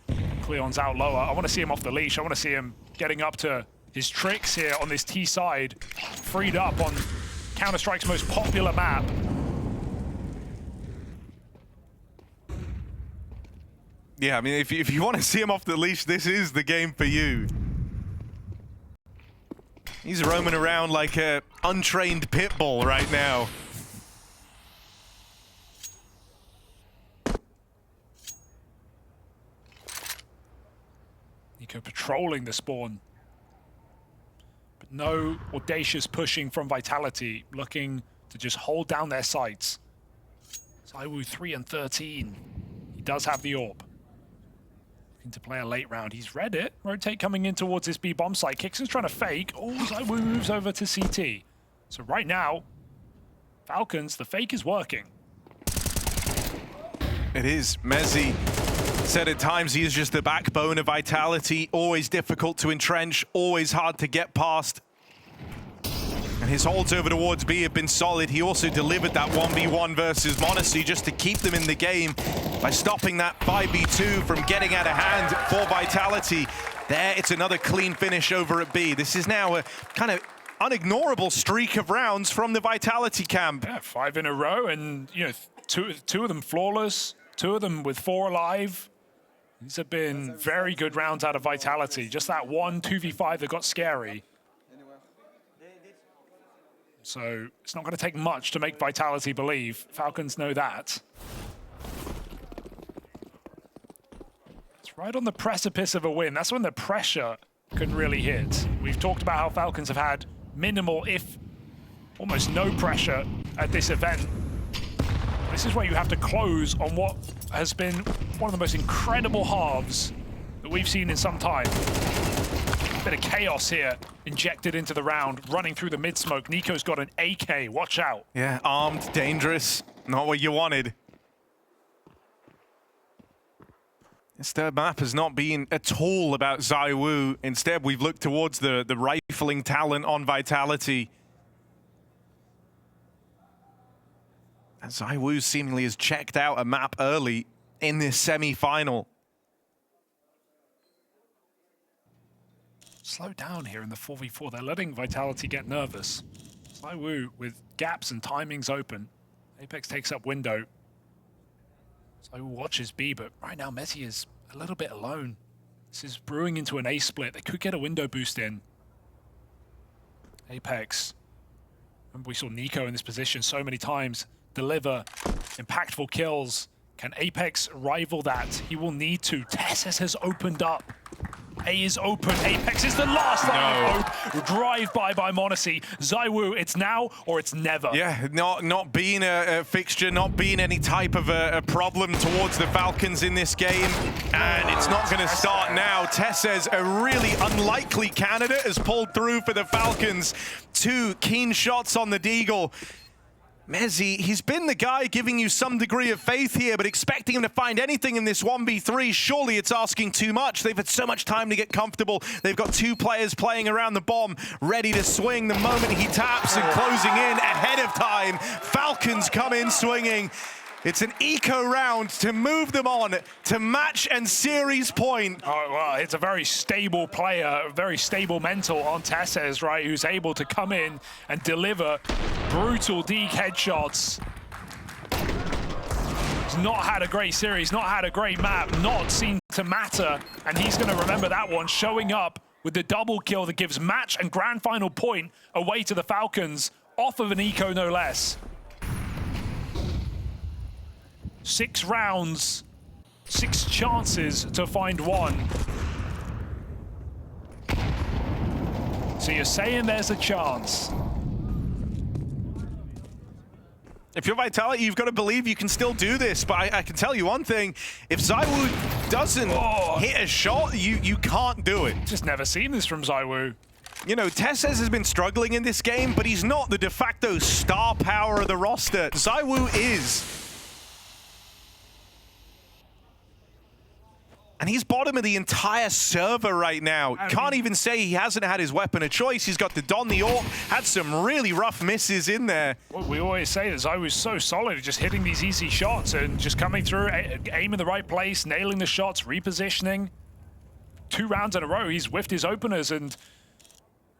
Nucleon's out lower. I want to see him off the leash. I want to see him getting up to his tricks here on this T side, freed up on Counter-Strike's most popular map. Yeah, I mean, if you want to see him off the leash, this is the game for you. He's roaming around like a untrained pit bull right now. NiKo patrolling the spawn. But no audacious pushing from Vitality, looking to just hold down their sights. ZywOo 3 and 13. He does have the AWP. Looking to play a late round. He's read it. Rotate coming in towards this B bomb site. Kixon's trying to fake. Oh, ZywOo moves over to CT. So right now, Falcons, the fake is working. It is. mezzy said at times he is just the backbone of Vitality. Always difficult to entrench, always hard to get past. And his holds over towards B have been solid. He also delivered that 1v1 versus m0NESY just to keep them in the game by stopping that 5v2 from getting out of hand for Vitality. There, it's another clean finish over at B. This is now a kind of unignorable streak of rounds from the Vitality camp. Yeah, 5 in a row, and you know, two of them flawless, 2 of them with 4 alive. These have been very good rounds out of Vitality. Just that one 2v5 that got scary. So it's not going to take much to make Vitality believe. Falcons know that. Let's It's right on the precipice of a win. That's when the pressure can really hit. We've talked about how Falcons have had minimal, if almost no pressure at this event. This is where you have to close on what has been one of the most incredible halves that we've seen in some time. A bit of chaos here injected into the round, running through the mid-smoke. NiKo's got an AK, watch out. Yeah, armed, dangerous, not what you wanted. This third map has not been at all about ZywOo. Instead, we've looked towards the rifling talent on Vitality. And ZywOo seemingly has checked out a map early in this semi-final. Slow down here in the 4v4. They're letting Vitality get nervous. ZywOo with gaps and timings open. Apex takes up window. ZywOo watches B, but right now Messi is a little bit alone. This is brewing into an A split. They could get a window boost in. Apex. Remember, we saw NiKo in this position so many times deliver impactful kills. Can Apex rival that? He will need to. Tesses has opened up. A is open. Apex is the last line of hope. Drive-by m0NESY. ZywOo, it's now or it's never. Yeah, not being a fixture, not being any type of a problem towards the Falcons in this game. And it's not going to start now. Tesses, a really unlikely candidate, has pulled through for the Falcons. 2 keen shots on the Deagle. Mezzi, he's been the guy giving you some degree of faith here, but expecting him to find anything in this 1v3, surely it's asking too much. They've had so much time to get comfortable. They've got 2 players playing around the bomb, ready to swing the moment he taps and closing in ahead of time. Falcons come in swinging. It's an eco round to move them on to match and series point. Oh, well, it's a very stable player, very stable mental on Tesses, right, who's able to come in and deliver brutal deke headshots. He's not had a great series, not had a great map, not seemed to matter, and he's going to remember that one, showing up with the double kill that gives match and grand final point away to the Falcons, off of an eco no less. 6 rounds, 6 chances to find one. So you're saying there's a chance. If you're Vitality, you've got to believe you can still do this, but I can tell you one thing, if ZywOo doesn't hit a shot, you can't do it. Just never seen this from ZywOo. You know, Tesses has been struggling in this game, but he's not the de facto star power of the roster. ZywOo is. And he's bottom of the entire server right now. Can't even say he hasn't had his weapon of choice. He's got the Don the Orc, had some really rough misses in there. Well, we always say that ZywOo's so solid at just hitting these easy shots and just coming through, aim in the right place, nailing the shots, repositioning. 2 rounds in a row, he's whiffed his openers, and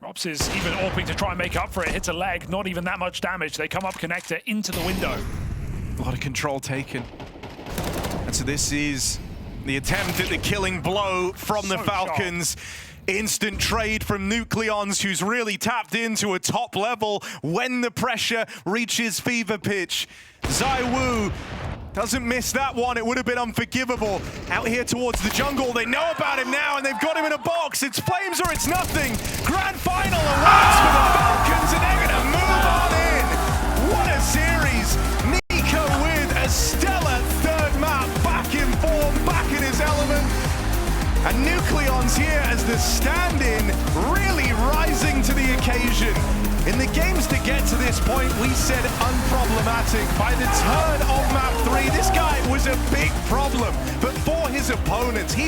ropz is even AWPing to try and make up for it. Hits a leg, not even that much damage. They come up connector into the window. A lot of control taken. And so this is the attempt at the killing blow from the Falcons. Instant trade from Nucleons, who's really tapped into a top level when the pressure reaches fever pitch. ZywOo doesn't miss that one. It would have been unforgivable. Out here towards the jungle, they know about him now, and they've got him in a box. It's flames or it's nothing. Grand final awaits for the Falcons, and they're gonna move on in. What a series. NiKo with a stellar third map, back in form, back in his element. And Nucleons here as the stand-in, really rising to the occasion. In the games to get to this point, we said unproblematic. By the turn of map 3, this guy was a big problem. But for his opponents, he